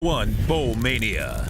One Bowl Mania.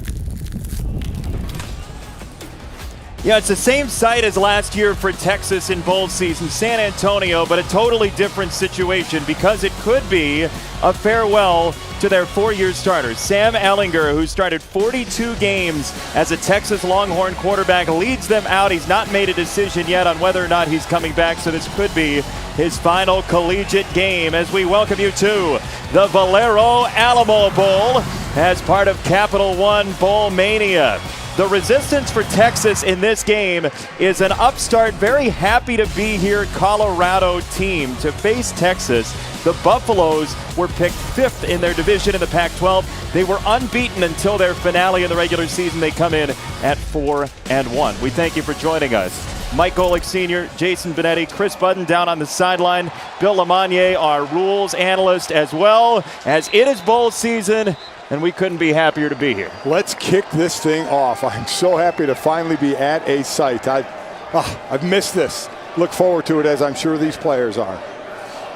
Yeah, it's the same site as last year for Texas in bowl season, San Antonio, but a totally different situation because it could be a farewell to their four-year starters. Sam Ehlinger, who started 42 games as a Texas Longhorn quarterback, leads them out. He's not made a decision yet on whether or not he's coming back, so this could be his final collegiate game as we welcome you to the Valero Alamo Bowl as part of Capital One Bowl Mania. The resistance for Texas in this game is an upstart, very happy to be here Colorado team to face Texas. The Buffaloes were picked 5th in their division in the Pac-12. They were unbeaten until their finale in the regular season. They come in at 4-1. We thank you for joining us. Mike Golick Sr., Jason Benetti, Chris Budden down on the sideline. Bill LaMagnier, our rules analyst, as well as it is bowl season. And we couldn't be happier to be here. Let's kick this thing off. I'm so happy to finally be at a site. I've missed this. Look forward to it, as I'm sure these players are.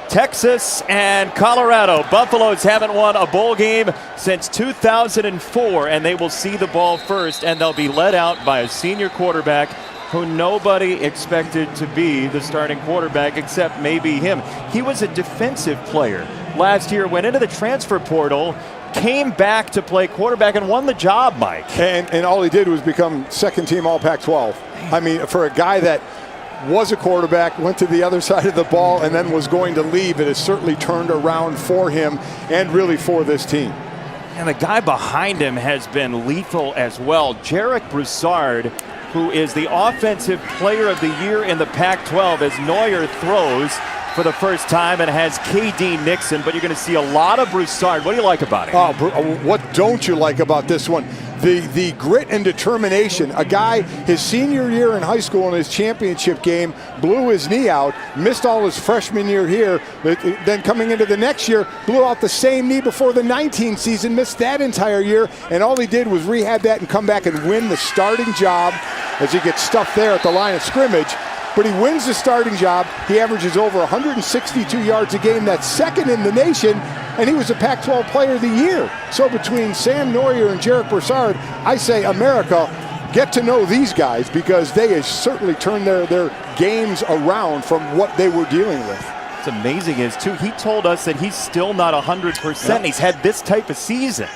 Texas and Colorado. Buffaloes haven't won a bowl game since 2004, and they will see the ball first, and they'll be led out by a senior quarterback who nobody expected to be the starting quarterback except maybe him. He was a defensive player last year, went into the transfer portal, came back to play quarterback and won the job, Mike. And all he did was become second team all Pac-12. I mean, for a guy that was a quarterback, went to the other side of the ball, and then was going to leave, it has certainly turned around for him and really for this team. And the guy behind him has been lethal as well. Jarek Broussard, who is the offensive player of the year in the Pac-12 as Neuer throws for the first time and has K.D. Nixon, but you're going to see a lot of Broussard. What do you like about it? What don't you like about this one? The grit and determination. A guy, his senior year in high school in his championship game, blew his knee out, missed all his freshman year here, then coming into the next year, blew out the same knee before the 19 season, missed that entire year, and all he did was rehab that and come back and win the starting job as he gets stuffed there at the line of scrimmage. But he wins the starting job. He averages over 162 yards a game. That's second in the nation, and he was a Pac-12 Player of the Year. So between Sam Neuer and Jarek Broussard, I say, America, get to know these guys because they have certainly turned their games around from what they were dealing with. What's amazing is, too, he told us that he's still not 100%. Yep. He's had this type of season.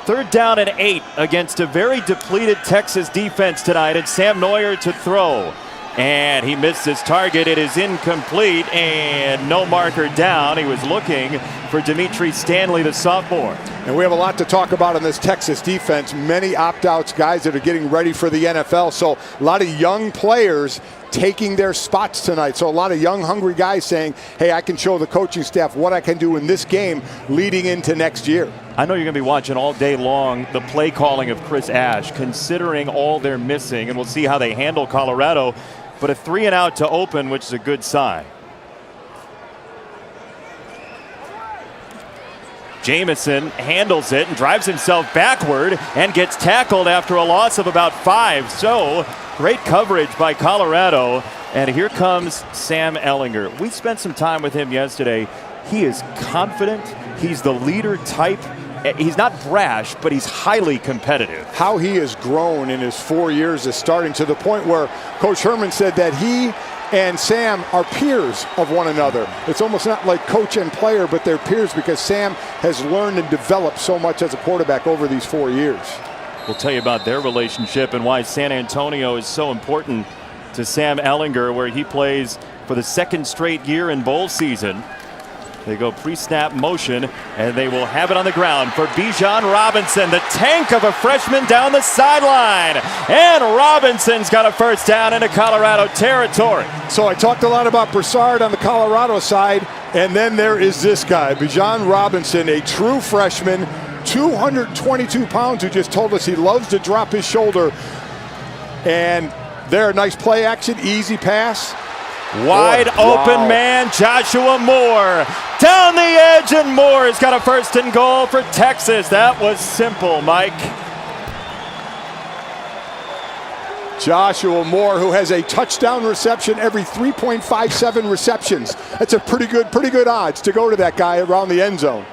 Third down and 8 against a very depleted Texas defense tonight, and Sam Neuer to throw. And he missed his target. It is incomplete and no marker down. He was looking for Dimitri Stanley, the sophomore. And we have a lot to talk about in this Texas defense. Many opt-outs, guys that are getting ready for the NFL. So a lot of young players taking their spots tonight. So a lot of young, hungry guys saying, hey, I can show the coaching staff what I can do in this game leading into next year. I know you're going to be watching all day long the play calling of Chris Ash, considering all they're missing, and we'll see how they handle Colorado. But a 3-and-out to open, which is a good sign. Jamison handles it and drives himself backward and gets tackled after a loss of about 5. So great coverage by Colorado. And here comes Sam Ehlinger. We spent some time with him yesterday. He is confident. He's the leader type. He's not brash, but he's highly competitive. How he has grown in his 4 years as starting, to the point where Coach Herman said that he and Sam are peers of one another. It's almost not like coach and player, but they're peers because Sam has learned and developed so much as a quarterback over these 4 years. We'll tell you about their relationship and why San Antonio is so important to Sam Ehlinger, where he plays for the second straight year in bowl season. They go pre-snap motion, and they will have it on the ground for Bijan Robinson, the tank of a freshman down the sideline. And Robinson's got a first down into Colorado territory. So I talked a lot about Broussard on the Colorado side, and then there is this guy, Bijan Robinson, a true freshman, 222 pounds, who just told us he loves to drop his shoulder. And there, nice play action, easy pass. Wide open man, Joshua Moore. Down the edge, and Moore has got a first and goal for Texas. That was simple, Mike. Joshua Moore, who has a touchdown reception every 3.57 receptions. That's a pretty good odds to go to that guy around the end zone.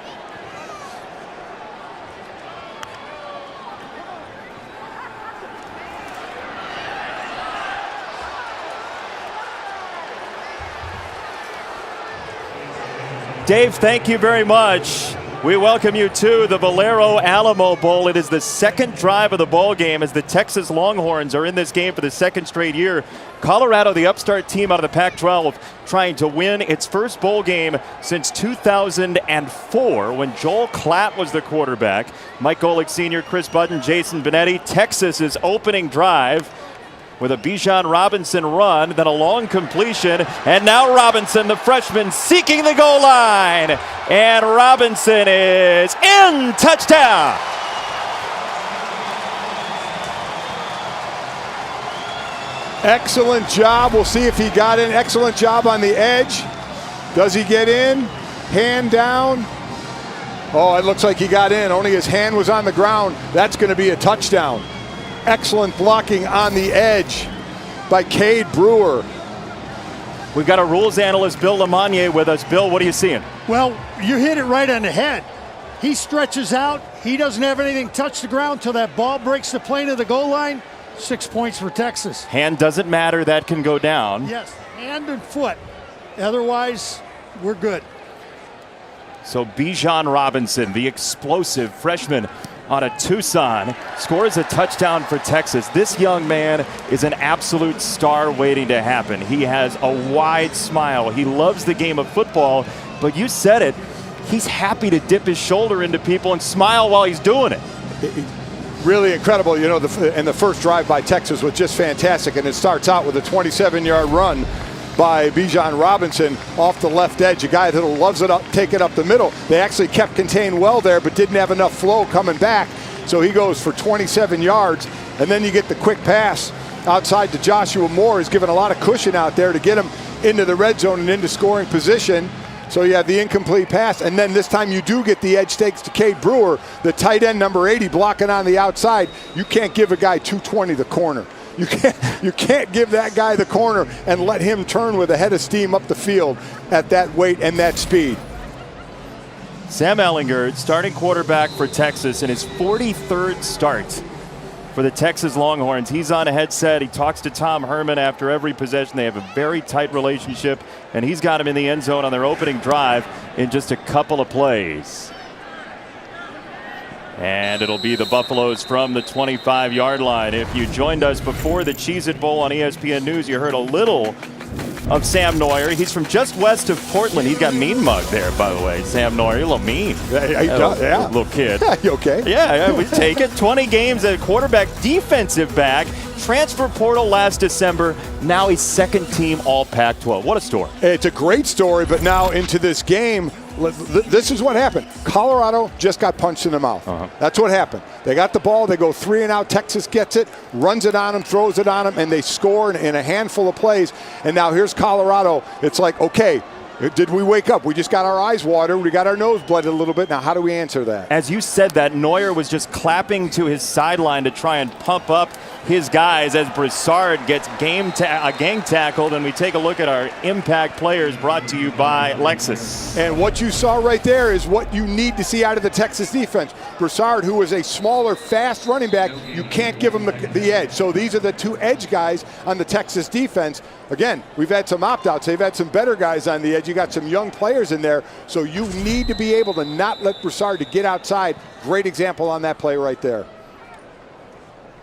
Dave, thank you very much. We welcome you to the Valero Alamo Bowl. It is the second drive of the ball game as the Texas Longhorns are in this game for the second straight year. Colorado, the upstart team out of the Pac-12, trying to win its first bowl game since 2004 when Joel Klatt was the quarterback. Mike Golick Sr., Chris Budden, Jason Benetti. Texas's opening drive with a Bijan Robinson run, then a long completion, and now Robinson, the freshman, seeking the goal line. And Robinson is in. Touchdown! Excellent job. We'll see if he got in. Excellent job on the edge. Does he get in? Hand down. Oh, it looks like he got in. Only his hand was on the ground. That's going to be a touchdown. Excellent blocking on the edge by Cade Brewer. We've got a rules analyst, Bill Lamagnier, with us. Bill, what are you seeing? Well, you hit it right on the head. He stretches out. He doesn't have anything touch the ground until that ball breaks the plane of the goal line. 6 points for Texas. Hand doesn't matter. That can go down. Yes, hand and foot. Otherwise, we're good. So Bijan Robinson, the explosive freshman on a Tucson, scores a touchdown for Texas. This young man is an absolute star waiting to happen. He has a wide smile. He loves the game of football, but you said it, he's happy to dip his shoulder into people and smile while he's doing it. Really incredible. You know, and the first drive by Texas was just fantastic, and it starts out with a 27-yard run by Bijan Robinson off the left edge, a guy that loves it up, take it up the middle. They actually kept contained well there, but didn't have enough flow coming back. So he goes for 27 yards, and then you get the quick pass outside to Joshua Moore. He's given a lot of cushion out there to get him into the red zone and into scoring position. So you have the incomplete pass, and then this time you do get the edge stakes to Cade Brewer, the tight end, number 80, blocking on the outside. You can't give a guy 220 the corner. You can't give that guy the corner and let him turn with a head of steam up the field at that weight and that speed. Sam Ehlinger, starting quarterback for Texas in his 43rd start for the Texas Longhorns. He's on a headset. He talks to Tom Herman after every possession. They have a very tight relationship, and he's got him in the end zone on their opening drive in just a couple of plays. And it'll be the Buffaloes from the 25-yard line. If you joined us before the Cheez-It Bowl on ESPN News, you heard a little of Sam Neuer. He's from just west of Portland. He's got mean mug there, by the way. Sam Neuer, a little mean. Yeah. Little kid. You okay? Yeah, we take it. 20 games at quarterback, defensive back. Transfer portal last December. Now he's second team all Pac-12. What a story. It's a great story, but now into this game, this is what happened. Colorado just got punched in the mouth. That's what happened. They got the ball. They go 3 and out. Texas gets it, runs it on them, throws it on them, and they score in a handful of plays. And now here's Colorado. It's like, okay, did we wake up? We just got our eyes watered. We got our nose blooded a little bit. Now, how do we answer that? As you said that, Neuer was just clapping to his sideline to try and pump up his guys as Broussard gets gang tackled. And we take a look at our impact players brought to you by Lexus. And what you saw right there is what you need to see out of the Texas defense. Broussard, who is a smaller, fast running back, you can't give him the edge. So these are the two edge guys on the Texas defense. Again, we've had some opt-outs. They've had some better guys on the edge. You got some young players in there. So you need to be able to not let Broussard to get outside. Great example on that play right there.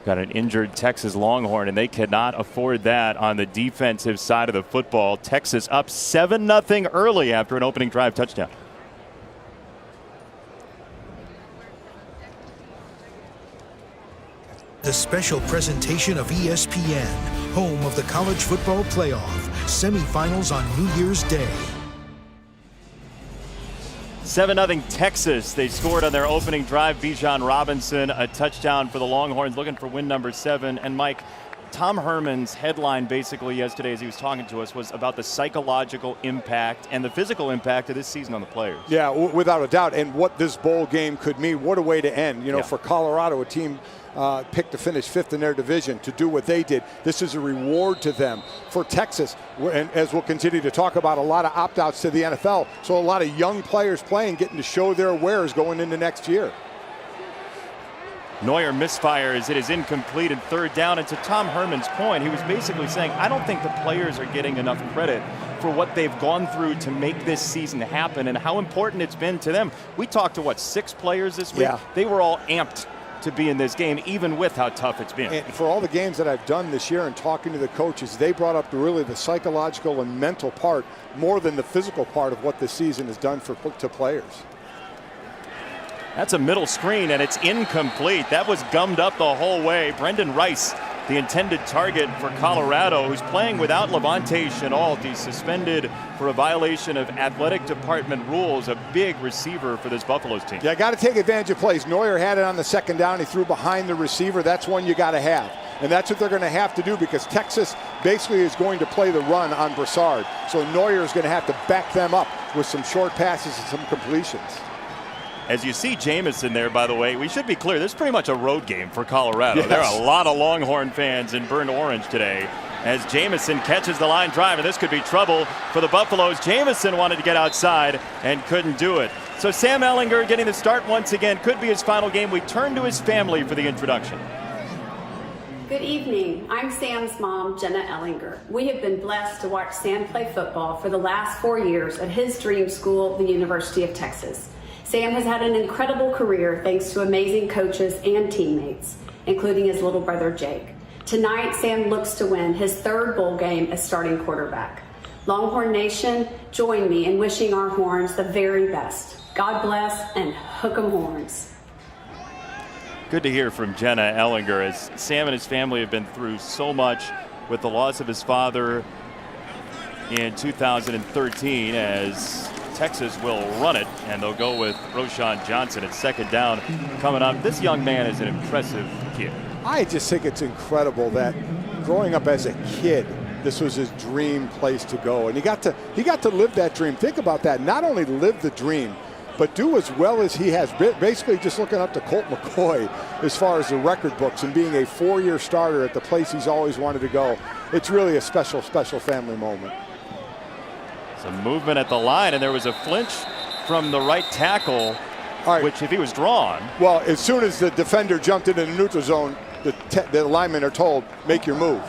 Got an injured Texas Longhorn, and they cannot afford that on the defensive side of the football. Texas up 7-0 early after an opening drive touchdown. The special presentation of ESPN, home of the college football playoff, semifinals on New Year's Day. 7-0 Texas. They scored on their opening drive. Bijan Robinson, a touchdown for the Longhorns, looking for win number 7. And Mike, Tom Herman's headline basically yesterday as he was talking to us was about the psychological impact and the physical impact of this season on the players. Yeah, without a doubt. And what this bowl game could mean. What a way to end. You know, for Colorado, a team picked to finish 5th in their division, to do what they did. This is a reward to them. For Texas, and as we'll continue to talk about, a lot of opt-outs to the NFL. So a lot of young players playing, getting to show their wares going into next year. Neuer misfires. It is incomplete and 3rd down. And to Tom Herman's point, he was basically saying, I don't think the players are getting enough credit for what they've gone through to make this season happen and how important it's been to them. We talked to, 6 players this week? Yeah. They were all amped to be in this game, even with how tough it's been. And for all the games that I've done this year and talking to the coaches, they brought up really the psychological and mental part more than the physical part of what this season has done to players. That's a middle screen, and it's incomplete. That was gummed up the whole way. Brendan Rice, the intended target for Colorado, who's playing without Levante Chenault. He's suspended for a violation of athletic department rules, a big receiver for this Buffaloes team. Yeah, got to take advantage of plays. Neuer had it on the 2nd down. He threw behind the receiver. That's one you got to have. And that's what they're going to have to do because Texas basically is going to play the run on Broussard. So Neuer is going to have to back them up with some short passes and some completions. As you see Jamison there, by the way, we should be clear, this is pretty much a road game for Colorado. Yes. There are a lot of Longhorn fans in burnt orange today as Jamison catches the line drive, and this could be trouble for the Buffaloes. Jamison wanted to get outside and couldn't do it. So Sam Ehlinger getting the start once again, could be his final game. We turn to his family for the introduction. Good evening. I'm Sam's mom, Jenna Ehlinger. We have been blessed to watch Sam play football for the last 4 years at his dream school, the University of Texas. Sam has had an incredible career thanks to amazing coaches and teammates, including his little brother Jake. Tonight, Sam looks to win his 3rd bowl game as starting quarterback. Longhorn Nation, join me in wishing our Horns the very best. God bless and hook 'em Horns. Good to hear from Jenna Ehlinger as Sam and his family have been through so much with the loss of his father in 2013 as Texas will run it, and they'll go with Roschon Johnson at 2nd down coming up. This young man is an impressive kid. I just think it's incredible that growing up as a kid, this was his dream place to go, and he got to live that dream. Think about that. Not only live the dream, but do as well as he has. Basically just looking up to Colt McCoy as far as the record books and being a 4-year starter at the place he's always wanted to go. It's really a special, special family moment. Some movement at the line, and there was a flinch from the right tackle, which if he was drawn. Well, as soon as the defender jumped into the neutral zone, the linemen are told, make your move.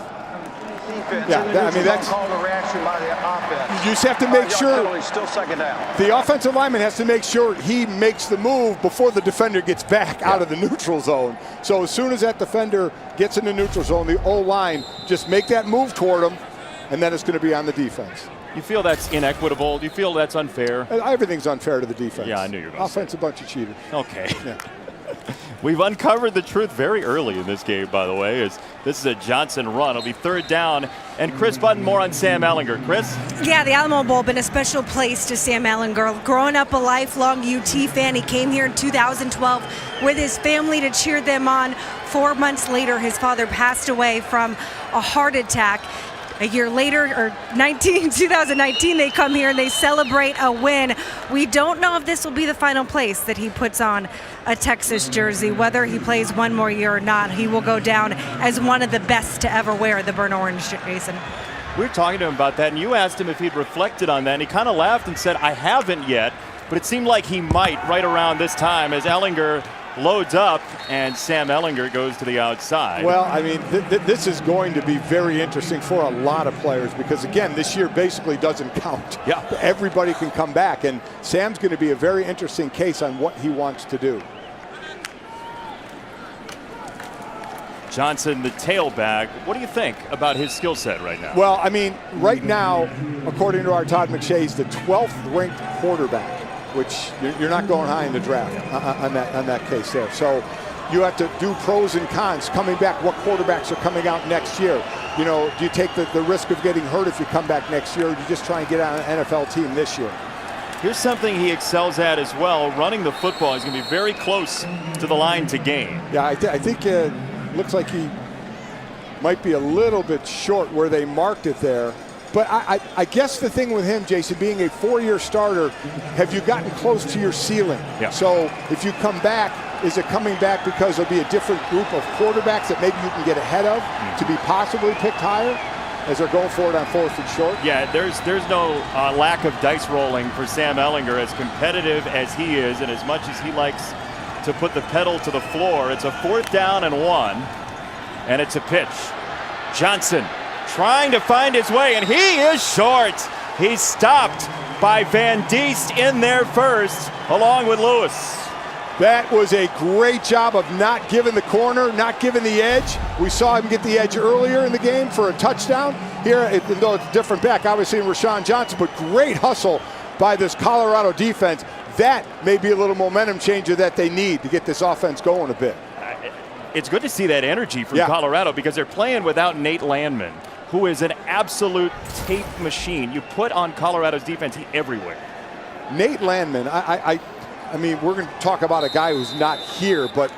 Yeah, I mean, that's called a reaction by the offense. You just have to make sure. Still 2nd down. The offensive lineman has to make sure he makes the move before the defender gets back out of the neutral zone. So as soon as that defender gets in the neutral zone, the O-line just make that move toward him, and then it's going to be on the defense. You feel that's inequitable? Do you feel that's unfair? Everything's unfair to the defense. Yeah, I knew you were going to say. Offense, a bunch of cheaters. Okay. Yeah. We've uncovered the truth very early in this game, by the way, as this is a Johnson run. It'll be 3rd down. And Chris Button, more on Sam Ehlinger. Chris? Yeah, the Alamo Bowl been a special place to Sam Ehlinger. Growing up a lifelong UT fan, he came here in 2012 with his family to cheer them on. 4 months later, his father passed away from a heart attack. A year later, or 2019, they come here and they celebrate a win. We don't know if this will be the final place that he puts on a Texas jersey. Whether he plays one more year or not, he will go down as one of the best to ever wear the burnt orange, Jason. We were talking to him about that, and you asked him if he'd reflected on that, and he kind of laughed and said, I haven't yet, but it seemed like he might right around this time as Ehlinger loads up and Sam Ehlinger goes to the outside. Well, I mean, this is going to be very interesting for a lot of players because, again, this year basically doesn't count. Yeah. Everybody can come back, and Sam's going to be a very interesting case on what he wants to do. Johnson, the tailback. What do you think about his skill set right now? Well, I mean, right now, according to our Todd McShay, he's the 12th ranked quarterback, which you're not going high in the draft on that case there. So you have to do pros and cons. Coming back, what quarterbacks are coming out next year? You know, do you take the risk of getting hurt if you come back next year, or do you just try and get on an NFL team this year? Here's something he excels at as well, running the football. He's going to be very close to the line to gain. Yeah, I think looks like he might be a little bit short where they marked it there. But I guess the thing with him, Jason, being a 4-year starter, have you gotten close to your ceiling? Yeah. So if you come back, is it coming back because there'll be a different group of quarterbacks that maybe you can get ahead of to be possibly picked higher as they're going for it on 4th and short? Yeah, there's no lack of dice rolling for Sam Ehlinger. As competitive as he is, and as much as he likes to put the pedal to the floor, it's a 4th down and 1, and it's a pitch. Johnson trying to find his way, and he is short. He's stopped by Van Diest in there first, along with Lewis. That was a great job of not giving the corner, not giving the edge. We saw him get the edge earlier in the game for a touchdown. Here, though it's a different back, obviously in Rashawn Johnson, but great hustle by this Colorado defense. That may be a little momentum changer that they need to get this offense going a bit. It's good to see that energy from Colorado because they're playing without Nate Landman, who is an absolute tape machine. You put on Colorado's defense, he's everywhere. Nate Landman, I mean, we're going to talk about a guy who's not here, but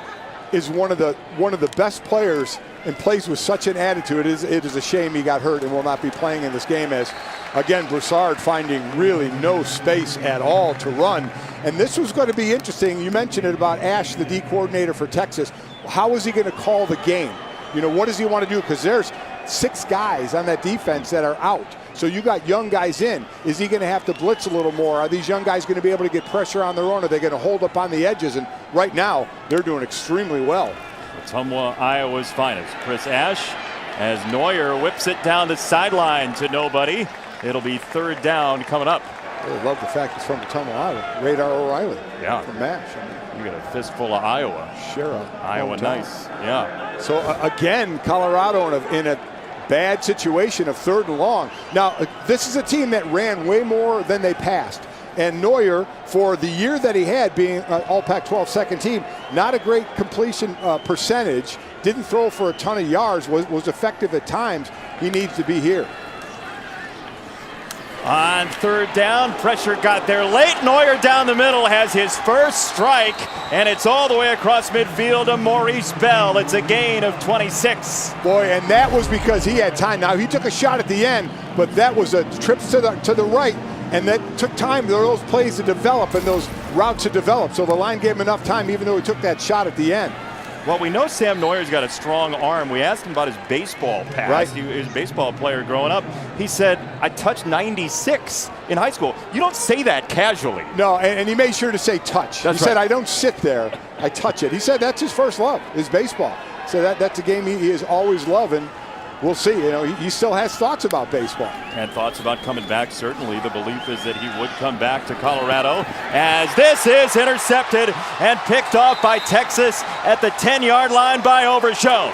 is one of the best players and plays with such an attitude. It is a shame he got hurt and will not be playing in this game, as, again, Broussard finding really no space at all to run. And this was going to be interesting. You mentioned it about Ash, the D coordinator for Texas. How is he going to call the game? You know, what does he want to do? Because there's 6 guys on that defense that are out. So you got young guys in. Is he going to have to blitz a little more? Are these young guys going to be able to get pressure on their own? Are they going to hold up on the edges? And right now, they're doing extremely well. Ottumwa, Iowa's finest. Chris Ash, as Neuer whips it down the sideline to nobody. It'll be 3rd down coming up. I really love the fact it's from Ottumwa, Iowa. Radar O'Reilly. Yeah. From MASH. You got a fistful of Iowa. Sure. Iowa, nice. Yeah. So again, Colorado in a bad situation of 3rd and long. Now, this is a team that ran way more than they passed. And Neuer, for the year that he had being All Pac-12 second team, not a great completion percentage, didn't throw for a ton of yards, was effective at times. He needs to be here. On 3rd down, pressure got there late. Neuer down the middle has his first strike, and it's all the way across midfield to Maurice Bell. It's a gain of 26. Boy, and that was because he had time. Now, he took a shot at the end, but that was a trip to the right, and that took time for those plays to develop and those routes to develop. So the line gave him enough time, even though he took that shot at the end. Well, we know Sam Neuer's got a strong arm. We asked him about his baseball past. Right. He was a baseball player growing up. He said, I touched 96 in high school. You don't say that casually. No, and he made sure to say touch. He said, I don't sit there, I touch it. He said that's his first love, is baseball. So that's a game he has always loved, and we'll see. You know, he still has thoughts about baseball. And thoughts about coming back, certainly. The belief is that he would come back to Colorado, as this is intercepted and picked off by Texas at the 10-yard line by Overshown.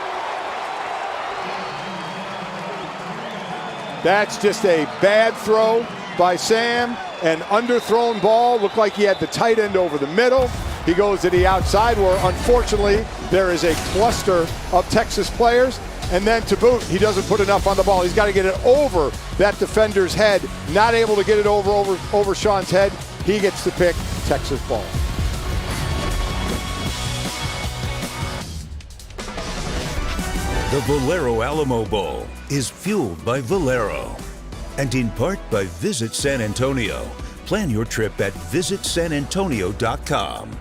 That's just a bad throw by Sam. An underthrown ball. Looked like he had the tight end over the middle. He goes to the outside, where unfortunately there is a cluster of Texas players. And then to boot, he doesn't put enough on the ball. He's got to get it over that defender's head. Not able to get it over Sean's head. He gets to pick Texas ball. The Valero Alamo Bowl is fueled by Valero and in part by Visit San Antonio. Plan your trip at visitsanantonio.com.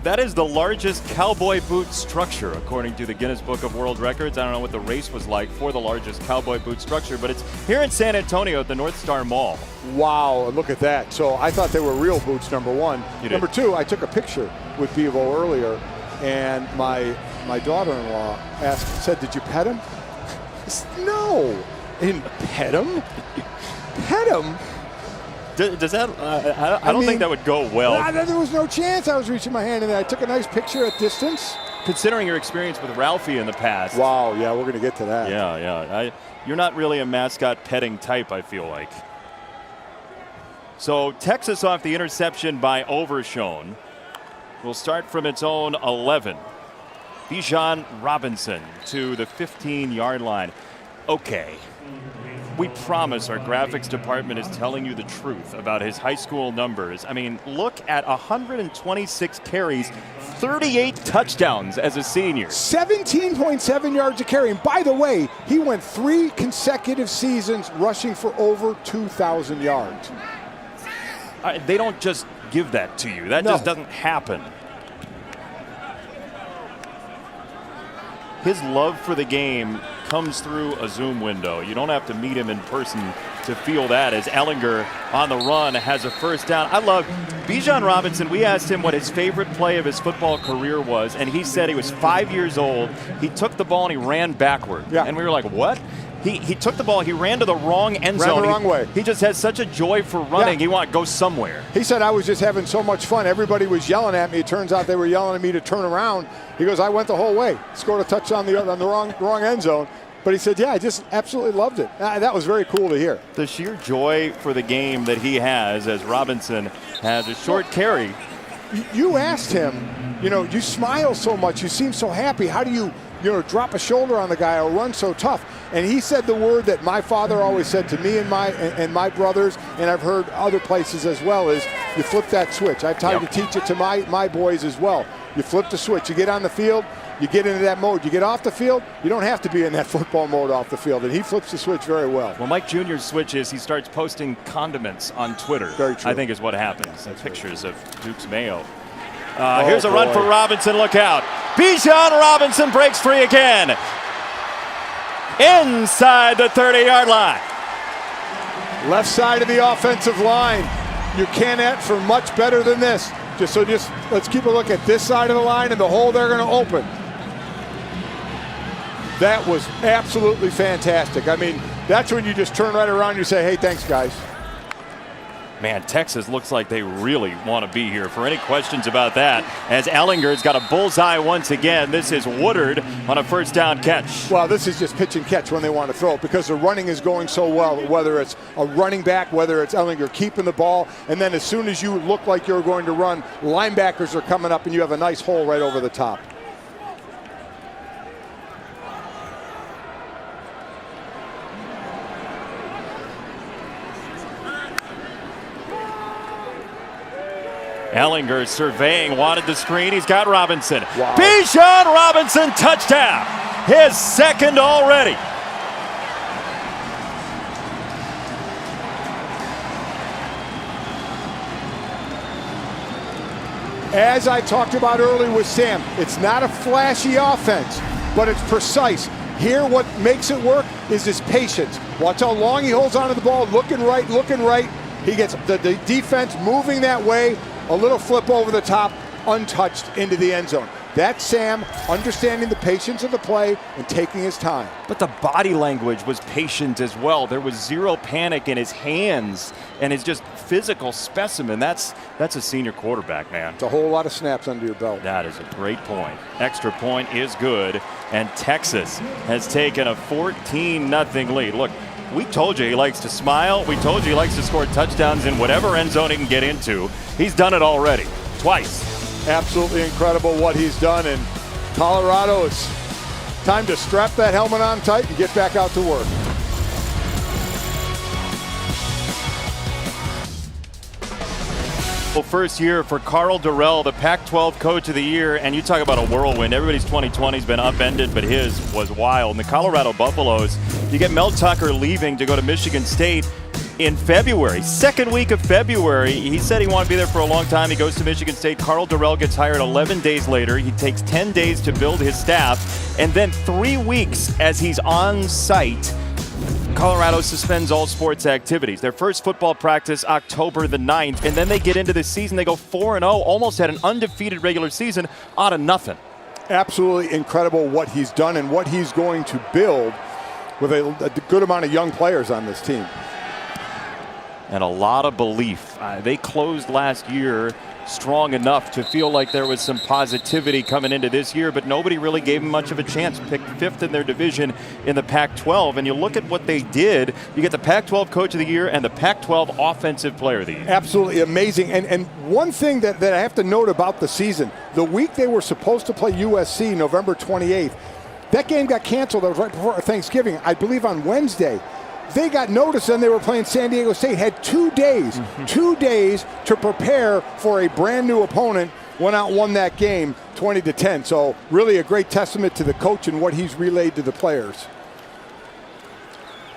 That is the largest cowboy boot structure, according to the Guinness Book of World Records. I don't know what the race was like for the largest cowboy boot structure, but it's here in San Antonio at the North Star Mall. Wow, look at that. So I thought they were real boots, number one. Number two, I took a picture with Bevo earlier, and my daughter-in-law said, did you pet him? I said, no, I didn't pet him. Pet him? Does that? I don't think that would go well. There was no chance. I was reaching my hand in there. I took a nice picture at distance. Considering your experience with Ralphie in the past. Wow, yeah, we're going to get to that. Yeah. You're not really a mascot petting type, I feel like. So Texas off the interception by Overshown will start from its own 11. Bijan Robinson to the 15-yard line. Okay. We promise our graphics department is telling you the truth about his high school numbers. I mean, look at 126 carries, 38 touchdowns as a senior. 17.7 yards a carry. And by the way, he went 3 consecutive seasons rushing for over 2,000 yards. They don't just give that to you. That just doesn't happen. His love for the game comes through a Zoom window. You don't have to meet him in person to feel that, as Ellinger on the run has a first down. I love Bijan Robinson. We asked him what his favorite play of his football career was, and he said he was 5 years old. He took the ball and he ran backward. Yeah. And we were like, what? He took the ball, he ran to the wrong end zone. Ran the wrong way. He just has such a joy for running. Yeah. He wanted to go somewhere. He said, I was just having so much fun. Everybody was yelling at me. It turns out they were yelling at me to turn around. He goes, I went the whole way. Scored a touchdown on the wrong end zone. But he said, yeah, I just absolutely loved it. That was very cool to hear. The sheer joy for the game that he has, as Robinson has a short carry. You asked him, you smile so much. You seem so happy. How do you drop a shoulder on the guy or run so tough? And he said the word that my father always said to me and my brothers, and I've heard other places as well, is you flip that switch. I've tried to teach it to my boys as well. You flip the switch. You get on the field, you get into that mode. You get off the field, you don't have to be in that football mode off the field. And he flips the switch very well. Well, Mike Jr.'s switch is he starts posting condiments on Twitter. Very true. I think is what happens. That's pictures of Duke's Mayo. Here's a run for Robinson. Look out. Bijan Robinson breaks free again. Inside the 30-yard line. Left side of the offensive line. You can't ask for much better than this. Just let's keep a look at this side of the line and the hole they're going to open. That was absolutely fantastic. I mean, that's when you just turn right around and you say, hey, thanks, guys. Man, Texas looks like they really want to be here. For any questions about that, as Ellinger's got a bullseye once again. This is Woodard on a first down catch. Well, this is just pitch and catch when they want to throw it, because the running is going so well, whether it's a running back, whether it's Ellinger keeping the ball, and then as soon as you look like you're going to run, linebackers are coming up and you have a nice hole right over the top. Ellinger surveying, wanted the screen. He's got Robinson. Wow. Bijan Robinson, touchdown. His second already. As I talked about earlier with Sam, it's not a flashy offense, but it's precise. Here, what makes it work is his patience. Watch how long he holds onto the ball, looking right, looking right. He gets the defense moving that way. A little flip over the top, untouched into the end zone. That's Sam understanding the patience of the play and taking his time. But the body language was patient as well. There was zero panic in his hands and his just physical specimen. That's a senior quarterback, man. It's a whole lot of snaps under your belt. That is a great point. Extra point is good, and Texas has taken a 14-0 lead. Look, we told you he likes to smile. We told you he likes to score touchdowns in whatever end zone he can get into. He's done it already, twice. Absolutely incredible what he's done. And Colorado, it's time to strap that helmet on tight and get back out to work. Well, first year for Carl Durrell, the Pac-12 Coach of the Year, and you talk about a whirlwind. Everybody's 2020's been upended, but his was wild. And the Colorado Buffaloes, you get Mel Tucker leaving to go to Michigan State in February, second week of February. He said he wanted to be there for a long time. He goes to Michigan State. Carl Durrell gets hired 11 days later. He takes 10 days to build his staff, and then 3 weeks as he's on site, Colorado suspends all sports activities. Their first football practice October the 9th, and then they get into the season. They go 4-0, almost had an undefeated regular season out of nothing. Absolutely incredible what he's done and what he's going to build with a good amount of young players on this team. And a lot of belief. They closed last year strong enough to feel like there was some positivity coming into this year, but nobody really gave them much of a chance. Picked 5th in their division in the Pac-12, and you look at what they did. You get the Pac-12 Coach of the Year and the Pac-12 Offensive Player of the Year. Absolutely amazing. And one thing that I have to note about the season, the week they were supposed to play USC, November 28th, that game got canceled. That was right before Thanksgiving, I believe on Wednesday. they got notice and they were playing San Diego State. Had 2 days, 2 days to prepare for a brand new opponent. Went out and won that game 20-10. So really a great testament to the coach and what he's relayed to the players.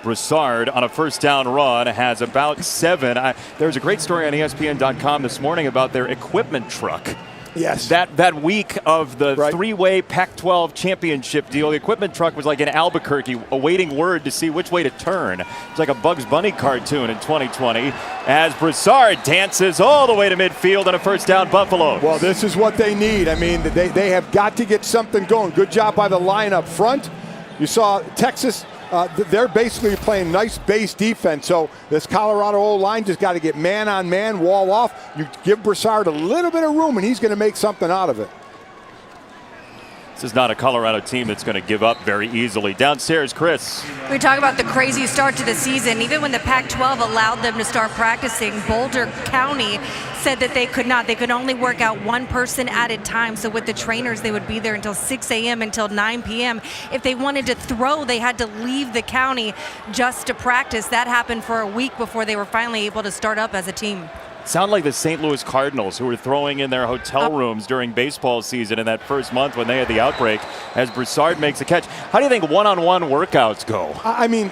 Broussard on a first down run has about 7. There's a great story on ESPN.com this morning about their equipment truck. Yes. That week of the Right. 3-way Pac-12 championship deal, the equipment truck was like in Albuquerque awaiting word to see which way to turn. It's like a Bugs Bunny cartoon in 2020 as Broussard dances all the way to midfield on a first down Buffalo. Well, this is what they need. I mean, they have got to get something going. Good job by the line up front. You saw Texas. They're basically playing nice base defense. So this Colorado O-line just got to get man on man, wall off. You give Broussard a little bit of room, and he's going to make something out of it. This is not a Colorado team that's going to give up very easily. Downstairs, Chris. We talk about the crazy start to the season. Even when the Pac-12 allowed them to start practicing, Boulder County said that they could not. They could only work out one person at a time. So with the trainers, they would be there until 6 a.m. until 9 p.m. If they wanted to throw, they had to leave the county just to practice. That happened for a week before they were finally able to start up as a team. Sound like the St. Louis Cardinals, who were throwing in their hotel rooms during baseball season in that first month when they had the outbreak, as Broussard makes a catch. How do you think one-on-one workouts go? I mean,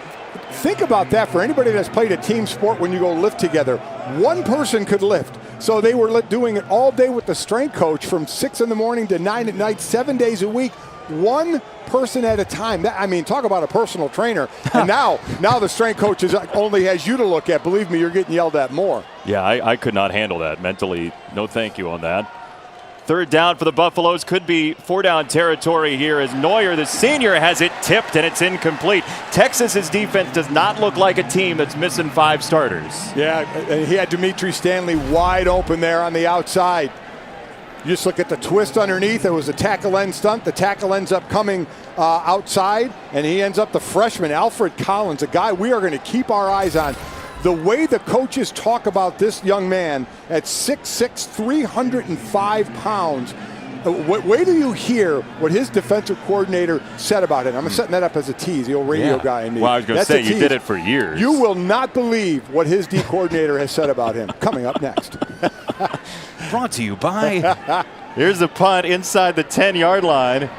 think about that. For anybody that's played a team sport, when you go lift together, one person could lift. So they were doing it all day with the strength coach from 6 in the morning to 9 at night, 7 days a week. One person at a time. I mean, talk about a personal trainer. And now the strength coach only has you to look at. Believe me, you're getting yelled at more. Yeah, I could not handle that mentally. No thank you on that. Third down for the Buffaloes. Could be 4-down territory here as Neuer, the senior, has it tipped and it's incomplete. Texas's defense does not look like a team that's missing 5 starters. Yeah, and he had Dimitri Stanley wide open there on the outside. You just look at the twist underneath. It was a tackle end stunt. The tackle ends up coming outside, and he ends up the freshman, Alfred Collins, a guy we are going to keep our eyes on. The way the coaches talk about this young man at 6'6", 305 pounds, wait till you hear what his defensive coordinator said about it. I'm setting that up as a tease, the old radio guy in me. Well, I was going to say, you did it for years. You will not believe what his D coordinator has said about him. Coming up next. Brought to you by... Here's the punt inside the 10-yard line.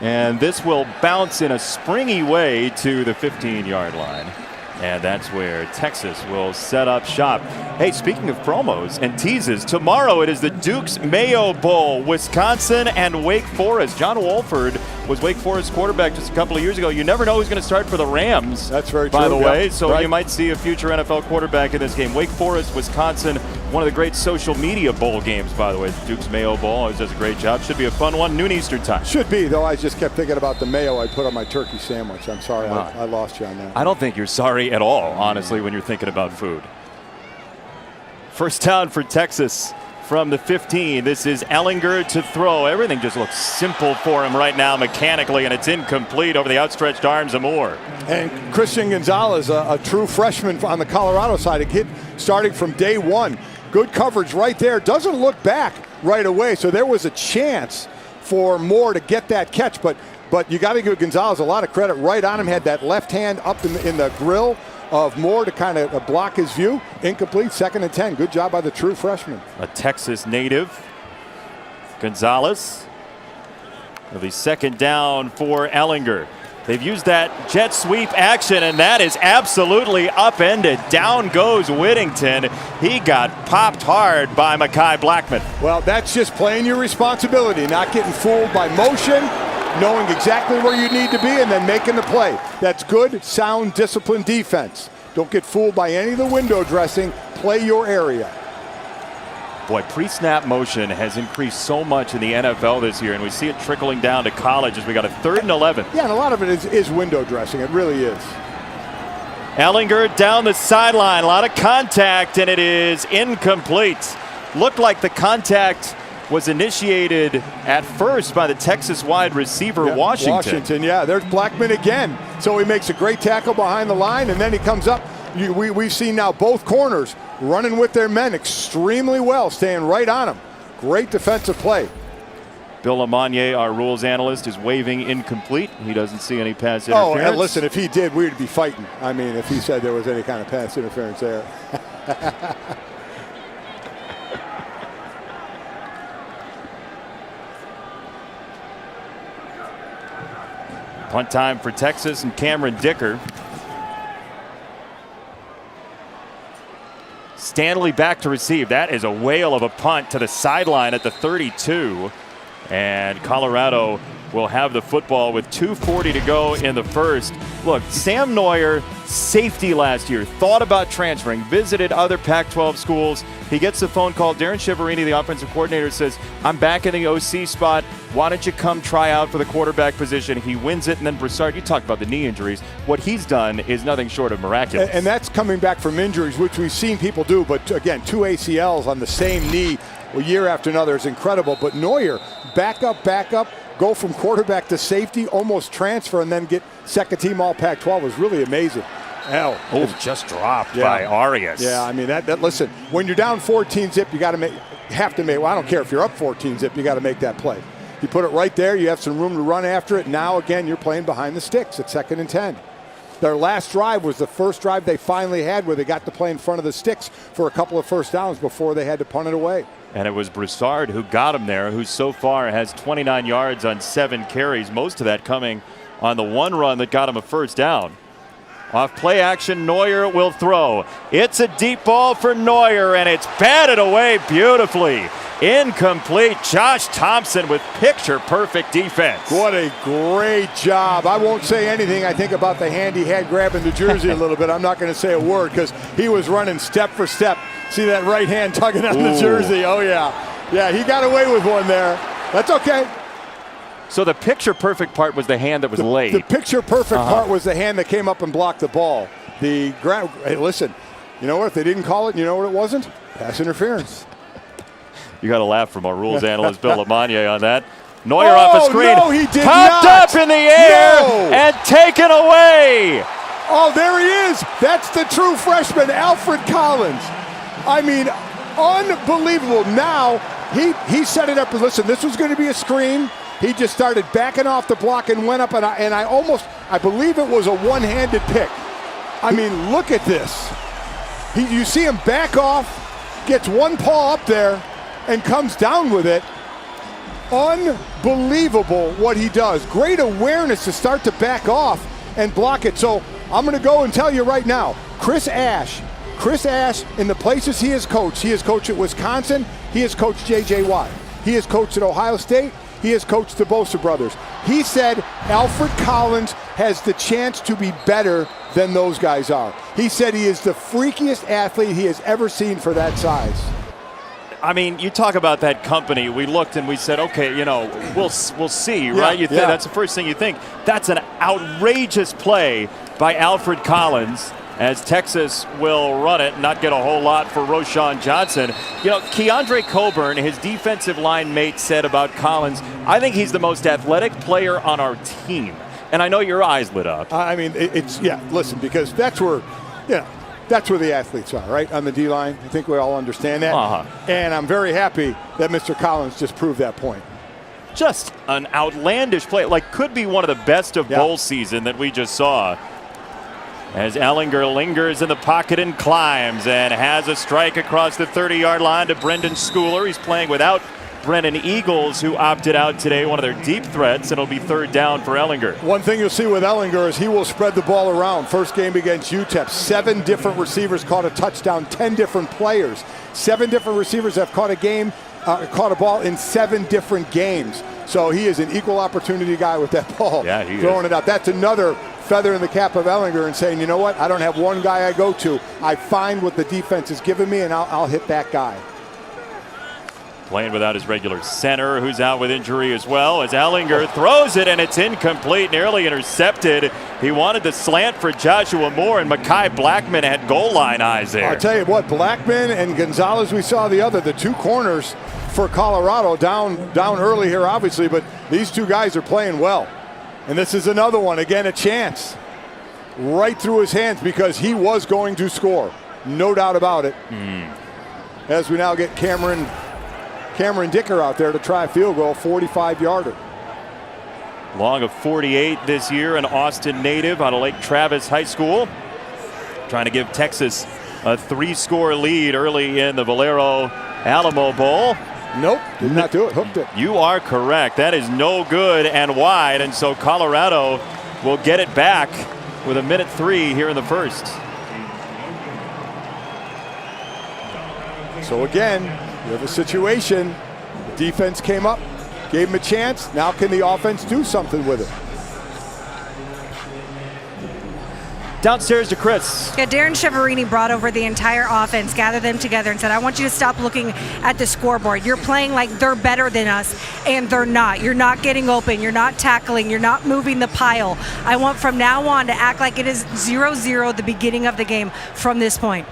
And this will bounce in a springy way to the 15-yard line. And that's where Texas will set up shop. Hey, speaking of promos and teases, tomorrow it is the Duke's Mayo Bowl, Wisconsin and Wake Forest. John Wolford was Wake Forest quarterback just a couple of years ago. You never know who's going to start for the Rams. That's very true. By the way, so right. You might see a future NFL quarterback in this game. Wake Forest, Wisconsin, one of the great social media bowl games, by the way. The Duke's Mayo Bowl always does a great job. Should be a fun one, noon Eastern time. Should be, though I just kept thinking about the mayo I put on my turkey sandwich. I'm sorry, I lost you on that. I don't think you're sorry at all, honestly, when you're thinking about food. First down for Texas from the 15. This is Ellinger to throw. Everything just looks simple for him right now mechanically, and it's incomplete over the outstretched arms of Moore. And Christian Gonzalez, a true freshman on the Colorado side, a kid starting from day one. Good coverage right there. Doesn't look back right away, so there was a chance for Moore to get that catch, but you got to give Gonzalez a lot of credit. Right on him, had that left hand up in the grill of Moore to kind of block his view. Incomplete, 2nd and 10. Good job by the true freshman. A Texas native, Gonzalez. It'll be 2nd down for Ellinger. They've used that jet sweep action, and that is absolutely upended. Down goes Whittington. He got popped hard by Mekhi Blackman. Well, that's just playing your responsibility, not getting fooled by motion, knowing exactly where you need to be, and then making the play. That's good, sound, disciplined defense. Don't get fooled by any of the window dressing. Play your area. Boy, pre-snap motion has increased so much in the NFL this year, and we see it trickling down to college as we got a 3rd and 11. Yeah, and a lot of it is window dressing. It really is. Ellinger down the sideline. A lot of contact, and it is incomplete. Looked like the contact was initiated at first by the Texas wide receiver, Washington. Yeah, there's Blackman again. So he makes a great tackle behind the line, and then he comes up. We've seen now both corners running with their men extremely well, staying right on them. Great defensive play. Bill Lamagnier, our rules analyst, is waving incomplete. He doesn't see any pass Oh, interference. and listen, if he did, we'd be fighting. I mean, if he said there was any kind of pass interference there. Punt time for Texas and Cameron Dicker. Stanley back to receive. That is a whale of a punt to the sideline at the 32. And Colorado will have the football with 2:40 to go in the first. Look, Sam Neuer, safety last year, thought about transferring, visited other Pac-12 schools. He gets the phone call. Darren Chiaverini, the offensive coordinator, says, I'm back in the OC spot. Why don't you come try out for the quarterback position? He wins it, and then Broussard, you talk about the knee injuries. What he's done is nothing short of miraculous. And that's coming back from injuries, which we've seen people do. But again, 2 ACLs on the same knee year after another is incredible. But Neuer, back up, go from quarterback to safety, almost transfer, and then get second team all Pac-12 was really amazing. Hell, just dropped by Arias. Yeah, I mean, that listen, when you're down 14 zip, you got to have to make, well, I don't care if you're up 14 zip, you got to make that play. You put it right there, you have some room to run after it. Now, again, you're playing behind the sticks at 2nd and 10. Their last drive was the first drive they finally had where they got to play in front of the sticks for a couple of first downs before they had to punt it away. And it was Broussard who got him there, who so far has 29 yards on 7 carries, most of that coming on the one run that got him a first down. Off play action, Neuer will throw. It's a deep ball for Neuer, and it's batted away beautifully. Incomplete. Josh Thompson with picture-perfect defense. What a great job. I won't say anything, I think, about the hand he had grabbing the jersey a little bit. I'm not going to say a word because he was running step for step. See that right hand tugging on the jersey? Oh, yeah. Yeah, he got away with one there. That's okay. So the picture-perfect part was the hand that was laid. The picture-perfect part was the hand that came up and blocked the ball. Hey, listen, you know what? If they didn't call it, you know what it wasn't? Pass interference. You got to laugh from our rules analyst, Bill Lamagnier, on that. Neuer off the screen. No, he did Popped not. up in the air and taken away. Oh, there he is. That's the true freshman, Alfred Collins. I mean, unbelievable. Now, he set it up. Listen, this was going to be a screen. He just started backing off the block and went up, and I believe it was a one-handed pick. I mean, look at this. You see him back off, gets one paw up there, and comes down with it. Unbelievable what he does. Great awareness to start to back off and block it. So I'm going to go and tell you right now, Chris Ash, in the places he has coached at Wisconsin, he has coached J.J. Watt. He has coached at Ohio State. He has coached the Bosa brothers. He said Alfred Collins has the chance to be better than those guys are. He said he is the freakiest athlete he has ever seen for that size. I mean, you talk about that company. We looked and we said, okay, we'll see, right? That's the first thing you think. That's an outrageous play by Alfred Collins, as Texas will run it and not get a whole lot for Roschon Johnson. Keandre Coburn, his defensive line mate, said about Collins, I think he's the most athletic player on our team. And I know your eyes lit up. I mean, listen, because that's where the athletes are, right? On the D-line. I think we all understand that. And I'm very happy that Mr. Collins just proved that point. Just an outlandish play. Could be one of the best of bowl season that we just saw. As Ellinger lingers in the pocket and climbs and has a strike across the 30-yard line to Brendan Schooler. He's playing without Brennan Eagles, who opted out today, one of their deep threats, and it'll be 3rd down for Ellinger. One thing you'll see with Ellinger is he will spread the ball around. First game against UTEP, 7 different receivers caught a touchdown, 10 different players. 7 different receivers have caught a ball in 7 different games. So he is an equal opportunity guy with that ball. Yeah, he throwing is. it out. That's another feather in the cap of Ellinger and saying, you know what, I don't have one guy I go to. I find what the defense is giving me, and I'll hit that guy. Playing without his regular center, who's out with injury as well, as Ellinger throws it, and it's incomplete, nearly intercepted. He wanted the slant for Joshua Moore, and Mekhi Blackman had goal line eyes there. I'll tell you what, Blackman and Gonzalez, we saw the 2 corners for Colorado, down early here, obviously, but these 2 guys are playing well. And this is another one, again, a chance right through his hands because he was going to score. No doubt about it. As we now get Cameron Cameron Dicker out there to try a field goal, 45-yarder. Long of 48 this year, an Austin native out of Lake Travis High School. Trying to give Texas a 3-score lead early in the Valero Alamo Bowl. Nope, did not do it, hooked it. You are correct. That is no good and wide, and so Colorado will get it back with 1:03 here in the first. So again, you have a situation. Defense came up, gave him a chance. Now can the offense do something with it? Downstairs to Chris. Yeah, Darren Chiaverini brought over the entire offense, gathered them together and said, I want you to stop looking at the scoreboard. You're playing like they're better than us, and they're not. You're not getting open. You're not tackling. You're not moving the pile. I want from now on to act like it is 0-0 the beginning of the game from this point.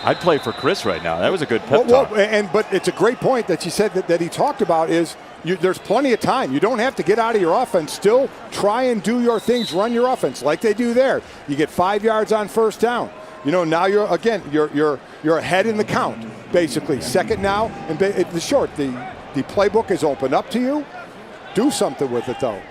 I'd play for Chris right now. That was a good pep talk. But it's a great point that you said that he talked about is there's plenty of time. You don't have to get out of your offense. Still try and do your things, run your offense like they do there. You get 5 yards on first down. Now you're ahead in the count, basically. Second now, and the playbook is open up to you. Do something with it, though.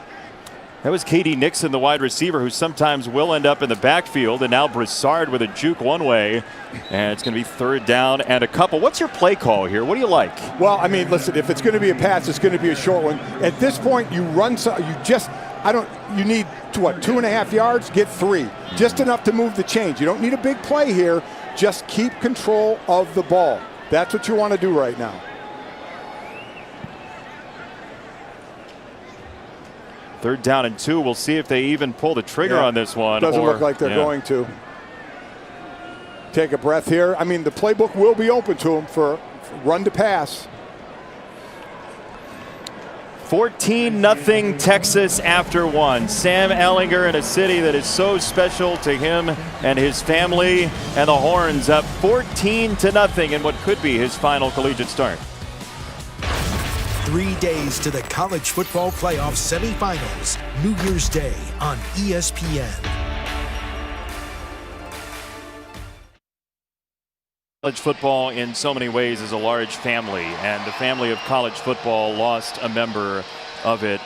That was K.D. Nixon, the wide receiver, who sometimes will end up in the backfield. And now Broussard with a juke one way. And it's going to be 3rd down and a couple. What's your play call here? What do you like? Well, I mean, listen, if it's going to be a pass, it's going to be a short one. At this point, you run, you need, 2.5 yards? Get 3. Just enough to move the chains. You don't need a big play here. Just keep control of the ball. That's what you want to do right now. 3rd down and 2. We'll see if they even pull the trigger on this one. Doesn't look like they're going to. Take a breath here. I mean, the playbook will be open to them for run to pass. 14-0 Texas after 1. Sam Ehlinger in a city that is so special to him and his family, and the Horns up 14-0 in what could be his final collegiate start. 3 days to the college football playoff semifinals, New Year's Day on ESPN. College football in so many ways is a large family, and the family of college football lost a member of it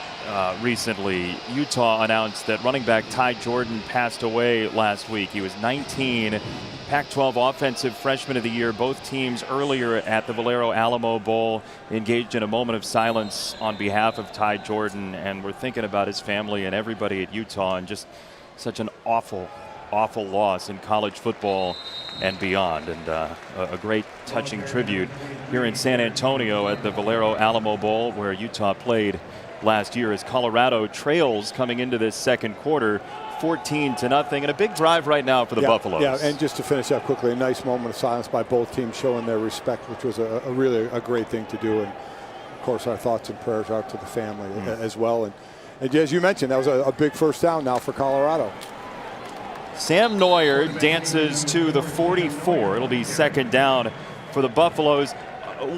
recently. Utah announced that running back Ty Jordan passed away last week. He was 19, Pac-12 Offensive Freshman of the Year. Both teams earlier at the Valero Alamo Bowl engaged in a moment of silence on behalf of Ty Jordan, and we're thinking about his family and everybody at Utah, and just such an awful loss in college football and beyond. And a great touching tribute here in San Antonio at the Valero Alamo Bowl, where Utah played last year, as Colorado trails coming into this second quarter 14-0, and a big drive right now for the Buffaloes. Yeah, and just to finish up quickly, a nice moment of silence by both teams showing their respect, which was a really great thing to do. And of course, our thoughts and prayers out to the family as well. And as you mentioned, that was a big first down now for Colorado. Sam Neuer dances to the 44. It'll be 2nd down for the Buffaloes.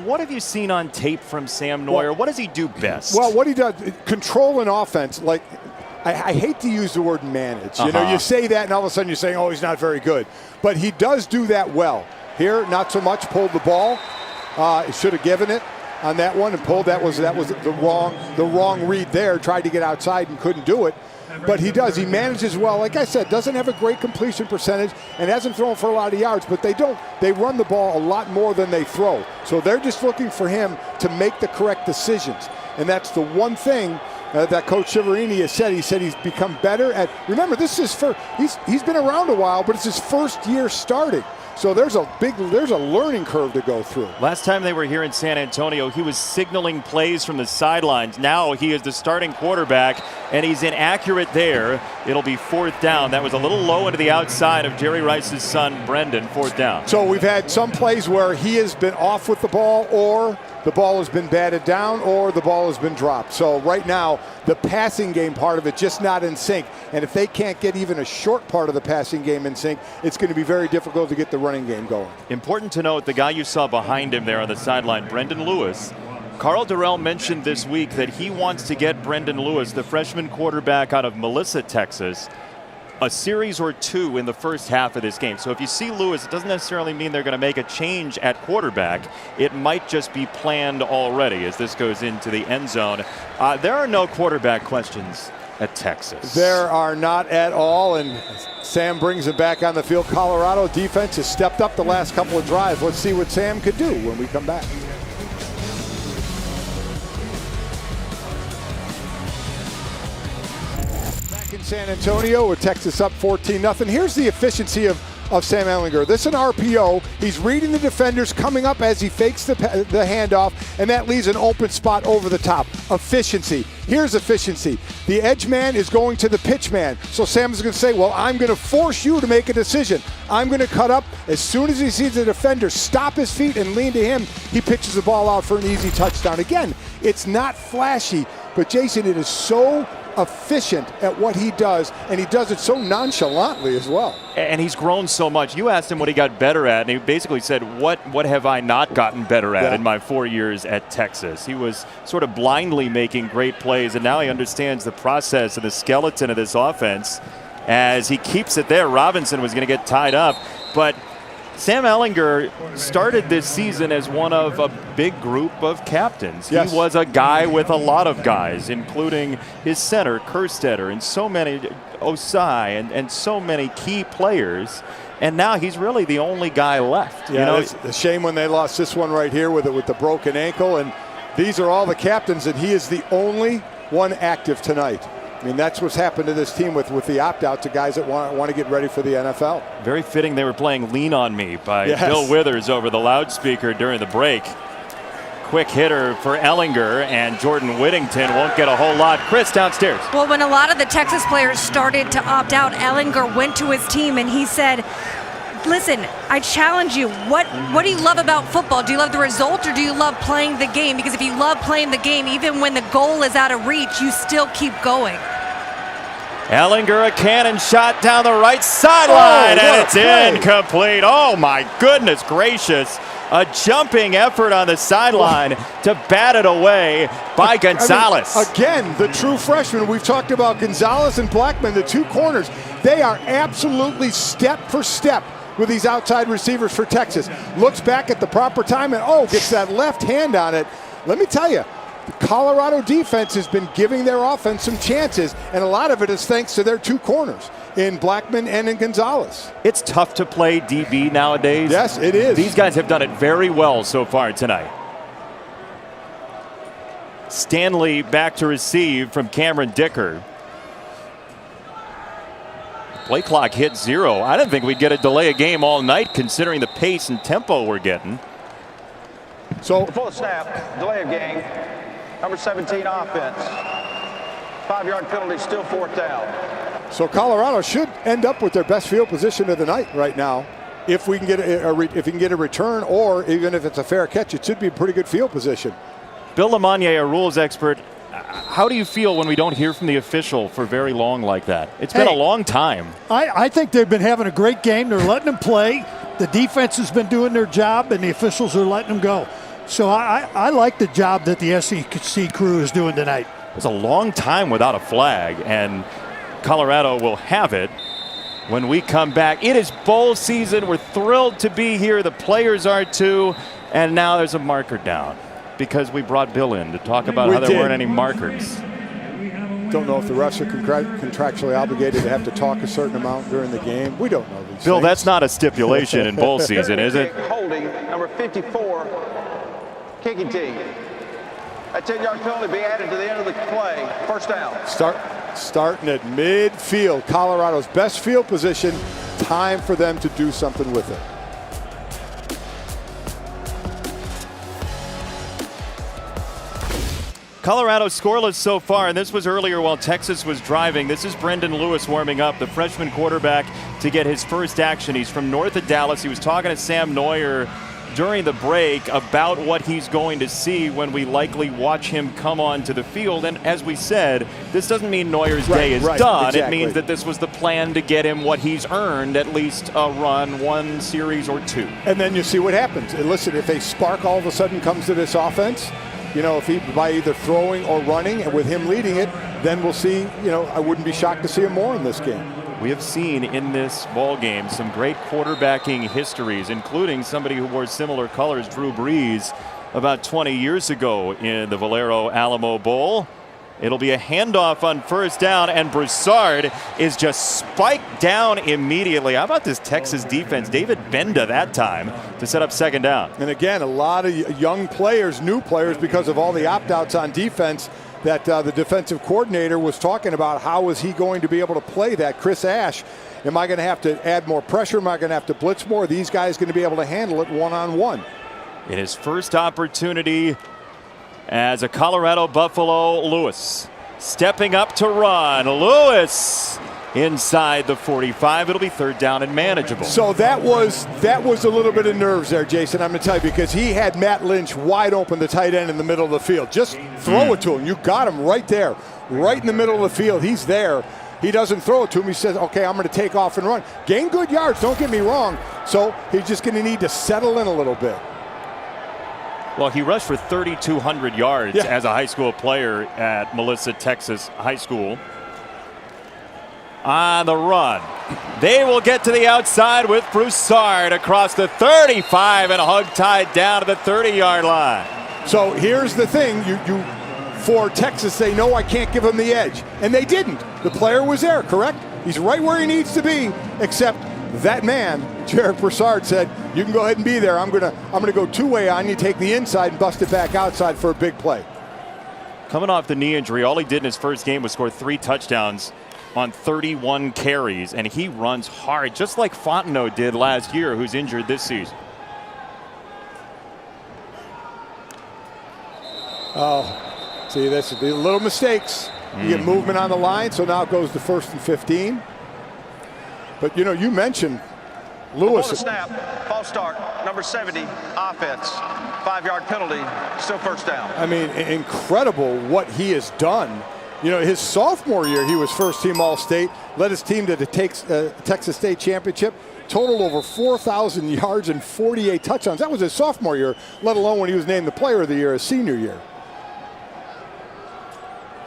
What have you seen on tape from Sam Neuer? What does he do best? Well, what he does, control an offense. Like, I hate to use the word manage. You know, you say that and all of a sudden you're saying, oh, he's not very good. But he does do that well. Here, not so much. Pulled the ball. Should have given it on that one and pulled. That was the wrong read there. Tried to get outside and couldn't do it. But he does. He manages well. Like I said, doesn't have a great completion percentage and hasn't thrown for a lot of yards, but they run the ball a lot more than they throw. So they're just looking for him to make the correct decisions. And that's the one thing that Coach Chiaverini has said. He said he's become better at, remember, this is he's been around a while, but it's his first year starting. So there's a learning curve to go through. Last time they were here in San Antonio, he was signaling plays from the sidelines. Now he is the starting quarterback, and he's inaccurate there. It'll be 4th down. That was a little low into the outside of Jerry Rice's son, Brendan. 4th down. So we've had some plays where he has been off with the ball, or the ball has been batted down, or the ball has been dropped. So right now, the passing game part of it just not in sync. And if they can't get even a short part of the passing game in sync, it's going to be very difficult to get the running game going. Important to note, the guy you saw behind him there on the sideline, Brendan Lewis. Carl Durrell mentioned this week that he wants to get Brendan Lewis, the freshman quarterback out of Melissa, Texas, a series or two in the first half of this game. So if you see Lewis, it doesn't necessarily mean they're going to make a change at quarterback. It might just be planned already as this goes into the end zone. There are no quarterback questions at Texas. There are not at all, and Sam brings it back on the field. Colorado defense has stepped up the last couple of drives. Let's see what Sam could do when we come back. Back in San Antonio with Texas up 14-0. Here's the efficiency of Sam Ehlinger. This is an RPO. He's reading the defenders, coming up as he fakes the handoff, and that leaves an open spot over the top. Efficiency. Here's efficiency. The edge man is going to the pitch man. So Sam is going to say, well, I'm going to force you to make a decision. I'm going to cut up. As soon as he sees the defender stop his feet and lean to him, he pitches the ball out for an easy touchdown. Again, it's not flashy, but Jason, it is so efficient at what he does, and he does it so nonchalantly as well. And he's grown so much. You asked him what he got better at, and he basically said, what have I not gotten better at in my 4 years at Texas? He was sort of blindly making great plays, and now he understands the process and the skeleton of this offense as he keeps it there. Robinson was going to get tied up, but Sam Ehlinger started this season as one of a big group of captains. Yes. He was a guy with a lot of guys, including his center, Kerstetter, and so many, Osai, and so many key players. And now he's really the only guy left. Yeah, you know, it's a shame when they lost this one right here with the broken ankle. And these are all the captains, and he is the only one active tonight. I mean, that's what's happened to this team with the opt-out to guys that want to get ready for the NFL. Very fitting they were playing Lean on Me by Bill Withers over the loudspeaker during the break. Quick hitter for Ehlinger, and Jordan Whittington won't get a whole lot. Chris, downstairs. Well, when a lot of the Texas players started to opt out, Ehlinger went to his team and he said, listen, I challenge you. What do you love about football? Do you love the result, or do you love playing the game? Because if you love playing the game, even when the goal is out of reach, you still keep going. Ehlinger, a cannon shot down the right sideline, and it's incomplete. Oh, my goodness gracious. A jumping effort on the sideline to bat it away by Gonzalez. I mean, again, the true freshman. We've talked about Gonzalez and Blackman, the two corners. They are absolutely step for step with these outside receivers for Texas. Looks back at the proper time and, gets that left hand on it. Let me tell you, the Colorado defense has been giving their offense some chances, and a lot of it is thanks to their two corners in Blackman and in Gonzalez. It's tough to play DB nowadays. Yes, it is. These guys have done it very well so far tonight. Stanley back to receive from Cameron Dicker. Play clock hit 0. I didn't think we'd get a delay of game all night considering the pace and tempo we're getting. So before the snap, delay of game, number 17 offense. 5-yard penalty, still 4th down. So Colorado should end up with their best field position of the night right now. If we can get a return, or even if it's a fair catch, it should be a pretty good field position. Bill Lamonier, a rules expert, how do you feel when we don't hear from the official for very long like that? It's been a long time. I think they've been having a great game. They're letting them play. The defense has been doing their job, and the officials are letting them go. So I like the job that the SEC crew is doing tonight. It's a long time without a flag, and Colorado will have it when we come back. It is bowl season. We're thrilled to be here. The players are too. And now there's a marker down because we brought Bill in to talk about how there weren't any markers. Don't know if the refs are contractually obligated to have to talk a certain amount during the game. We don't know these Bill, things. That's not a stipulation in bowl season, is it? Holding, number 54, kicking team. A 10-yard penalty be added to the end of the play. 1st down. Starting at midfield. Colorado's best field position. Time for them to do something with it. Colorado scoreless so far, and this was earlier while Texas was driving. This is Brendan Lewis warming up, the freshman quarterback, to get his first action. He's from north of Dallas. He was talking to Sam Neuer during the break about what he's going to see when we likely watch him come onto the field. And as we said, this doesn't mean Neuer's day is done. Exactly. It means that this was the plan to get him what he's earned, at least a run, one series or two. And then you see what happens. And listen, if a spark all of a sudden comes to this offense, if he, by either throwing or running, and with him leading it, then we'll see, I wouldn't be shocked to see him more in this game. We have seen in this ball game some great quarterbacking histories, including somebody who wore similar colors, Drew Brees, about 20 years ago in the Valero Alamo Bowl. It'll be a handoff on first down, and Broussard is just spiked down immediately. How about this Texas defense? David Benda that time to set up second down. And again, a lot of young players, new players, because of all the opt-outs on defense that the defensive coordinator was talking about. How is he going to be able to play that? Chris Ash, am I going to have to add more pressure? Am I going to have to blitz more? Are these guys going to be able to handle it one-on-one? In his first opportunity as a Colorado Buffalo, Lewis stepping up to run. Lewis inside the 45. It'll be third down and manageable. So that was a little bit of nerves there, Jason, I'm going to tell you, because he had Matt Lynch wide open, the tight end in the middle of the field. Just throw it to him. You got him right there, right in the middle of the field. He's there. He doesn't throw it to him. He says, okay, I'm going to take off and run. Gain good yards, don't get me wrong. So he's just going to need to settle in a little bit. Well, he rushed for 3,200 yards as a high school player at Melissa, Texas High School. On the run, they will get to the outside with Broussard across the 35 and hog-tied down to the 30-yard line. So here's the thing. For Texas, they know I can't give him the edge. And they didn't. The player was there, correct? He's right where he needs to be, except that man, Jarek Broussard, said, you can go ahead and be there. I'm gonna go two-way on you, take the inside and bust it back outside for a big play. Coming off the knee injury, all he did in his first game was score 3 touchdowns on 31 carries, and he runs hard, just like Fontenot did last year, who's injured this season. Oh, see, that's the little mistakes. You get movement on the line, so now it goes to 1st and 15. But, you know, you mentioned Lewis. Before the snap, false start, number 70, offense. 5-yard penalty, still first down. I mean, incredible what he has done. You know, his sophomore year, he was first-team All-State, led his team to the Texas State Championship, totaled over 4,000 yards and 48 touchdowns. That was his sophomore year, let alone when he was named the Player of the Year his senior year.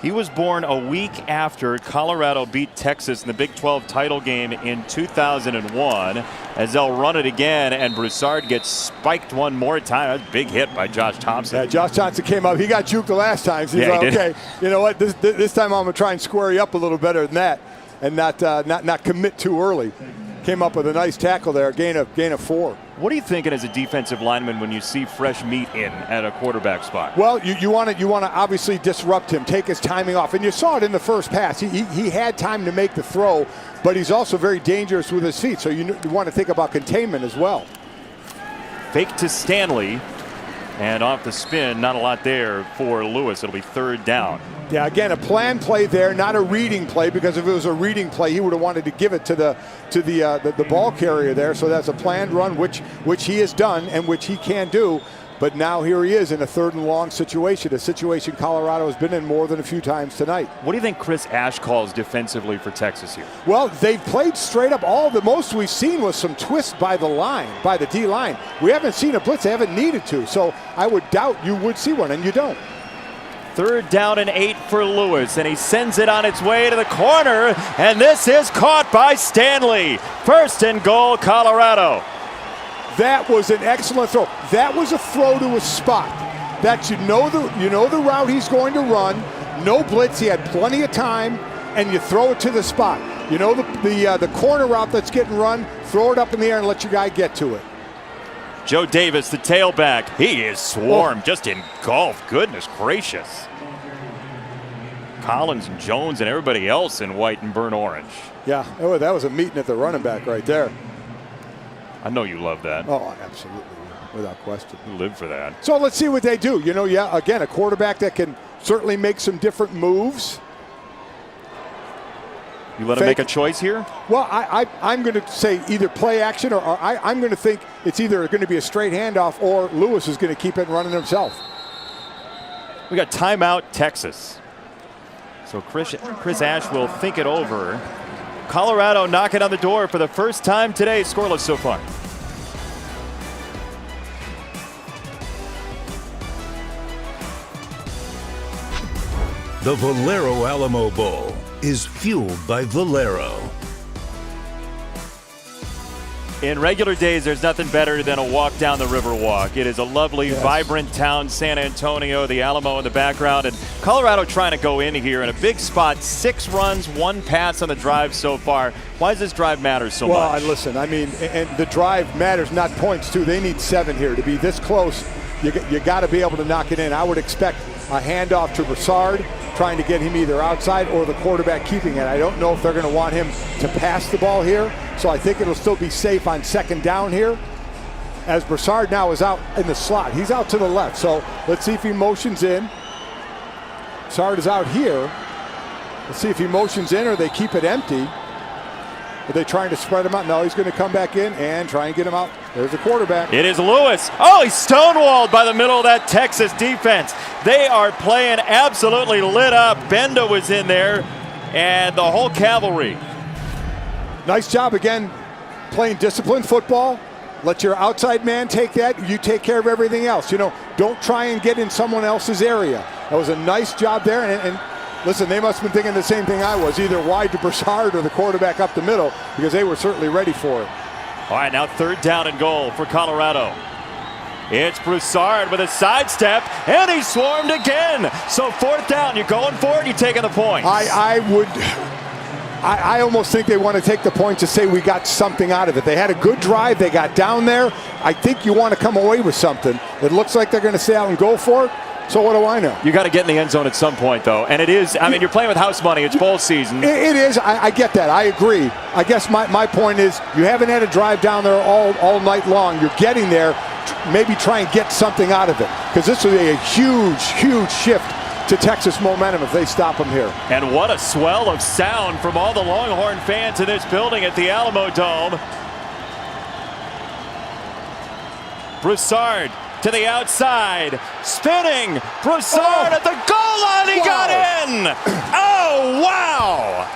He was born a week after Colorado beat Texas in the Big 12 title game in 2001, as they'll run it again, and Broussard gets spiked one more time. That's a big hit by Josh Thompson. Yeah, Josh Thompson came up. He got juked the last time. So he's like, okay, you know what? This time I'm going to try and square you up a little better than that and not commit too early. Came up with a nice tackle there, gain of 4. What are you thinking as a defensive lineman when you see fresh meat in at a quarterback spot? Well, you want to obviously disrupt him, take his timing off, and you saw it in the first pass. He had time to make the throw, but he's also very dangerous with his feet. So you want to think about containment as well. Fake to Stanley, and off the spin, not a lot there for Lewis. It'll be third down. Yeah, again, a planned play there, not a reading play, because if it was a reading play, he would have wanted to give it to the ball carrier there. So that's a planned run, which he has done and which he can do. But now here he is in a 3rd and long situation, a situation Colorado has been in more than a few times tonight. What do you think Chris Ash calls defensively for Texas here? Well, they've played straight up. The most we've seen was some twists by the line, by the D line. We haven't seen a blitz. They haven't needed to. So I would doubt you would see one, and you don't. 3rd down and 8 for Lewis, and he sends it on its way to the corner, and this is caught by Stanley. 1st and goal, Colorado. That was an excellent throw. That was a throw to a spot. That you know the route he's going to run. No blitz. He had plenty of time, and you throw it to the spot. You know the corner route that's getting run. Throw it up in the air and let your guy get to it. Joe Davis, the tailback. He is swarmed, just engulfed. Goodness gracious. Collins and Jones and everybody else in white and burnt orange. Yeah, that was a meeting at the running back right there. I know you love that. Oh, absolutely, without question. You live for that. So let's see what they do. You know, yeah, again, a quarterback that can certainly make some different moves. You let him make a choice here? Well, I'm going to say either play action or I'm going to think it's either going to be a straight handoff or Lewis is going to keep it running himself. We got timeout, Texas. So Chris Ash will think it over. Colorado knocking on the door for the first time today, scoreless so far. The Valero Alamo Bowl is fueled by Valero. In regular days, there's nothing better than a walk down the Riverwalk. It is a lovely, vibrant town, San Antonio, the Alamo in the background, and Colorado trying to go in here in a big spot. 6 runs, 1 pass on the drive so far. Why does this drive matter so much? Well, listen, I mean, and the drive matters, not points, too. They need 7 here. To be this close, you got to be able to knock it in. I would expect a handoff to Broussard, trying to get him either outside or the quarterback keeping it. I don't know if they're going to want him to pass the ball here, so I think it'll still be safe on 2nd down here, as Broussard now is out in the slot. He's out to the left, so let's see if he motions in. Broussard is out here. Let's see if he motions in or they keep it empty. Are they trying to spread him out? No, he's going to come back in and try and get him out. There's the quarterback. It is Lewis. Oh, he's stonewalled by the middle of that Texas defense. They are playing absolutely lit up. Benda was in there and the whole cavalry. Nice job again, playing disciplined football. Let your outside man take that. You take care of everything else. You know, don't try and get in someone else's area. That was a nice job there. And listen, they must have been thinking the same thing I was, either wide to Broussard or the quarterback up the middle, because they were certainly ready for it. All right, now 3rd down and goal for Colorado. It's Broussard with a sidestep, and he swarmed again. So 4th down, you're going for it, you're taking the points. I almost think they want to take the point to say we got something out of it. They had a good drive. They got down there. I think you want to come away with something. It looks like they're going to stay out and go for it. So what do I know? You got to get in the end zone at some point, though. And it is, I mean, you're playing with house money. It's bowl season. It is. I get that. I agree. I guess my point is you haven't had a drive down there all night long. You're getting there. Maybe try and get something out of it, because this would be a huge, huge shift to Texas momentum if they stop them here. And what a swell of sound from all the Longhorn fans in this building at the Alamo Dome. Broussard to the outside, spinning. Broussard at the goal line, he got in. Oh, wow.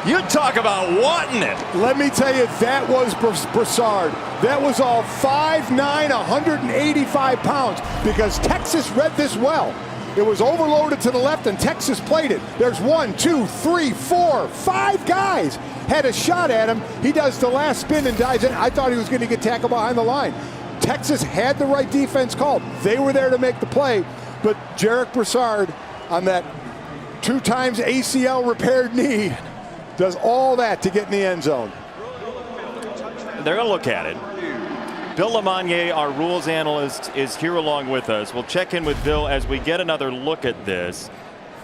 You talk about wanting it. Let me tell you, that was Broussard. That was all 5'9", 185 pounds, because Texas read this well. It was overloaded to the left, and Texas played it. There's 1, 2, 3, 4, 5 guys had a shot at him. He does the last spin and dives in. I thought he was going to get tackled behind the line. Texas had the right defense called. They were there to make the play, but Jarek Broussard on that 2 times ACL repaired knee does all that to get in the end zone. They're going to look at it. Bill Lamagnier, our rules analyst, is here along with us. We'll check in with Bill as we get another look at this.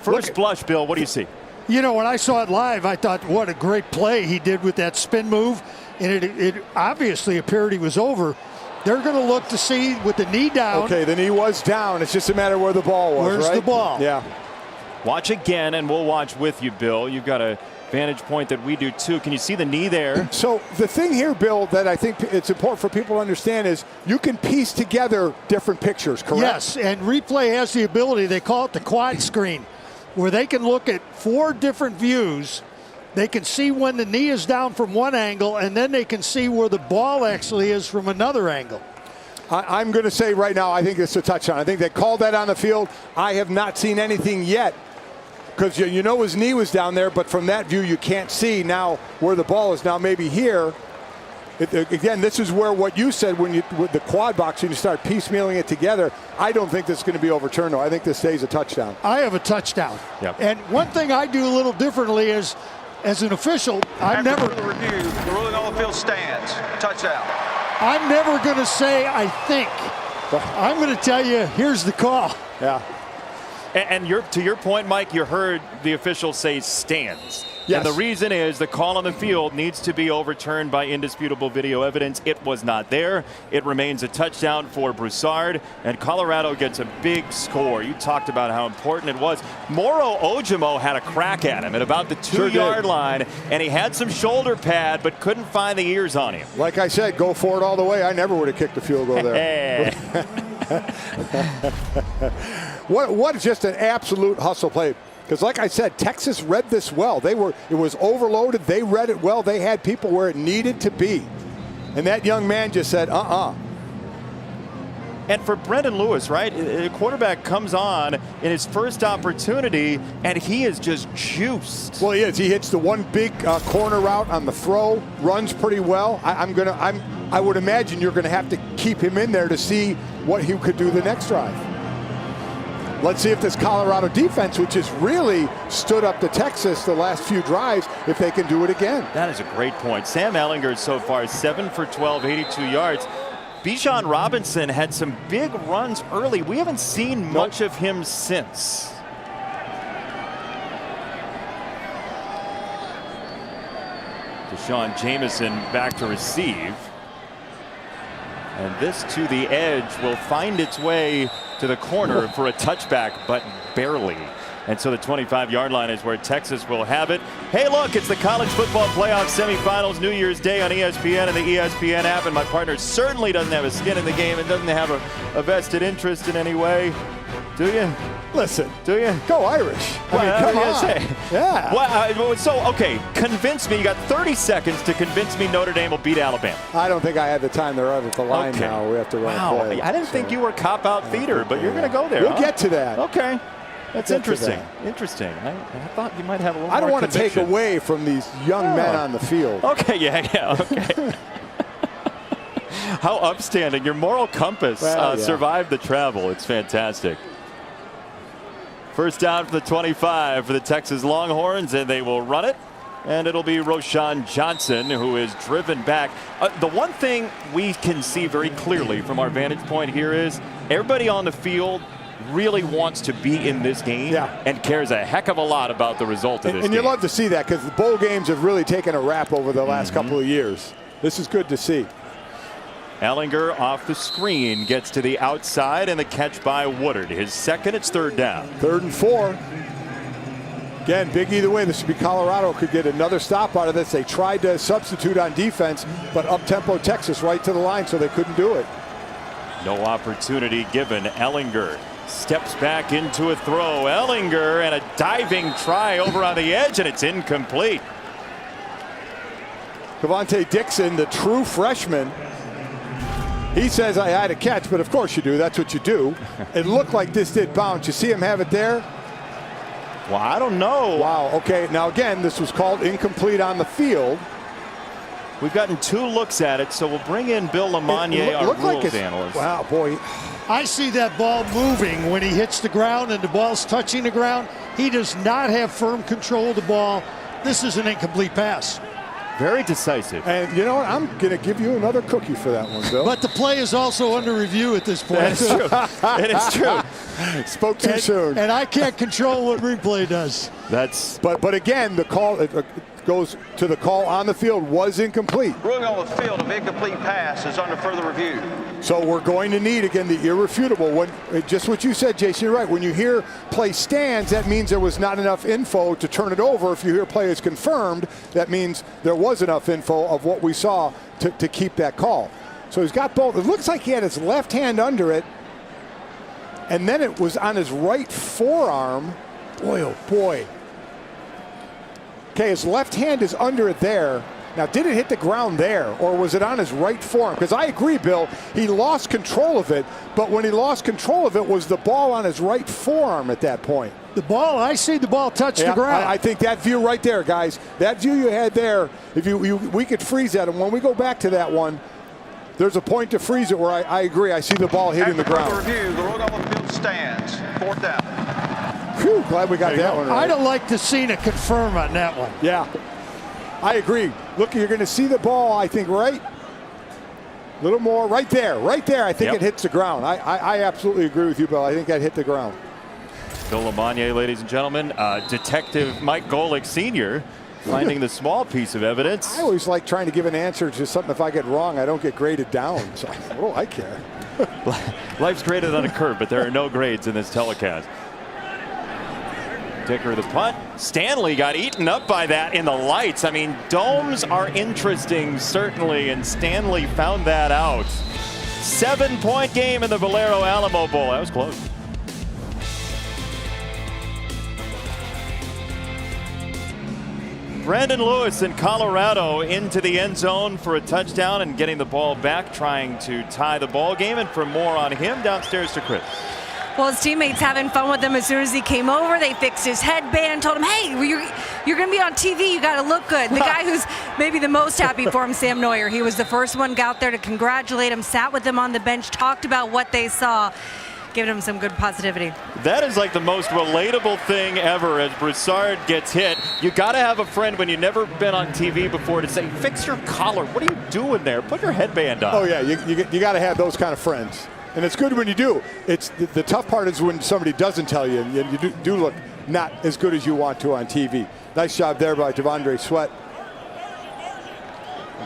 First blush, Bill, what do you see? You know, when I saw it live, I thought, what a great play he did with that spin move. And it obviously appeared he was over. They're going to look to see with the knee down. Okay, the knee was down. It's just a matter where the ball was, Where's right? the ball? Yeah. Watch again, and we'll watch with you, Bill. You've got a vantage point that we do too. Can you see the knee there? So the thing here, Bill, that I think it's important for people to understand is you can piece together different pictures, correct? Yes, and replay has the ability, they call it the quad screen, where they can look at 4 different views. They can see when the knee is down from one angle, and then they can see where the ball actually is from another angle. I'm going to say right now, I think it's a touchdown. I think they called that on the field. I have not seen anything yet, because you know his knee was down there, but from that view you can't see now where the ball is. Now maybe here, again, this is where what you said when with the quad box and you start piecemealing it together. I don't think this is going to be overturned, though. I think this stays a touchdown. I have a touchdown. Yep. And one thing I do a little differently is, as an official, I'm never Review. The ruling on the field stands. Touchdown. I'm never going to say I think. I'm going to tell you, here's the call. Yeah. And to your point, Mike, you heard the official say stands. Yes. And the reason is the call on the field needs to be overturned by indisputable video evidence. It was not there. It remains a touchdown for Broussard, and Colorado gets a big score. You talked about how important it was. Moro Ojimo had a crack at him at about the 2-yard line, and he had some shoulder pad but couldn't find the ears on him. Like I said, go for it all the way. I never would have kicked a field goal there. What just an absolute hustle play. Because like I said, Texas read this well. It was overloaded. They read it well. They had people where it needed to be. And that young man just said, And for Brendan Lewis, right, a quarterback comes on in his first opportunity, and he is just juiced. Well, he is. He hits the one big corner route on the throw, runs pretty well. I would imagine you're going to have to keep him in there to see what he could do the next drive. Let's see if this Colorado defense, which has really stood up to Texas the last few drives, if they can do it again. That is a great point. Sam Ehlinger so far 7 for 12, 82 yards. Bijan Robinson had some big runs early. We haven't seen much of him since. Deshaun Jameson back to receive. And this to the edge will find its way to the corner for a touchback, but barely. And so the 25-yard line is where Texas will have it. Hey, look, it's the college football playoff semifinals, New Year's Day on ESPN and the ESPN app. And my partner certainly doesn't have a skin in the game and doesn't have a vested interest in any way. Do you? Listen. Do you? Go Irish. Come on. Yeah. Well, so, okay, convince me. You got 30 seconds to convince me Notre Dame will beat Alabama. I don't think I have the time. They're out at the line now. We have to run a play. I didn't think you were cop-out theater, but you're going to go there. We'll get to that. Okay. That's interesting. Interesting. I thought you might have a little more I don't want to take conviction. away from these young men on the field. Okay, yeah, okay. How upstanding. Your moral compass survived the travel. It's fantastic. First down for the 25 for the Texas Longhorns, and they will run it. And it'll be Roschon Johnson who is driven back. The one thing we can see very clearly from our vantage point here is everybody on the field really wants to be in this game and cares a heck of a lot about the result of this game. And you love to see that because the bowl games have really taken a wrap over the last couple of years. This is good to see. Ehlinger off the screen gets to the outside, and the catch by Woodard. His second, it's third down. 3rd and 4. Again, big either way. This would be Colorado could get another stop out of this. They tried to substitute on defense, but up-tempo Texas right to the line, so they couldn't do it. No opportunity given. Ehlinger steps back into a throw. Ehlinger and a diving try over on the edge, and it's incomplete. Cavante Dixon, the true freshman, he says, I had a catch, but of course you do. That's what you do. It looked like this did bounce. You see him have it there? Well, I don't know. Wow, okay. Now, again, this was called incomplete on the field. We've gotten 2 looks at it, so we'll bring in Bill Lamagnier, our rules analyst. Wow, boy. I see that ball moving when he hits the ground and the ball's touching the ground. He does not have firm control of the ball. This is an incomplete pass. Very decisive. And you know what? I'm going to give you another cookie for that one, Bill. But the play is also under review at this point. That's true. It is true. Spoke too soon. And I can't control what replay does. That's. But again, the call it goes to the call on the field was incomplete. Ruling on the field of incomplete pass is under further review. So we're going to need, again, the irrefutable. Just what you said, Jason, you're right. When you hear play stands, that means there was not enough info to turn it over. If you hear play is confirmed, that means there was enough info of what we saw to keep that call. So he's got both. It looks like he had his left hand under it, and then it was on his right forearm. Boy, oh boy. Okay, his left hand is under it there. Now, did it hit the ground there, or was it on his right forearm? Because I agree, Bill, he lost control of it, but when he lost control of it, was the ball on his right forearm at that point? The ball, I see the ball touch the ground. I think that view right there, guys, that view you had there, if we could freeze that, and when we go back to that one, there's a point to freeze it where I agree. I see the ball hitting the ground. After review, the ruling on the field stands. 4th down. Whew, glad we got that one right. I'd have liked to seen a confirm on that one. Yeah, I agree. Look, you're going to see the ball, I think, right? A little more right there. Right there, I think it hits the ground. I absolutely agree with you, Bill. I think that hit the ground. Bill Lamagnier, ladies and gentlemen. Detective Mike Golick Sr. finding the small piece of evidence. I always like trying to give an answer to something. If I get wrong, I don't get graded down. So what do I care? Life's graded on a curve, but there are no grades in this telecast. Dicker the punt. Stanley got eaten up by that in the lights. I mean, domes are interesting, certainly, and Stanley found that out. 7-point game in the Valero Alamo Bowl. That was close. Brandon Lewis in Colorado into the end zone for a touchdown and getting the ball back, trying to tie the ball game. And for more on him, downstairs to Chris. Well, his teammates having fun with him as soon as he came over. They fixed his headband, told him, hey, you're going to be on TV. You got to look good. The guy who's maybe the most happy for him, Sam Neuer. He was the first one out there to congratulate him, sat with him on the bench, talked about what they saw, giving him some good positivity. That is like the most relatable thing ever as Broussard gets hit. You got to have a friend when you've never been on TV before to say, fix your collar. What are you doing there? Put your headband on. Oh, yeah, you got to have those kind of friends. And it's good when you do. It's the tough part is when somebody doesn't tell you, and you do look not as good as you want to on TV. Nice job there by Devondre Sweat.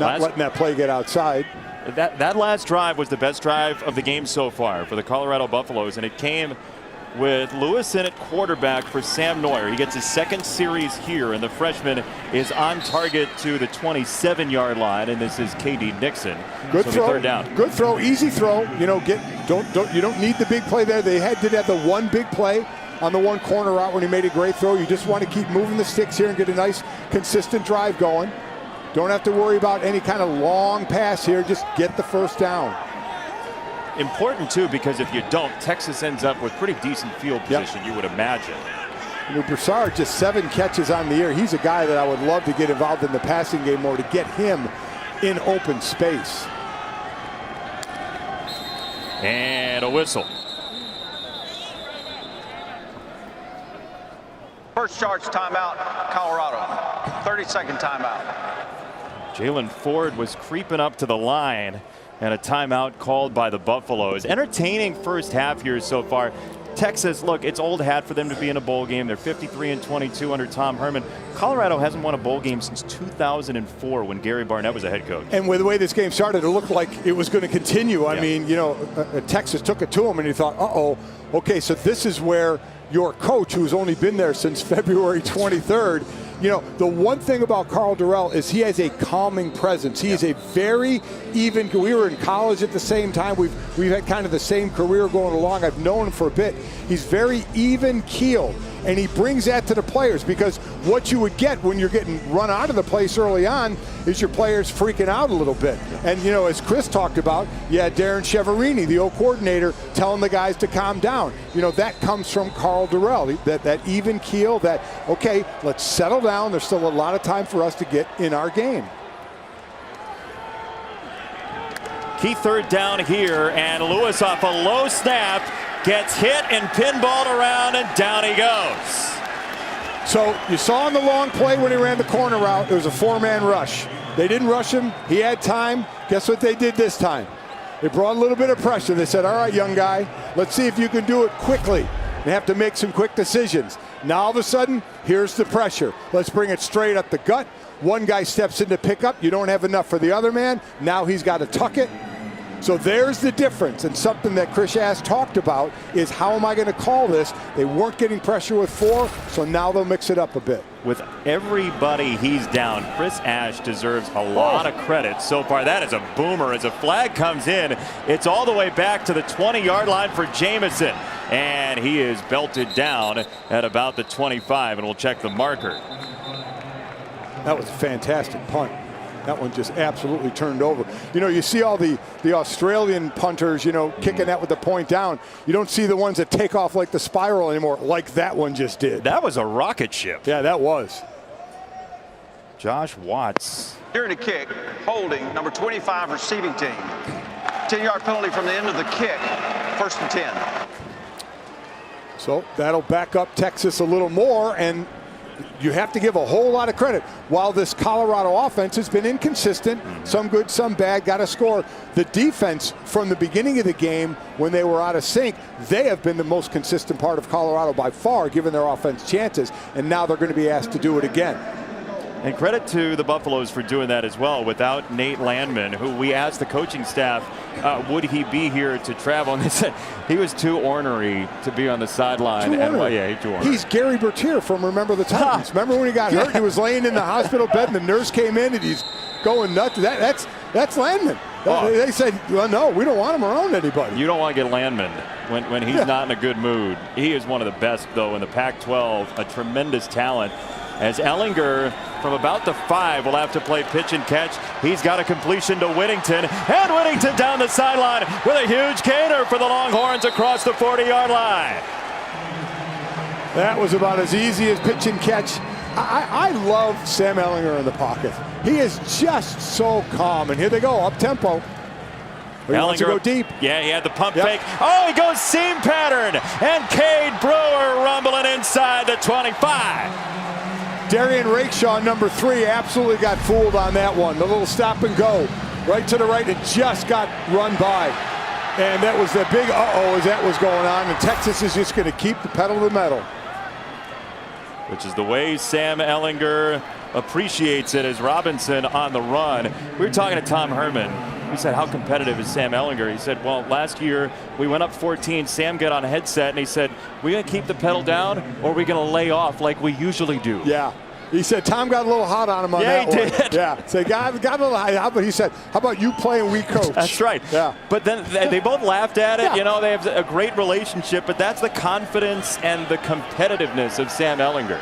Not letting that play get outside. That last drive was the best drive of the game so far for the Colorado Buffaloes, and it came with Lewis in at quarterback for Sam Neuer. He gets his second series here, and the freshman is on target to the 27-yard line, and this is KD Nixon. Good throw. Third down. Good throw, easy throw. You know, you don't need the big play there. They did have the one big play on the one corner route when he made a great throw. You just want to keep moving the sticks here and get a nice consistent drive going. Don't have to worry about any kind of long pass here. Just get the first down. Important, too, because if you don't, Texas ends up with pretty decent field position, you would imagine. You know, Broussard, just 7 catches on the year. He's a guy that I would love to get involved in the passing game more to get him in open space. And a whistle. First charge timeout, Colorado. 30-second timeout. Jalen Ford was creeping up to the line, and a timeout called by the Buffaloes. Entertaining first half here so far. Texas, look, it's old hat for them to be in a bowl game. They're 53-22 under Tom Herman. Colorado hasn't won a bowl game since 2004 when Gary Barnett was a head coach. And with the way this game started, it looked like it was going to continue. I mean, you know, Texas took it to him, and he thought, uh-oh, okay, so this is where your coach, who's only been there since February 23rd, you know, the one thing about Carl Durrell is he has a calming presence. He is a very even. We were in college at the same time. We've had kind of the same career going along. I've known him for a bit. He's very even keeled, and he brings that to the players, because what you would get when you're getting run out of the place early on is your players freaking out a little bit. And, you know, as Chris talked about, Darren Cheverini, the old coordinator, telling the guys to calm down. You know, that comes from Carl Durrell, that even keel, that, okay, let's settle down. There's still a lot of time for us to get in our game. Key third down here, and Lewis off a low snap gets hit and pinballed around, and down he goes. So you saw on the long play when he ran the corner route, it was a 4-man rush. They didn't rush him. He had time. Guess what they did this time? They brought a little bit of pressure. They said, all right, young guy, let's see if you can do it quickly. They have to make some quick decisions. Now all of a sudden, here's the pressure. Let's bring it straight up the gut. One guy steps in to pick up. You don't have enough for the other man. Now he's got to tuck it. So there's the difference, and something that Chris Ash talked about is, how am I going to call this? They weren't getting pressure with 4, so now they'll mix it up a bit. With everybody he's down, Chris Ash deserves a lot of credit so far. That is a boomer as a flag comes in. It's all the way back to the 20-yard line for Jamison, and he is belted down at about the 25, and we'll check the marker. That was a fantastic punt. That one just absolutely turned over. You know, you see all the Australian punters, you know, kicking that with the point down. You don't see the ones that take off like the spiral anymore, like that one just did. That was a rocket ship. Yeah, that was. Josh Watts. During the kick, holding, number 25 receiving team. 10-yard penalty from the end of the kick. 1st and 10. So that'll back up Texas a little more, and you have to give a whole lot of credit. While this Colorado offense has been inconsistent, some good, some bad, got to score, the defense from the beginning of the game, when they were out of sync, they have been the most consistent part of Colorado by far, given their offense chances, and now they're going to be asked to do it again. And credit to the Buffaloes for doing that as well. Without Nate Landman, who we asked the coaching staff, would he be here to travel? And they said he was too ornery to be on the sideline. He's Gary Bertier from Remember the Titans. Remember when he got hurt? He was laying in the hospital bed, and the nurse came in, and he's going nuts. That's Landman. They said, well, no, we don't want him around anybody. You don't want to get Landman when he's not in a good mood. He is one of the best, though, in the Pac-12, a tremendous talent. As Ellinger from about the 5 will have to play pitch and catch. He's got a completion to Whittington, and Whittington down the sideline with a huge gainer for the Longhorns across the 40-yard line. That was about as easy as pitch and catch. I love Sam Ehlinger in the pocket. He is just so calm. And here they go, up-tempo. He wants to go deep. Yeah, he had the pump fake. Oh, he goes seam pattern. And Cade Brewer rumbling inside the 25. Darian Rakeshaw, number 3, absolutely got fooled on that one. The little stop and go. Right to the right, and just got run by. And that was the big uh-oh as that was going on. And Texas is just going to keep the pedal to the metal. Which is the way Sam Ehlinger appreciates it as Robinson on the run. We were talking to Tom Herman. We said, how competitive is Sam Ehlinger? He said, well, last year we went up 14. Sam got on a headset and he said, we going to keep the pedal down or are we going to lay off like we usually do? Yeah. He said Tom got a little hot on him on that one. Yeah, he did. Yeah. So got a little hot, but he said, how about you playing we coach? That's right. Yeah. But then they both laughed at it. Yeah. You know, they have a great relationship, but that's the confidence and the competitiveness of Sam Ehlinger.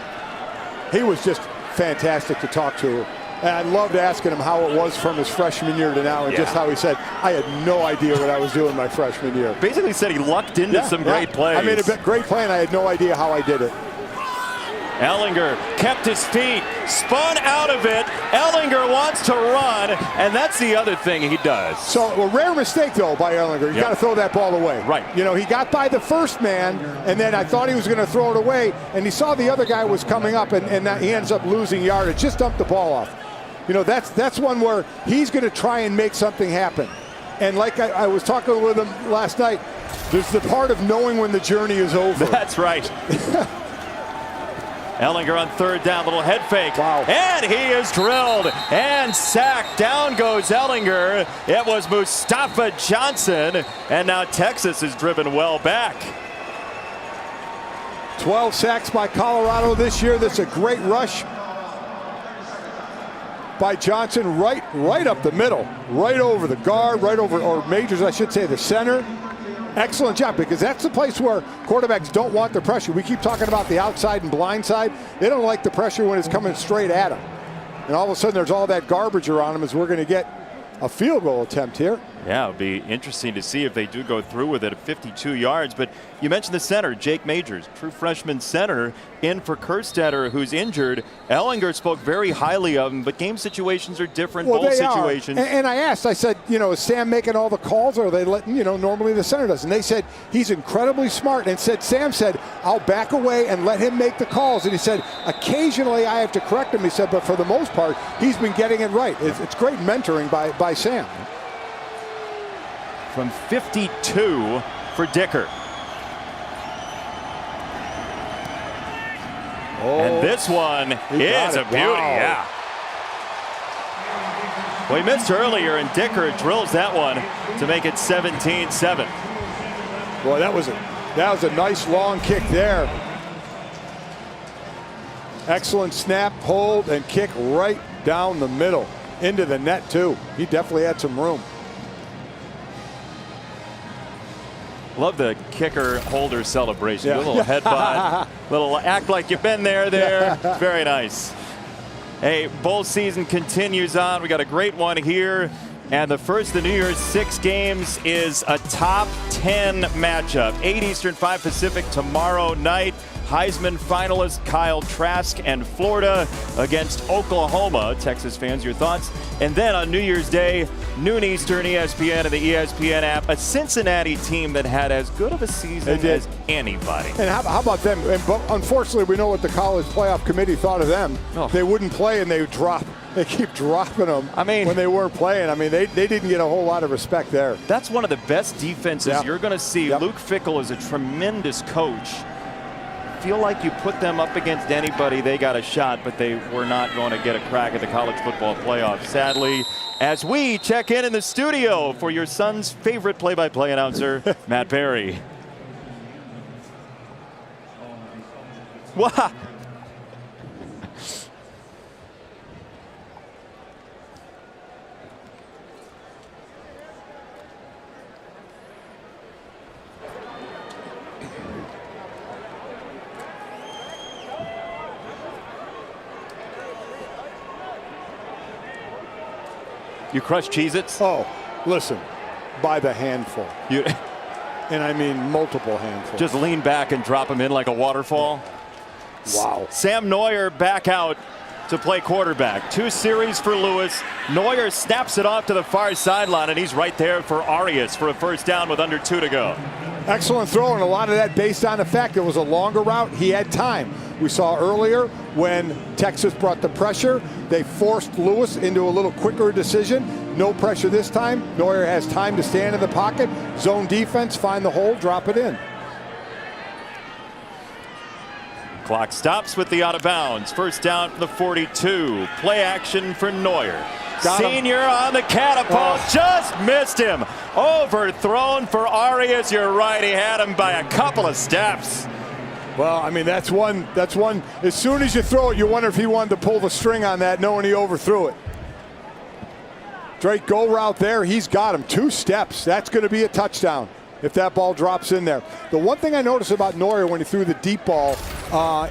He was just fantastic to talk to. And I loved asking him how it was from his freshman year to now, and just how he said, I had no idea what I was doing my freshman year. Basically said he lucked into some great plays. I made a great play, and I had no idea how I did it. Ehlinger kept his feet, spun out of it. Ehlinger wants to run, and that's the other thing he does. So a rare mistake, though, by Ehlinger. You got to throw that ball away. Right. You know, he got by the first man, and then I thought he was going to throw it away, and he saw the other guy was coming up, and he ends up losing yardage. Just dumped the ball off. You know, that's one where he's going to try and make something happen. And like I was talking with him last night, there's the part of knowing when the journey is over. That's right. Ehlinger on 3rd down, little head fake. Wow. And he is drilled and sacked. Down goes Ehlinger. It was Mustafa Johnson. And now Texas is driven well back. 12 sacks by Colorado this year. That's a great rush by Johnson, right up the middle, right over the guard, right over, or Majors, I should say, the center. Excellent job, because that's the place where quarterbacks don't want the pressure. We keep talking about the outside and blind side. They don't like the pressure when it's coming straight at them. And all of a sudden there's all that garbage around them as we're going to get a field goal attempt here. Yeah, it'll be interesting to see if they do go through with it at 52 yards. But you mentioned the center, Jake Majors, true freshman center, in for Kerstetter, who's injured. Ehlinger spoke very highly of him, but game situations are different, bowl situations. And I asked, I said, you know, is Sam making all the calls, or are they letting, you know, normally the center does? And they said he's incredibly smart, and Sam said, I'll back away and let him make the calls. And he said, occasionally I have to correct him, he said, but for the most part, he's been getting it right. It's great mentoring by Sam. From 52 for Dicker. And this one is a beauty. Wow. Yeah. Well, he missed earlier, and Dicker drills that one to make it 17-7. Boy, that was a nice long kick there. Excellent snap, hold, and kick right down the middle into the net too. He definitely had some room. Love the kicker holder celebration. Yeah. A little headbutt, little act like you've been there. Very nice. Hey, bowl season continues on. We got a great one here. And the first of the New Year's 6 games is a top 10 matchup. 8 Eastern, 5 Pacific tomorrow night. Heisman finalist Kyle Trask and Florida against Oklahoma. Texas fans, your thoughts? And then on New Year's Day, noon Eastern, ESPN and the ESPN app, a Cincinnati team that had as good of a season as anybody. And how about them? And unfortunately, we know what the college playoff committee thought of them. Oh. They wouldn't play, and they keep dropping them. I mean, when they weren't playing. I mean, they didn't get a whole lot of respect there. That's one of the best defenses you're going to see. Yep. Luke Fickell is a tremendous coach. Feel like you put them up against anybody, they got a shot, but they were not going to get a crack at the college football playoff. Sadly, as we check in the studio for your son's favorite play-by-play announcer, Matt Perry. Wow. You crush Cheez-Its? Oh, listen, by the handful. And I mean multiple handfuls. Just lean back and drop them in like a waterfall. Wow. Sam Neuer back out to play quarterback. 2 series for Lewis. Neuer snaps it off to the far sideline, and he's right there for Arias for a first down with under 2 to go. Excellent throw, and a lot of that based on the fact it was a longer route. He had time. We saw earlier when Texas brought the pressure, they forced Lewis into a little quicker decision. No pressure this time. Neuer has time to stand in the pocket, zone defense, find the hole, drop it in. Clock stops with the out of bounds. First down from the 42. Play action for Neuer. Senior on the catapult, just missed him. Overthrown for Arias. You're right, he had him by a couple of steps. Well, I mean, that's one. As soon as you throw it, you wonder if he wanted to pull the string on that, knowing he overthrew it. Straight go route there. He's got him 2 steps. That's going to be a touchdown if that ball drops in there. The one thing I noticed about Neuer when he threw the deep ball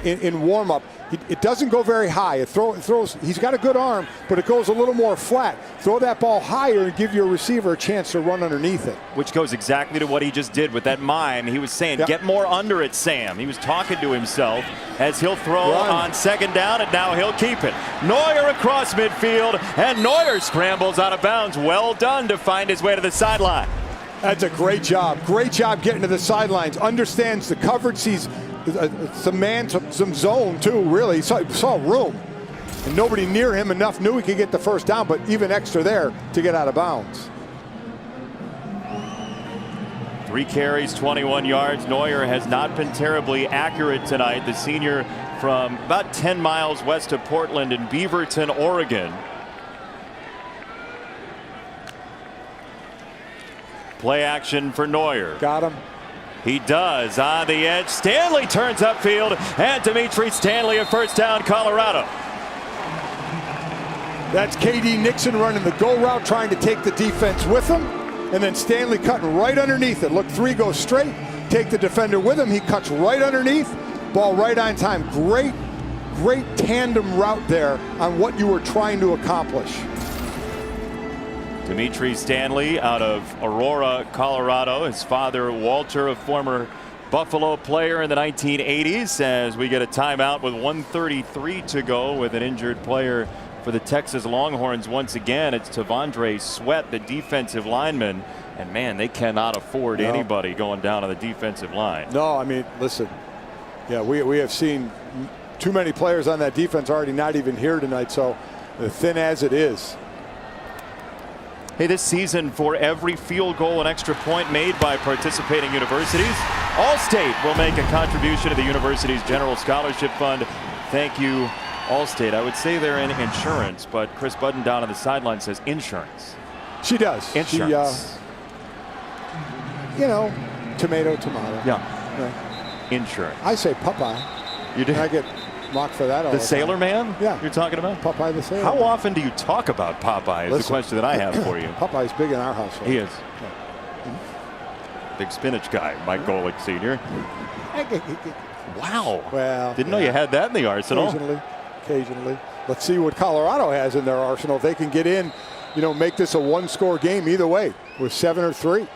in warm-up, it doesn't go very high. It throws. He's got a good arm, but it goes a little more flat. Throw that ball higher and give your receiver a chance to run underneath it. Which goes exactly to what he just did with that mime. He was saying, yep, get more under it, Sam. He was talking to himself as he'll throw on second down, and now he'll keep it. Neuer across midfield, and Neuer scrambles out of bounds. Well done to find his way to the sideline. That's a great job. Great job getting to the sidelines. Understands the coverage. Sees some man, some zone too, really. Saw room. And nobody near him enough knew he could get the first down, but even extra there to get out of bounds. 3 carries, 21 yards. Neuer has not been terribly accurate tonight. The senior from about 10 miles west of Portland in Beaverton, Oregon. Play action for Neuer. Got him. He does on the edge. Stanley turns upfield, and Dimitri Stanley a first down, Colorado. That's KD Nixon running the go route, trying to take the defense with him, and then Stanley cutting right underneath it. Look, 3 goes straight, take the defender with him. He cuts right underneath, ball right on time. Great tandem route there on what you were trying to accomplish. Dimitri Stanley out of Aurora, Colorado. His father, Walter, a former Buffalo player in the 1980s, as we get a timeout with 1:33 to go with an injured player for the Texas Longhorns. Once again, it's Tavondre Sweat, the defensive lineman. And, man, they cannot afford anybody going down on the defensive line. No, I mean, listen. Yeah, we have seen too many players on that defense already not even here tonight, so thin as it is. Hey, this season, for every field goal and extra point made by participating universities, Allstate will make a contribution to the university's general scholarship fund. Thank you, Allstate. I would say they're in insurance, but Chris Budden down on the sideline says insurance. She does. Insurance. You know, tomato. Yeah. Insurance. I say Popeye. You do? And I get mocked for that all the the Sailor Man? Yeah. You're talking about? Popeye the Sailor How Man. often do you talk about Popeye is the question that I have for you. Popeye's big in our household. He is. Big spinach guy, Mike Golick Sr. Wow. Well, didn't know you had that in the arsenal. Occasionally. Let's see what Colorado has in their arsenal. If they can get in, you know, make this a 1-score game either way with 7 or 3.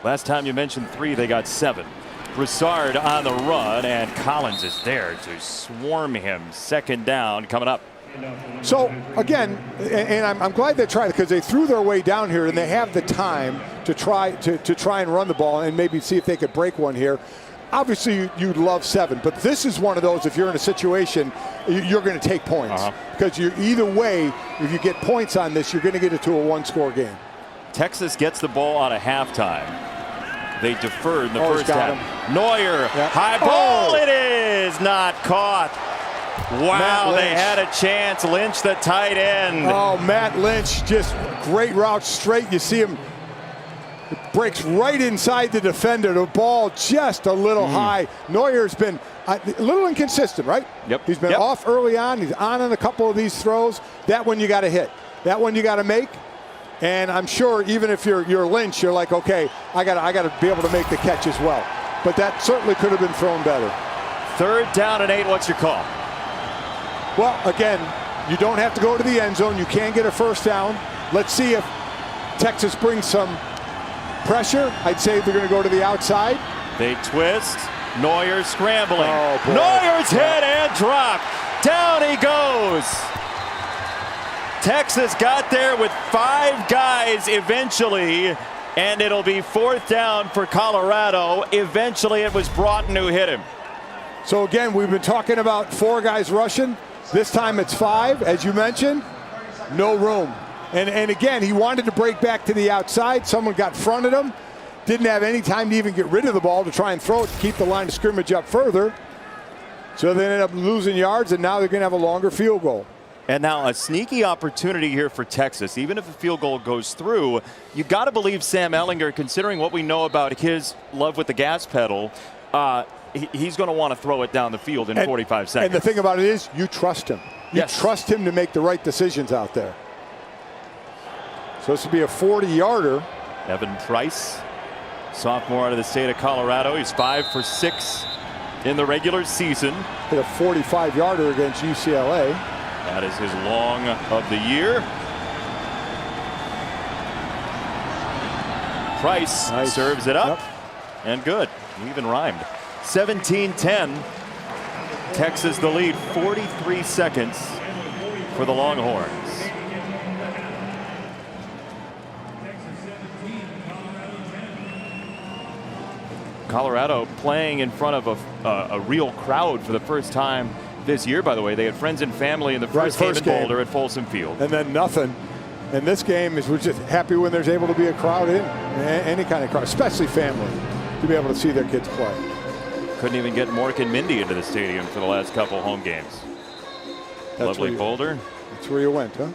Last time you mentioned 3, they got 7. Broussard on the run, and Collins is there to swarm him. Second down coming up. So again, and I'm glad they tried it, because they threw their way down here and they have the time to try and run the ball and maybe see if they could break one here. Obviously, you'd love 7, but this is one of those, if you're in a situation, you're going to take points. Because you're either way, if you get points on this, you're going to get it to a 1-score game. Texas gets the ball out of halftime. They deferred in the first half. Neuer, high ball, it is not caught. Wow, they had a chance. Lynch, the tight end. Oh, Matt Lynch, just great route straight. You see him, it breaks right inside the defender. The ball just a little high. Neuer's been a little inconsistent, right? Yep. He's been off early on. He's on a couple of these throws. That one you got to hit. That one you got to make. And I'm sure even if you're Lynch, you're like, okay, I got to be able to make the catch as well. But that certainly could have been thrown better. 3rd down and 8. What's your call? Well, again, You don't have to go to the end zone. You can get a first down. Let's see if Texas brings some pressure. I'd say they're going to go to the outside. They twist. Neuer scrambling. Oh, boy. Neuer's hit and dropped. Down he goes. Texas got there with 5 guys eventually, and it'll be 4th down for Colorado. Eventually it was Broughton who hit him. So again, we've been talking about 4 guys rushing. This time it's 5, as you mentioned. No room. And again, he wanted to break back to the outside. Someone got fronted him. Didn't have any time to even get rid of the ball to try and throw it to keep the line of scrimmage up further. So they ended up losing yards, and now they're going to have a longer field goal. And now a sneaky opportunity here for Texas. Even if a field goal goes through, you got to believe Sam Ehlinger, considering what we know about his love with the gas pedal, he's going to want to throw it down the field in 45 seconds. And the thing about it is, you trust him. You trust him to make the right decisions out there. So this would be a 40-yarder. Evan Price, sophomore out of the state of Colorado. He's 5 for 6 in the regular season. Hit a 45-yarder against UCLA. That is his long of the year. Price serves it up. And good. He even rhymed. 17-10. Texas the lead. 43 seconds for the Longhorns. Colorado playing in front of a real crowd for the first time this year, by the way. They had friends and family in the first game in Boulder at Folsom Field. And then nothing. And this game is, we're just happy when there's able to be a crowd in, any kind of crowd, especially family, to be able to see their kids play. Couldn't even get Mork and Mindy into the stadium for the last couple home games. Lovely Boulder. That's where you went, huh?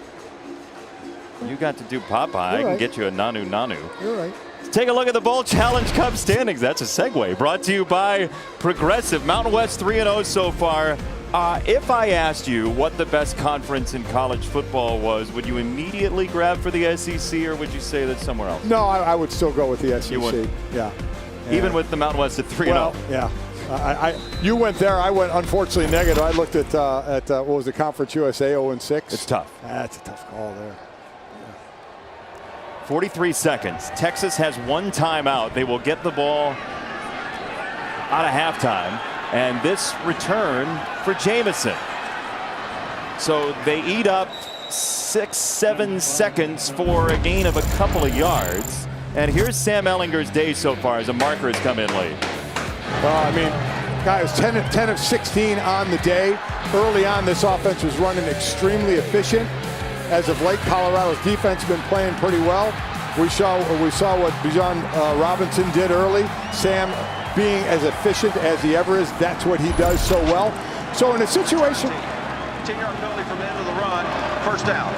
You got to do Popeye. I can get you a Nanu Nanu. You're right. Let's take a look at the Bowl Challenge Cup standings. That's a segue. Brought to you by Progressive. Mountain West 3-0 so far. If I asked you what the best conference in college football was, would you immediately grab for the SEC, or would you say that somewhere else? No, I would still go with the SEC. You would? Yeah. Even with the Mountain West at 3-0? Well, yeah. You went there. I went, unfortunately, negative. I looked at what was the Conference USA, 0-6. It's tough. That's a tough call there. 43 seconds. Texas has 1 timeout. They will get the ball out of halftime. And this return for Jamison. So they eat up 6-7 seconds for a gain of a couple of yards. And here's Sam Ehlinger's day so far as a marker has come in late. Well, I mean, guy was 10 of 16 on the day. Early on, this offense was running extremely efficient. As of late, Colorado's defense has been playing pretty well. We saw what Bijan Robinson did early. Sam being as efficient as he ever is, that's what he does so well. So in a situation... 10-yard penalty from the end of the run. First down.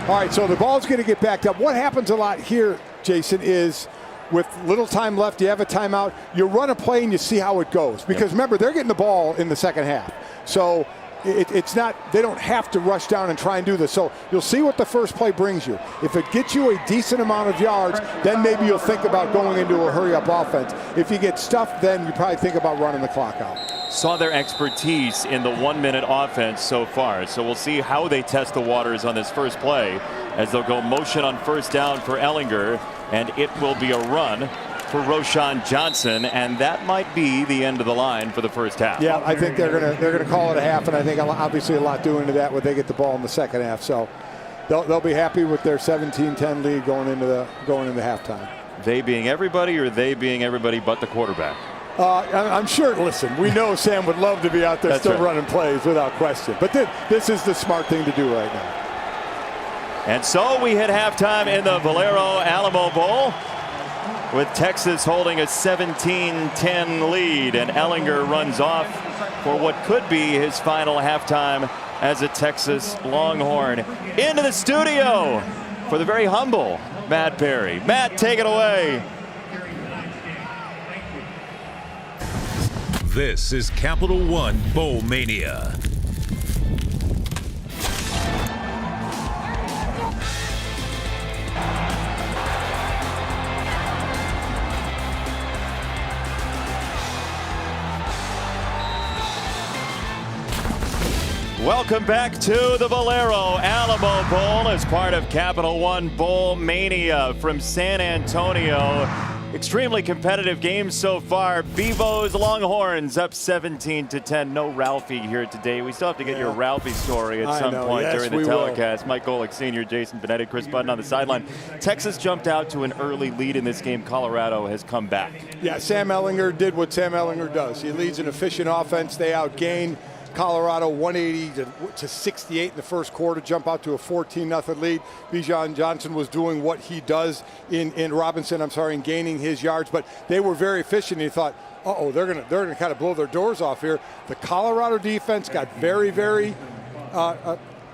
All right, so the ball's going to get backed up. What happens a lot here, Jason, is with little time left, you have a timeout, you run a play and you see how it goes. Because remember, they're getting the ball in the second half. So it's not, they don't have to rush down and try and do this. So you'll see what the first play brings you. If it gets you a decent amount of yards, then maybe you'll think about going into a hurry-up offense. If you get stuffed, then you probably think about running the clock out. Saw their expertise in the 1-minute offense so far. So we'll see how they test the waters on this first play as they'll go motion on first down for Ehlinger, and it will be a run for Roschon Johnson, and that might be the end of the line for the first half. Yeah, I think they're gonna call it a half, and I think obviously a lot due into that when they get the ball in the second half. So they'll be happy with their 17-10 lead going into halftime. They being everybody, or they being everybody but the quarterback? I'm sure. Listen, we know Sam would love to be out there running plays without question. But this is the smart thing to do right now. And so we hit halftime in the Valero Alamo Bowl, with Texas holding a 17-10 lead, and Ehlinger runs off for what could be his final halftime as a Texas Longhorn. Into the studio for the very humble Matt Perry. Matt, take it away. This is Capital One Bowl Mania. Welcome back to the Valero Alamo Bowl as part of Capital One Bowl Mania from San Antonio. Extremely competitive game so far. Bevo's Longhorns up 17-10. No Ralphie here today. We still have to get your Ralphie story at some point during the telecast. Mike Golick Sr., Jason Benetti, Chris Button on the sideline. Texas jumped out to an early lead in this game. Colorado has come back. Yeah, Sam Ehlinger did what Sam Ehlinger does. He leads an efficient offense. They outgained Colorado 180 to 68 in the first quarter, jump out to a 14-0 lead. Bijan Johnson was doing what he does in Robinson, in gaining his yards, but they were very efficient. He thought, they're gonna kind of blow their doors off here. The Colorado defense got very, very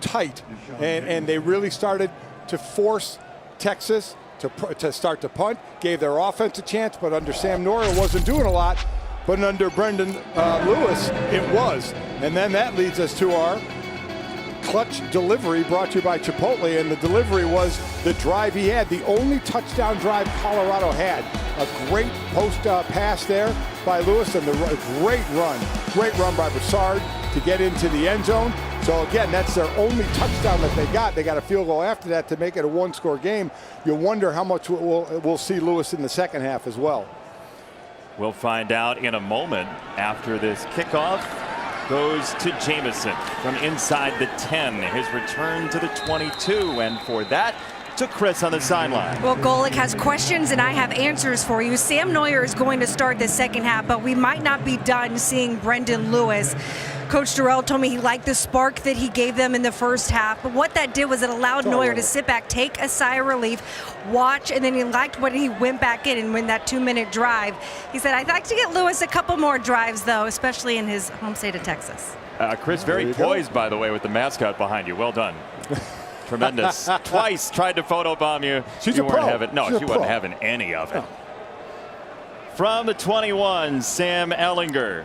tight, and they really started to force Texas to start to punt, gave their offense a chance, but under Sam Neuer wasn't doing a lot. But under Brendan Lewis, it was. And then that leads us to our clutch delivery brought to you by Chipotle. And the delivery was the drive he had, the only touchdown drive Colorado had. A great post pass there by Lewis and the great run by Broussard to get into the end zone. So again, that's their only touchdown that they got. They got a field goal after that to make it a one-score game. You wonder how much we'll see Lewis in the second half as well. We'll find out in a moment. After this kickoff goes to Jamison from inside the 10. His return to the 22. And for that, to Chris on the sideline. Well, Golick has questions and I have answers for you. Sam Neuer is going to start the second half, but we might not be done seeing Brendan Lewis. Coach Durrell told me he liked the spark that he gave them in the first half, but what that did was it allowed Neuer to sit back, take a sigh of relief, watch, and then he liked when he went back in and win that 2-minute drive. He said, I'd like to get Lewis a couple more drives, though, especially in his home state of Texas. Chris, very poised, by the way, with the mascot behind you. Well done. Tremendous. Twice tried to photobomb you. She's you a weren't pro. having, no, she wasn't having any of it. From the 21, Sam Ehlinger.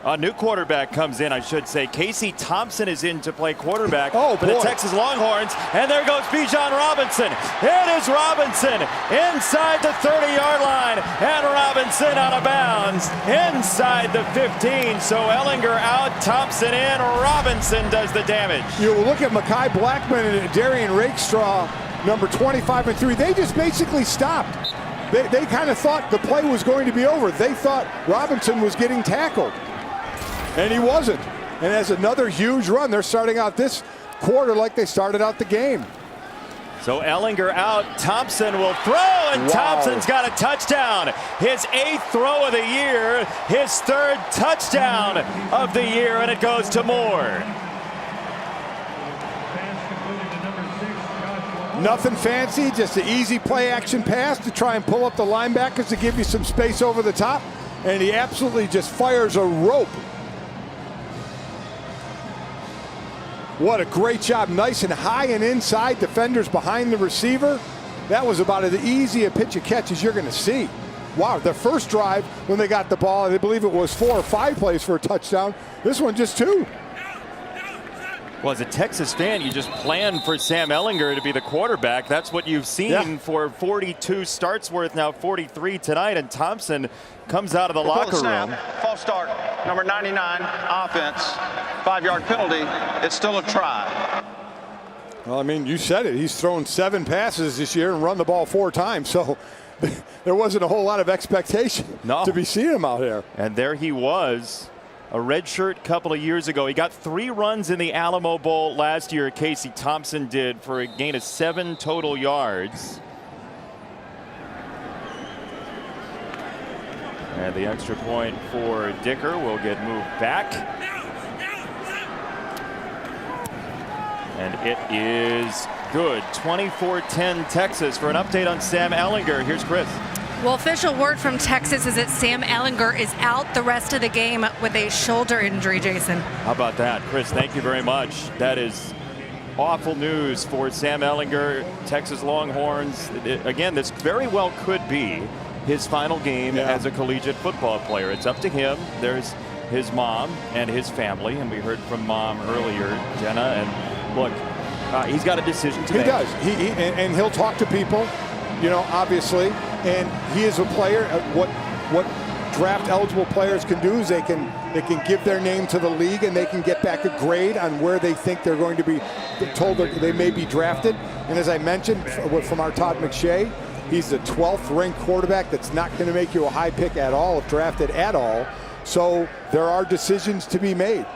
A new quarterback comes in, I should say. Casey Thompson is in to play quarterback for the Texas Longhorns. And there goes Bijan Robinson. It is Robinson inside the 30-yard line. And Robinson out of bounds inside the 15. So Ehlinger out, Thompson in. Robinson does the damage. You look at Mekhi Blackman and Darian Rakestraw, number 25 and 3. They just basically stopped. They kind of thought the play was going to be over. They thought Robinson was getting tackled. And he wasn't. And has another huge run. They're starting out this quarter like they started out the game. So Ehlinger out. Thompson will throw, and Thompson's got a touchdown. His 8th throw of the year, his 3rd touchdown of the year, and it goes to Moore. Nothing fancy, just an easy play action pass to try and pull up the linebackers to give you some space over the top. And he absolutely just fires a rope. What a great job. Nice and high and inside. Defenders behind the receiver. That was about as easy a pitch and catch as you're going to see. Wow, their first drive when they got the ball, I believe it was 4 or 5 plays for a touchdown. This one just 2. Well, as a Texas fan, you just plan for Sam Ehlinger to be the quarterback. That's what you've seen for 42 starts worth, now 43 tonight. And Thompson comes out of the locker room. False start, number 99, offense, 5-yard penalty. It's still a try. Well, I mean, you said it. He's thrown 7 passes this year and run the ball 4 times. So there wasn't a whole lot of expectation to be seeing him out there. And there he was. A red shirt couple of years ago. He got 3 runs in the Alamo Bowl last year. Casey Thompson did for a gain of 7 total yards. And the extra point for Dicker will get moved back. And it is good. 24-10 Texas. For an update on Sam Ehlinger, here's Chris. Well, official word from Texas is that Sam Ehlinger is out the rest of the game with a shoulder injury, Jason. How about that? Chris, thank you very much. That is awful news for Sam Ehlinger, Texas Longhorns. Again, this very well could be his final game as a collegiate football player. It's up to him. There's his mom and his family, and we heard from Mom earlier, Jenna, and look, he's got a decision to make. He does. And he'll talk to people, you know, obviously. And he is a player. What draft eligible players can do is they can give their name to the league and they can get back a grade on where they think they're going to be told that they may be drafted. And as I mentioned from our Todd McShay, he's the 12th ranked quarterback that's not going to make you a high pick at all if drafted at all. So there are decisions to be made.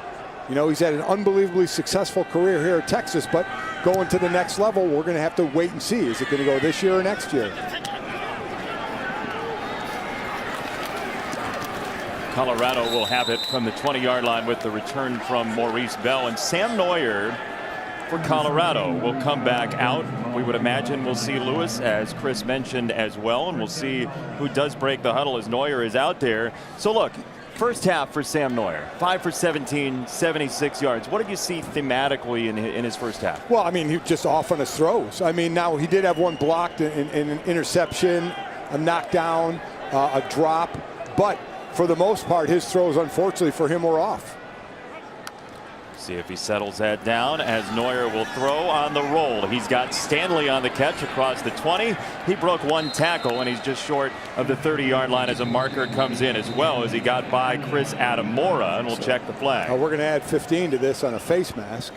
You know, he's had an unbelievably successful career here at Texas, but going to the next level, we're going to have to wait and see. Is it going to go this year or next year? Colorado will have it from the 20-yard line with the return from Maurice Bell. And Sam Neuer for Colorado will come back out. We would imagine we'll see Lewis, as Chris mentioned, as well. And we'll see who does break the huddle as Neuer is out there. So look, first half for Sam Neuer, 5 for 17, 76 yards. What did you see thematically in his first half? Well, I mean, he just off on his throws. I mean, now he did have one blocked in an interception, a knockdown, a drop. But for the most part, his throws, unfortunately for him, were off. See if he settles that down as Neuer will throw on the roll. He's got Stanley on the catch across the 20. He broke one tackle and he's just short of the 30-yard line as a marker comes in, as well as he got by Chris Adamora, and we'll check the flag. We're going to add 15 to this on a face mask.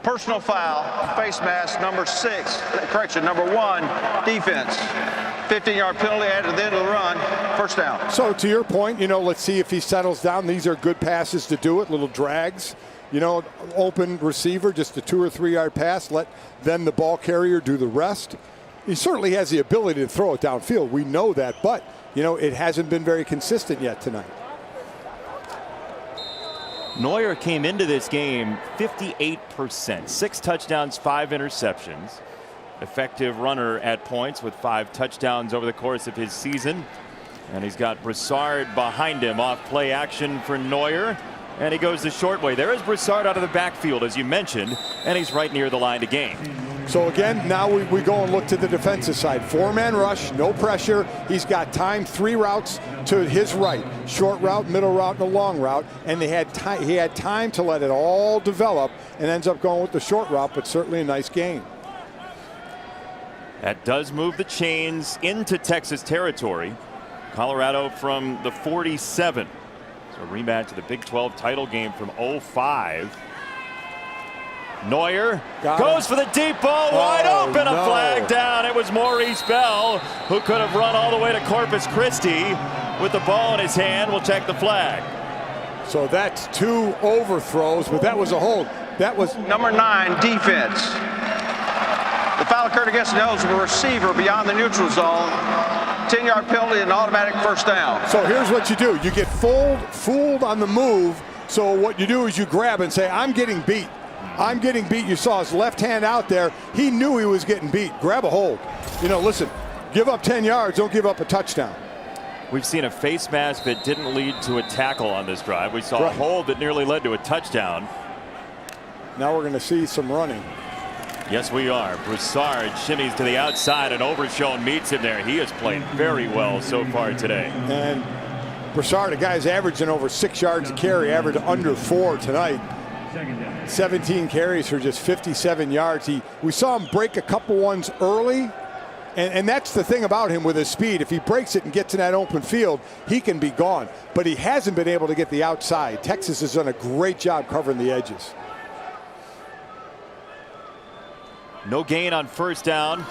Personal foul, face mask number 6. Correction, number 1, defense. 15-yard penalty added at the end of the run. First down. So to your point, you know, let's see if he settles down. These are good passes to do it, little drags. You know, open receiver, just a 2 or 3 yard pass. Let then the ball carrier do the rest. He certainly has the ability to throw it downfield. We know that, but, you know, it hasn't been very consistent yet tonight. Neuer came into this game 58%, 6 touchdowns, 5 interceptions. Effective runner at points with 5 touchdowns over the course of his season. And he's got Broussard behind him off play action for Neuer. And he goes the short way. There is Broussard out of the backfield, as you mentioned, and he's right near the line to gain. So again, now we go and look to the defensive side. 4-man rush, no pressure. He's got time, 3 routes to his right. Short route, middle route, and a long route. And he had time to let it all develop and ends up going with the short route, but certainly a nice gain. That does move the chains into Texas territory. Colorado from the 47. So a rematch of the Big 12 title game from 05. Neuer goes for the deep ball, wide open, a flag down. It was Maurice Bell who could have run all the way to Corpus Christi with the ball in his hand. We'll check the flag. So that's 2 overthrows, but that was a hold. That was number 9, defense. The foul occurred against an eligible receiver beyond the neutral zone. 10-yard penalty and automatic first down. So here's what you do. You get fooled on the move. So what you do is you grab and say, I'm getting beat. I'm getting beat. You saw his left hand out there. He knew he was getting beat. Grab a hold. You know, listen, give up 10 yards. Don't give up a touchdown. We've seen a face mask that didn't lead to a tackle on this drive. We saw a hold that nearly led to a touchdown. Now we're going to see some running. Yes, we are. Broussard shimmies to the outside, and Overshown meets him there. He has played very well so far today. And Broussard, a guy's averaging over 6 yards a carry, averaged under 4 tonight. 17 carries for just 57 yards. We saw him break a couple ones early, and that's the thing about him with his speed. If he breaks it and gets in that open field, he can be gone. But he hasn't been able to get the outside. Texas has done a great job covering the edges. No gain on first down.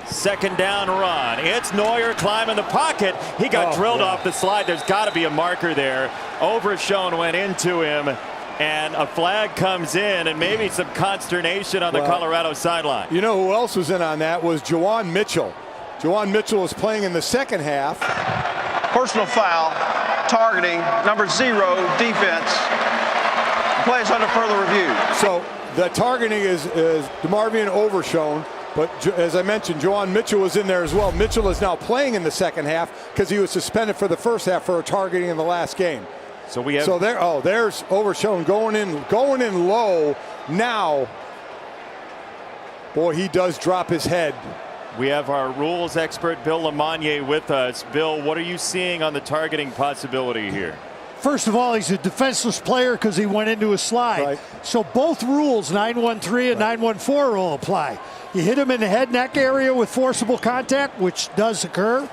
Second down run. It's Neuer climbing the pocket. He got drilled off the slide. There's got to be a marker there. Overshown went into him, and a flag comes in, and maybe some consternation on the Colorado sideline. You know who else was in on that was Juwan Mitchell. Juwan Mitchell was playing in the second half. Personal foul, targeting, number 0, defense. Plays under further review. So the targeting is DeMarvion Overshown. But as I mentioned, Juwan Mitchell was in there as well. Mitchell is now playing in the second half because he was suspended for the first half for a targeting in the last game. So we have. So there. Oh, there's Overshown going in low now. Boy, he does drop his head. We have our rules expert Bill Lamagnier with us. Bill, what are you seeing on the targeting possibility here? First of all, he's a defenseless player because he went into a slide. Right. So both rules, 913 and 914, will apply. You hit him in the head neck area with forcible contact, which does occur,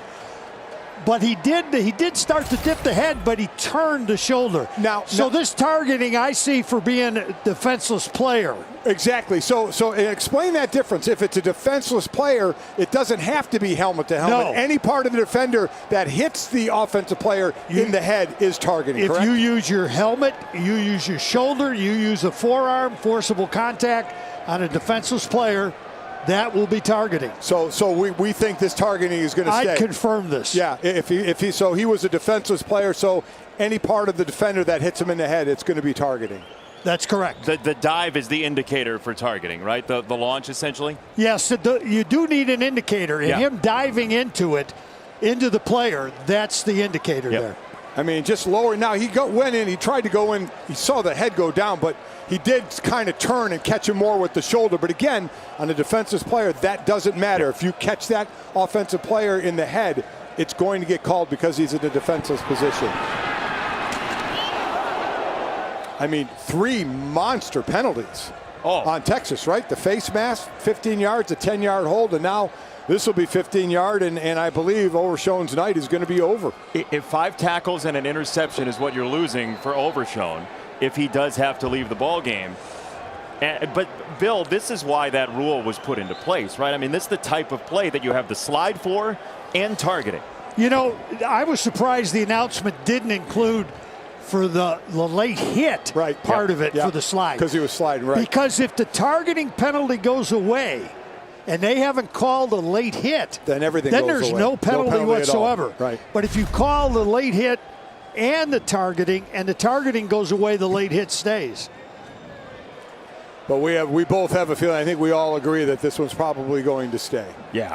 But he did start to dip the head, but he turned the shoulder. So this targeting I see for being a defenseless player. Exactly. So explain that difference. If it's a defenseless player, it doesn't have to be helmet to helmet. No. Any part of the defender that hits the offensive player in the head is targeting, If correct? you use your helmet, you use your shoulder, you use a forearm, forcible contact on a defenseless player, that will be targeting. So we think this targeting is going to stay. I'd confirm this. Yeah, he was a defenseless player, so any part of the defender that hits him in the head, it's going to be targeting. That's correct. The dive is the indicator for targeting, right? The launch, essentially? Yes, you do need an indicator. And him diving into the player, that's the indicator there. I mean, just lower. Now, went in, he tried to go in. He saw the head go down, but he did kind of turn and catch him more with the shoulder. But again, on a defensive player, that doesn't matter. If you catch that offensive player in the head, it's going to get called because he's in a defenseless position. I mean, 3 monster penalties on Texas, right? The face mask, 15 yards, a 10-yard hold, and now this will be 15-yard, and I believe Overshown's night is going to be over. If 5 tackles and an interception is what you're losing for Overshown, if he does have to leave the ball game. But, Bill, this is why that rule was put into place, right? I mean, this is the type of play that you have the slide for and targeting. You know, I was surprised the announcement didn't include for the late hit part of it for the slide. Because he was sliding, right. Because if the targeting penalty goes away and they haven't called a late hit, then everything then goes there's away. no penalty whatsoever. Right. But if you call the late hit and the targeting goes away, the late hit stays. But we both have a feeling, I think we all agree that this one's probably going to stay. Yeah,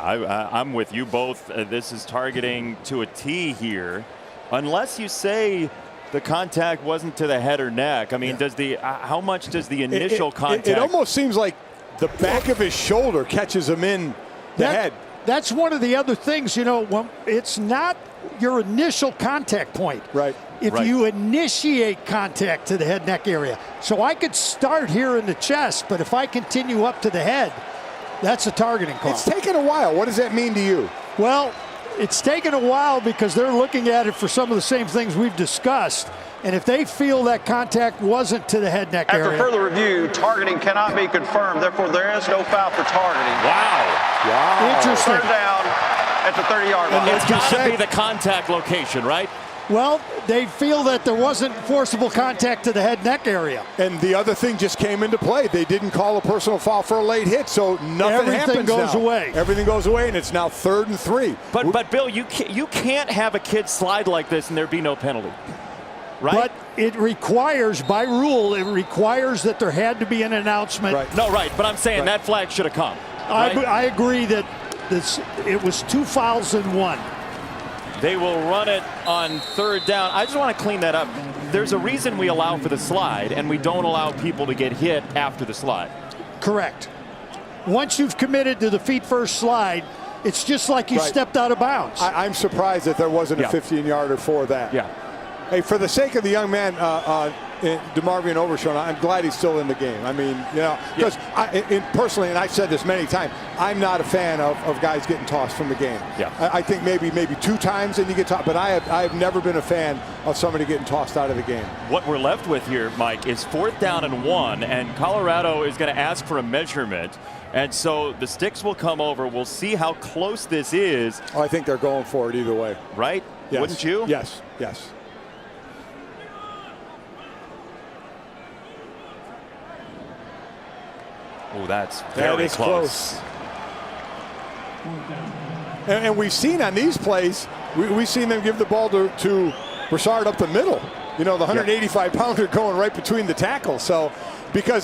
I'm with you both. This is targeting to a T here. Unless you say the contact wasn't to the head or neck. I mean, how much does the initial contact? It almost seems like the back of his shoulder catches him in the head. That's one of the other things, you know, when it's not your initial contact point. Right. If you initiate contact to the head neck area. So I could start here in the chest, but if I continue up to the head, that's a targeting call. It's taken a while. What does that mean to you? Well, it's taken a while because they're looking at it for some of the same things we've discussed. And if they feel that contact wasn't to the head neck area. After further review, targeting cannot be confirmed. Therefore, there is no foul for targeting. Wow. Interesting. Third down at the 30-yard line. It's got to be the contact location, right? Well, they feel that there wasn't forcible contact to the head neck area. And the other thing just came into play. They didn't call a personal foul for a late hit, so nothing happens. Everything goes away. Everything goes away, and it's now 3rd and 3. But Bill, you can't have a kid slide like this and there be no penalty, right? But it requires, by rule, that there had to be an announcement. Right. No, right. But I'm saying that flag should have come. Right? I agree that it was 2 fouls in 1. They will run it on 3rd down. I just want to clean that up. There's a reason we allow for the slide, and we don't allow people to get hit after the slide. Correct. Once you've committed to the feet first slide, it's just like you stepped out of bounds. I'm surprised that there wasn't a 15-yarder for that. Yeah. Hey, for the sake of the young man, DeMarvion Overshown, I'm glad he's still in the game. I mean, you know, because personally, and I've said this many times, I'm not a fan of guys getting tossed from the game. Yeah. I think maybe 2 times and you get tossed, but I have never been a fan of somebody getting tossed out of the game. What we're left with here, Mike, is 4th down and 1, and Colorado is going to ask for a measurement. And so the sticks will come over. We'll see how close this is. Oh, I think they're going for it either way. Right? Yes. Wouldn't you? Yes. Yes. Oh, that's very close. And we've seen on these plays, we've seen them give the ball to Broussard up the middle. You know, the 185-pounder going right between the tackles. So,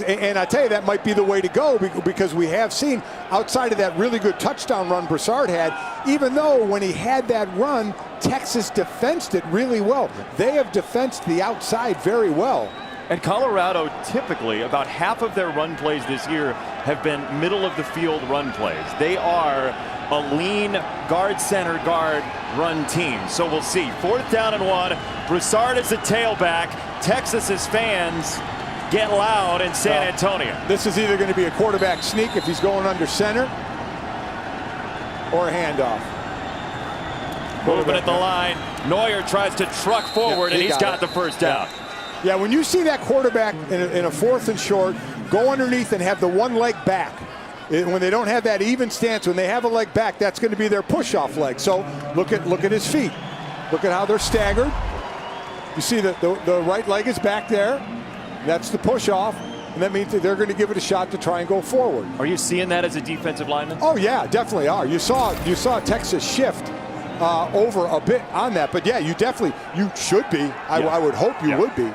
and I tell you, that might be the way to go because we have seen outside of that really good touchdown run Broussard had, even though when he had that run, Texas defensed it really well. They have defensed the outside very well. And Colorado, typically, about half of their run plays this year have been middle-of-the-field run plays. They are a lean guard, center, guard run team. So we'll see. 4th down and 1. Broussard is the tailback. Texas's fans get loud in San Antonio. This is either going to be a quarterback sneak if he's going under center or a handoff. Moving at the line. Neuer tries to truck forward, and he's got the first down. Yeah, when you see that quarterback in a 4th and short, go underneath and have the one leg back. When they don't have that even stance, when they have a leg back, that's going to be their push-off leg. So look at his feet. Look at how they're staggered. You see the right leg is back there. That's the push-off. And that means that they're going to give it a shot to try and go forward. Are you seeing that as a defensive lineman? Oh yeah, definitely are. You saw Texas shift over a bit on that, but yeah, you should be. I would hope you would be.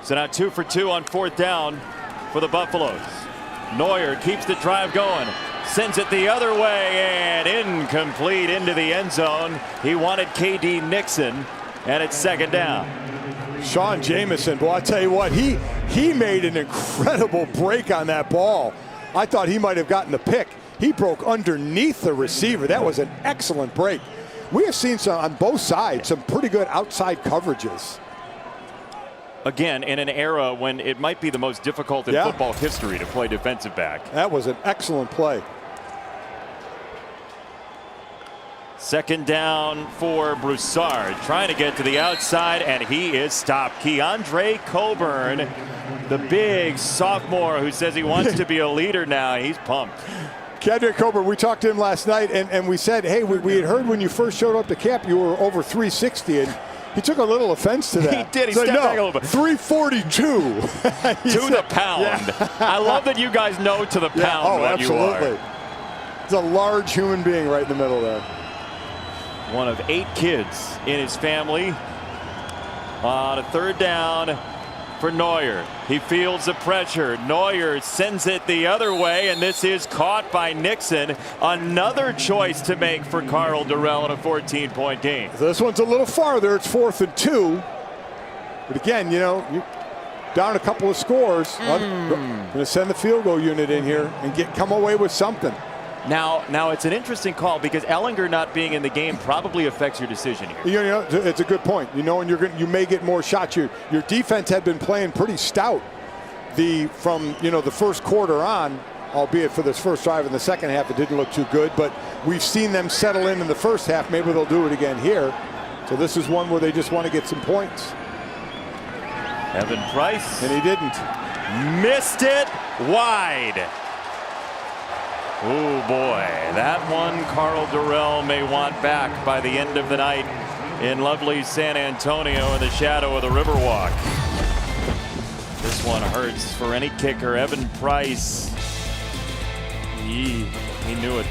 So now 2 for 2 on 4th down for the Buffaloes. Neuer keeps the drive going, sends it the other way, and incomplete into the end zone. He wanted KD Nixon, and it's 2nd down. Sean Jamison, boy, I tell you what, he made an incredible break on that ball. I thought he might have gotten the pick. He broke underneath the receiver. That was an excellent break. We have seen some on both sides, some pretty good outside coverages. Again, in an era when it might be the most difficult in football history to play defensive back. That was an excellent play. 2nd down for Broussard, trying to get to the outside, and he is stopped. Keandre Coburn, the big sophomore who says he wants to be a leader now. He's pumped. Keandre Coburn, we talked to him last night, and we said, hey, we had heard when you first showed up to camp you were over 360, and he took a little offense to that. He did. He stepped back a little bit. 342. To the pound. Yeah. I love that you guys know to the pound what absolutely. You are. It's a large human being right in the middle there. One of 8 kids in his family. On a 3rd down for Neuer. He feels the pressure. Neuer sends it the other way, and this is caught by Nixon. Another choice to make for Carl Durrell in a 14-point game. So this one's a little farther. It's 4th and 2. But again, you down a couple of scores. Going to send the field goal unit in here and come away with something. Now it's an interesting call because Ehlinger not being in the game probably affects your decision here. It's a good point. And you may get more shots. Your defense had been playing pretty stout from the first quarter on, albeit for this first drive in the second half it didn't look too good, but we've seen them settle in the first half. Maybe they'll do it again here. So this is one where they just want to get some points. Evan Price. And he didn't. Missed it wide. Oh boy, that one Carl Durrell may want back by the end of the night in lovely San Antonio in the shadow of the Riverwalk. This one hurts for any kicker. Evan Price, he knew it.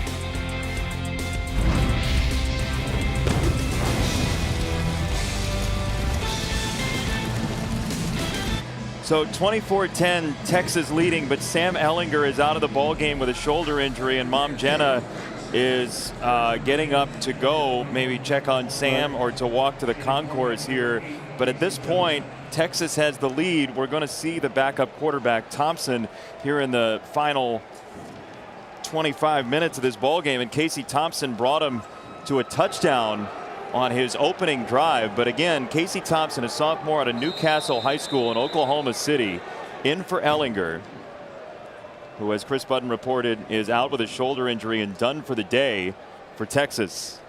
So 24-10, Texas leading, but Sam Ehlinger is out of the ball game with a shoulder injury, and Mom Jenna is getting up to go, maybe check on Sam or to walk to the concourse here. But at this point, Texas has the lead. We're going to see the backup quarterback Thompson here in the final 25 minutes of this ball game, and Casey Thompson brought him to a touchdown on his opening drive. But again, Casey Thompson, a sophomore out of Newcastle High School in Oklahoma City, in for Ehlinger, who, as Chris Budden reported, is out with a shoulder injury and done for the day for Texas.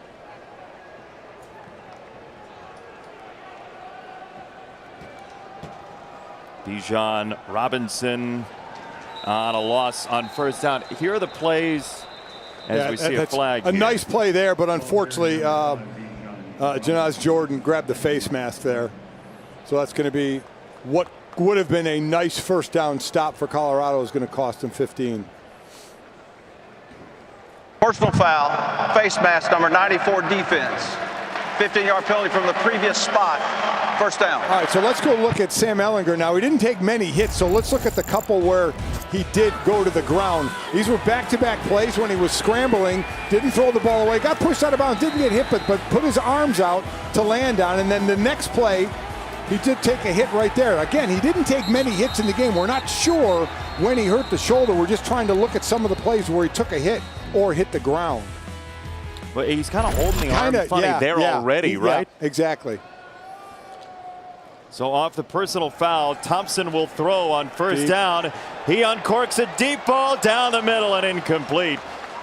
Bijan Robinson on a loss on first down. Here are the plays as we see a flag. A nice play there, but unfortunately Janaz Jordan grabbed the face mask there. So that's going to be what would have been a nice first down stop for Colorado is going to cost them 15. Personal foul, face mask, number 94 defense. 15-yard penalty from the previous spot. First down. All right, so let's go look at Sam Ehlinger now. He didn't take many hits, so let's look at the couple where he did go to the ground. These were back-to-back plays when he was scrambling, didn't throw the ball away, got pushed out of bounds, didn't get hit, but put his arms out to land on. And then the next play, he did take a hit right there. Again, he didn't take many hits in the game. We're not sure when he hurt the shoulder. We're just trying to look at some of the plays where he took a hit or hit the ground. But he's kind of holding the arm funny there already, right? Yeah, exactly. So off the personal foul, Thompson will throw on first down. He uncorks a deep ball down the middle and incomplete.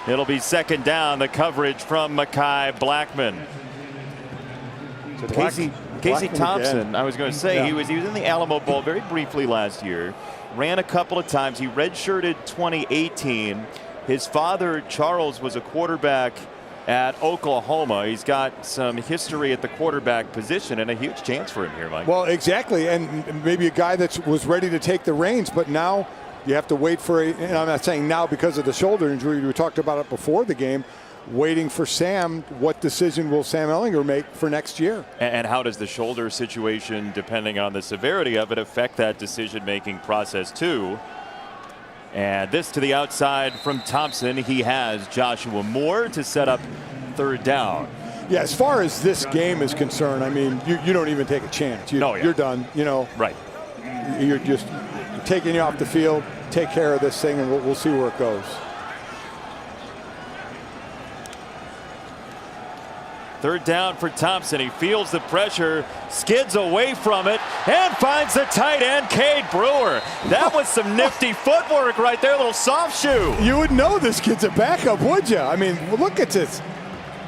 It'll be second down. The coverage from Mekhi Blackman. Casey Thompson, again. I was going to say, he was in the Alamo Bowl very briefly last year. Ran a couple of times. He redshirted 2018. His father, Charles, was a quarterback at Oklahoma. He's got some history at the quarterback position and a huge chance for him here, Mike. Well, exactly, and maybe a guy that was ready to take the reins, but now you have to wait for and I'm not saying now because of the shoulder injury, we talked about it before the game, waiting for Sam. What decision will Sam Ehlinger make for next year? And how does the shoulder situation, depending on the severity of it, affect that decision-making process too? And this to the outside from Thompson. He has Joshua Moore to set up third down. Yeah, as far as this game is concerned, I mean, you don't even take a chance. You're done, Right. You're just taking you off the field, take care of this thing, and we'll see where it goes. Third down for Thompson. He feels the pressure, skids away from it, and finds the tight end, Cade Brewer. That was some nifty footwork right there, a little soft shoe. You would know this kid's a backup, would you? I mean, look at this.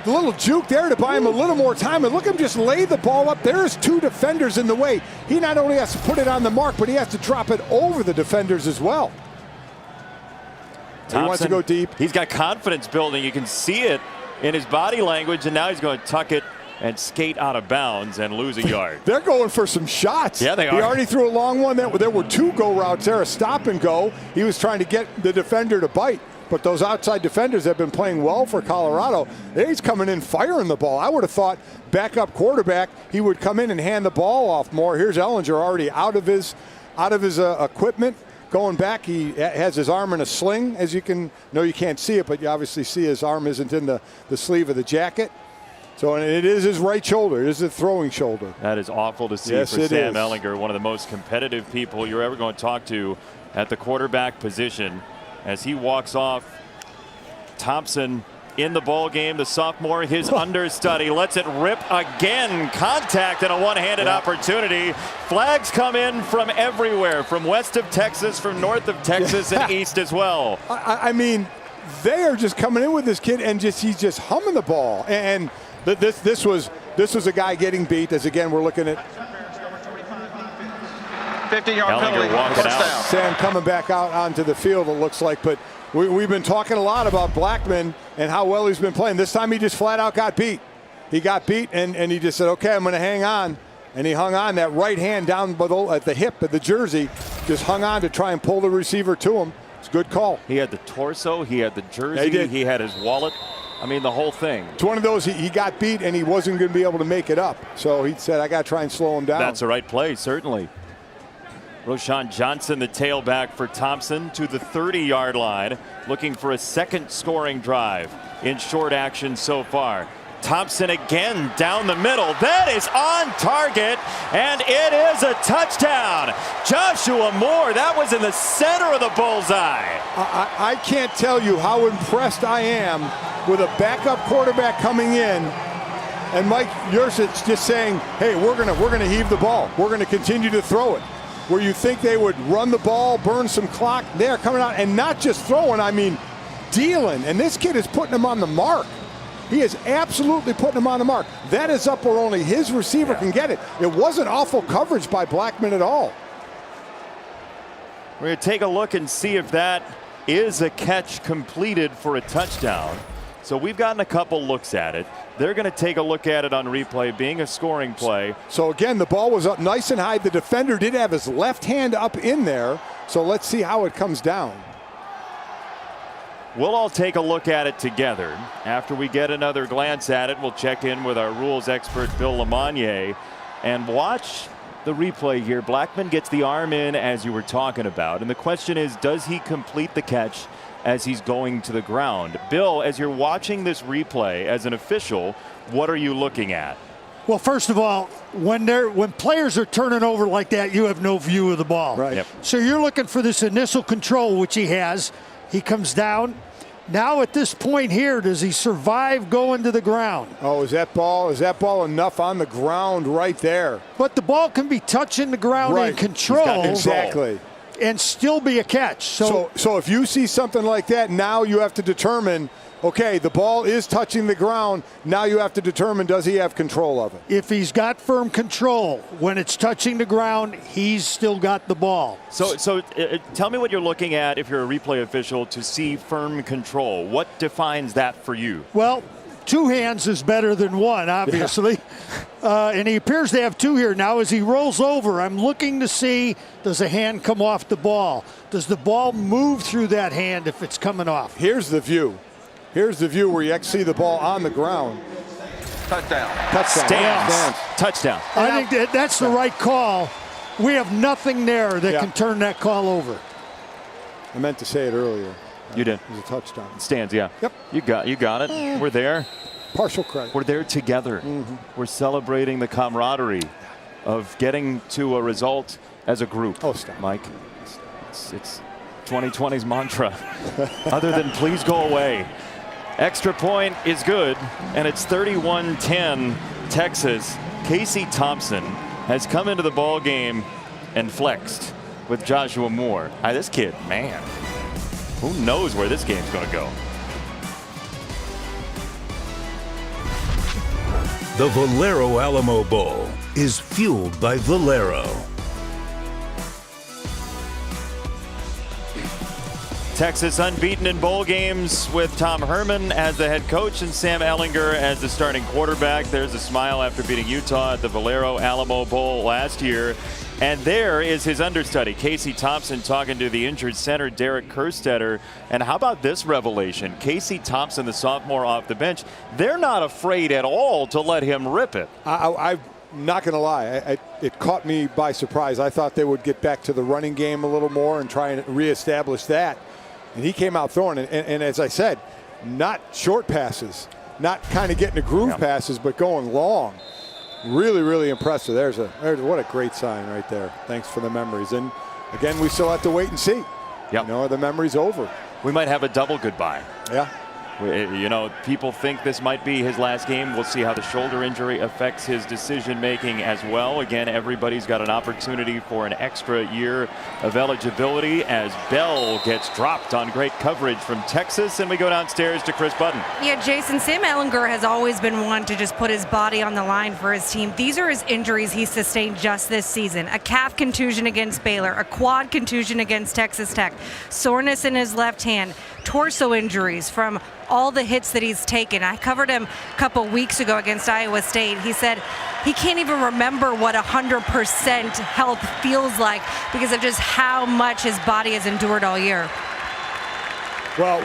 The little juke there to buy him a little more time, and look at him just lay the ball up. There's two defenders in the way. He not only has to put it on the mark, but he has to drop it over the defenders as well. Thompson, he wants to go deep. He's got confidence building. You can see it in his body language, and now he's going to tuck it and skate out of bounds and lose a yard. They're going for some shots. Yeah, they are. He already threw a long one. There were two go routes there, a stop and go. He was trying to get the defender to bite, but those outside defenders have been playing well for Colorado. He's coming in firing the ball. I would have thought backup quarterback, he would come in and hand the ball off more. Here's Ehlinger already out of his equipment. Going back, he has his arm in a sling, as you can't see it, but you obviously see his arm isn't in the sleeve of the jacket. So, and it is his right shoulder. It is the throwing shoulder. That is awful to see for Sam Ehlinger, one of the most competitive people you're ever going to talk to at the quarterback position. As he walks off, Thompson in the ball game, the sophomore, his understudy, lets it rip again. Contact and a one-handed opportunity. Flags come in from everywhere, from west of Texas, from north of Texas, and east as well. I mean, they are just coming in with this kid, and he's just humming the ball. And this was a guy getting beat. As again, we're looking at 50-yard penalty. Walking out. Sam coming back out onto the field, it looks like, but we've been talking a lot about Blackman and how well he's been playing. This time he just flat out got beat. He got beat, and he just said, okay, I'm going to hang on. And he hung on. That right hand down at the hip of the jersey, just hung on to try and pull the receiver to him. It's a good call. He had the torso, he had the jersey, he had his wallet. I mean, the whole thing. It's one of those, he got beat and he wasn't going to be able to make it up. So he said, I got to try and slow him down. That's the right play, certainly. Roshan Johnson, the tailback for Thompson, to the 30-yard line, looking for a second scoring drive in short action so far. Thompson again down the middle. That is on target, and it is a touchdown. Joshua Moore, that was in the center of the bullseye. I can't tell you how impressed I am with a backup quarterback coming in. And Mike Yursich just saying, hey, we're gonna heave the ball. We're gonna continue to throw it. Where you think they would run the ball, burn some clock, they're coming out and not just throwing, I mean dealing. And this kid is putting them on the mark. He is absolutely putting them on the mark. That is up where only his receiver can get it. It wasn't awful coverage by Blackman at all. We're going to take a look and see if that is a catch completed for a touchdown. So we've gotten a couple looks at it. They're going to take a look at it on replay, being a scoring play. So again, the ball was up nice and high. The defender did have his left hand up in there. So let's see how it comes down. We'll all take a look at it together. After we get another glance at it, we'll check in with our rules expert, Bill Lamagnier, and watch the replay here. Blackman gets the arm in, as you were talking about. And the question is, does he complete the catch as he's going to the ground? Bill, as you're watching this replay as an official, what are you looking at? Well, first of all, when players are turning over like that, you have no view of the ball. Right. Yep. So you're looking for this initial control, which he has. He comes down. Now at this point here, does he survive going to the ground? Oh, is that ball enough on the ground right there? But the ball can be touching the ground in control. Exactly. and still be a catch. So if you see something like that, now you have to determine, okay, the ball is touching the ground. Now you have to determine, does he have control of it? If he's got firm control when it's touching the ground, he's still got the ball. So tell me what you're looking at if you're a replay official to see firm control. What defines that for you? Well, 2 hands is better than 1, obviously. Yeah. And he appears to have 2 here. Now, as he rolls over, I'm looking to see, does a hand come off the ball? Does the ball move through that hand if it's coming off? Here's the view. Here's the view where you actually see the ball on the ground. Touchdown. Stands. Touchdown. I think that's the right call. We have nothing there that can turn that call over. I meant to say it earlier. You did. It was a touchdown. Stands, yeah. Yep. You got it. We're there. Partial credit. We're there together. We're celebrating the camaraderie of getting to a result as a group. Oh, stop. Mike, it's 2020's mantra. Other than please go away. Extra point is good, and it's 31-10 Texas. Casey Thompson has come into the ball game and flexed with Joshua Moore. This kid, man, who knows where this game's going to go. The Valero Alamo Bowl is fueled by Valero. Texas unbeaten in bowl games with Tom Herman as the head coach and Sam Ehlinger as the starting quarterback. There's a smile after beating Utah at the Valero Alamo Bowl last year. And there is his understudy, Casey Thompson, talking to the injured center, Derek Kerstetter. And how about this revelation? Casey Thompson, the sophomore off the bench, they're not afraid at all to let him rip it. I'm not going to lie. It caught me by surprise. I thought they would get back to the running game a little more and try and reestablish that. And he came out throwing it. And as I said, not short passes, not kind of getting a groove passes, but going long. Really, really impressive. There's what a great sign right there. Thanks for the memories. And again, we still have to wait and see. Yep. You know, the memory's over. We might have a double goodbye. Yeah. You know, people think this might be his last game. We'll see how the shoulder injury affects his decision making as well. Again, everybody's got an opportunity for an extra year of eligibility as Bell gets dropped on great coverage from Texas. And we go downstairs to Chris Button. Yeah, Jason, Sam Ehlinger has always been one to just put his body on the line for his team. These are his injuries he sustained just this season. A calf contusion against Baylor, a quad contusion against Texas Tech, soreness in his left hand, torso injuries from all the hits that he's taken. I covered him a couple weeks ago against Iowa State. He said he can't even remember what 100% health feels like because of just how much his body has endured all year. Well,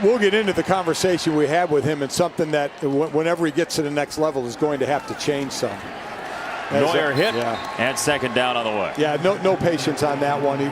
we'll get into the conversation we had with him and something that whenever he gets to the next level is going to have to change some. Neuer hit and second down on the way. Yeah, no patience on that one. He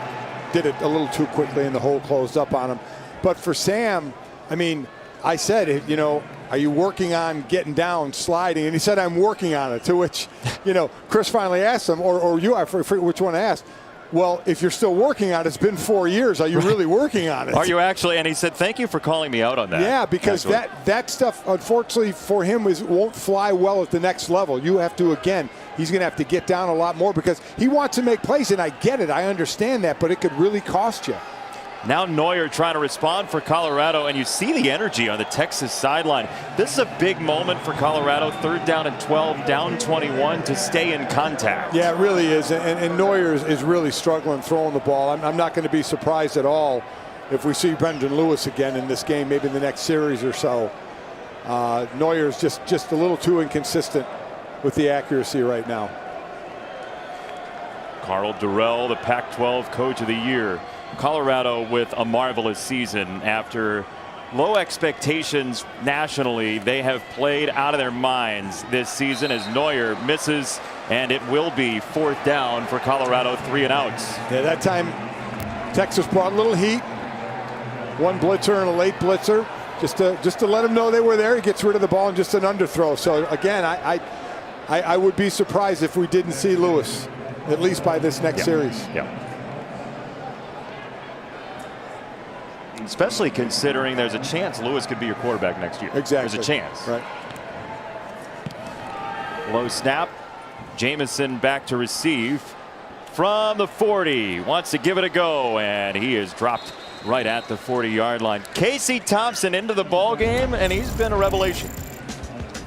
did it a little too quickly and the hole closed up on him. But for Sam, I mean, I said, you know, are you working on getting down, sliding? And he said, I'm working on it. To which, you know, Chris finally asked him, or you, I forget which one asked. Well, if you're still working on it, it's been 4 years. Are you really working on it? Are you actually? And he said, thank you for calling me out on that. Yeah, because that stuff, unfortunately for him, won't fly well at the next level. You have to, again, he's going to have to get down a lot more because he wants to make plays, and I get it. I understand that, but it could really cost you. Now Neuer trying to respond for Colorado, and you see the energy on the Texas sideline. This is a big moment for Colorado. 3rd down and 12, down 21 to stay in contact. Yeah, it really is, and Neuer is really struggling throwing the ball. I'm not going to be surprised at all if we see Brendan Lewis again in this game, maybe in the next series or so. Neuer is just a little too inconsistent with the accuracy right now. Carl Durrell, the Pac-12 Coach of the Year. Colorado with a marvelous season after low expectations nationally. They have played out of their minds this season as Neuer misses, and it will be 4th down for Colorado, 3 and outs. Yeah, that time Texas brought a little heat. One blitzer and a late blitzer just to let them know they were there. He gets rid of the ball and just an underthrow. So again, I would be surprised if we didn't see Lewis at least by this next series. Yeah. Especially considering there's a chance Lewis could be your quarterback next year. Exactly. There's a chance. Right. Low snap. Jamison back to receive. from the 40. Wants to give it a go, and he is dropped right at the 40-yard line. Casey Thompson into the ball game, and he's been a revelation.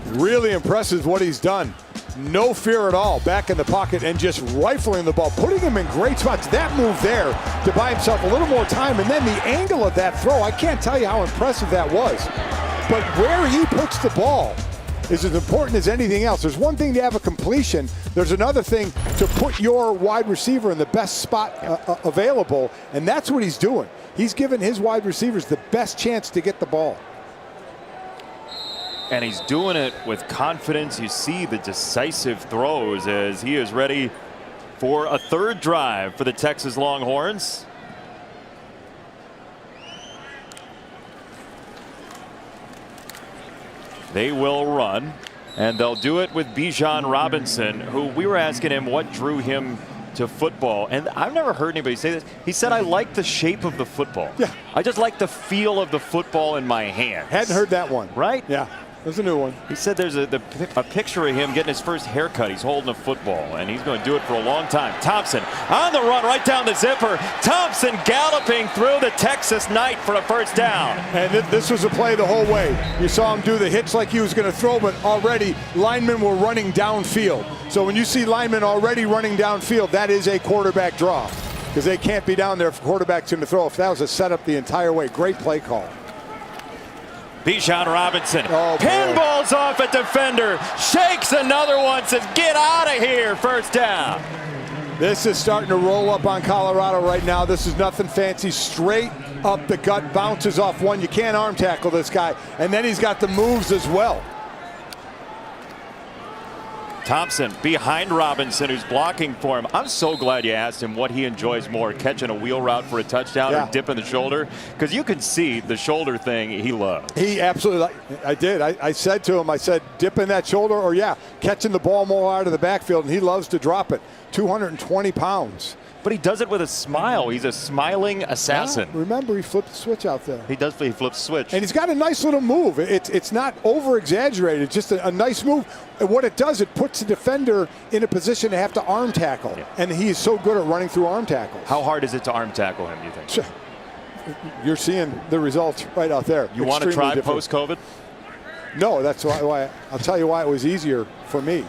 Really impressive what he's done. No fear at all, back in the pocket and just rifling the ball, putting him in great spots. That move there to buy himself a little more time, and then the angle of that throw, I can't tell you how impressive that was. But where he puts the ball is as important as anything else. There's one thing to have a completion. There's another thing to put your wide receiver in the best spot available, and that's what he's doing. He's giving his wide receivers the best chance to get the ball. And he's doing it with confidence. You see the decisive throws as he is ready for a third drive for the Texas Longhorns. They will run, and they'll do it with Bijan Robinson, who we were asking him what drew him to football. And I've never heard anybody say this. He said, I like the shape of the football. Yeah. I just like the feel of the football in my hands. Hadn't heard that one. Right? Yeah. There's a new one. He said there's a picture of him getting his first haircut. He's holding a football, and he's going to do it for a long time. Thompson on the run, right down the zipper. Thompson galloping through the Texas night for a first down. And this was a play the whole way. You saw him do the hitch like he was going to throw, but already linemen were running downfield. So when you see linemen already running downfield, that is a quarterback draw, because they can't be down there for quarterbacks to throw. If that was a setup the entire way, great play call. Bijan Robinson pinballs off a defender, shakes another one, says get out of here, first down. This is starting to roll up on Colorado right now. This is nothing fancy, straight up the gut, bounces off one. You can't arm tackle this guy, and then he's got the moves as well. Thompson behind Robinson, who's blocking for him. I'm so glad you asked him what he enjoys more, catching a wheel route for a touchdown or dipping the shoulder, because you can see the shoulder thing he loves. He absolutely, I did. I said to him, I said, dipping that shoulder or catching the ball more out of the backfield, and he loves to drop it. 220 pounds. But he does it with a smile. He's a smiling assassin. Yeah, remember, he flipped the switch out there. He does. He flips switch. And he's got a nice little move. It's not over-exaggerated, just a nice move. And what it does, it puts the defender in a position to have to arm tackle. Yeah. And he is so good at running through arm tackles. How hard is it to arm tackle him, you think? You're seeing the results right out there. You want to try post-COVID? No, that's why. I'll tell you why it was easier for me.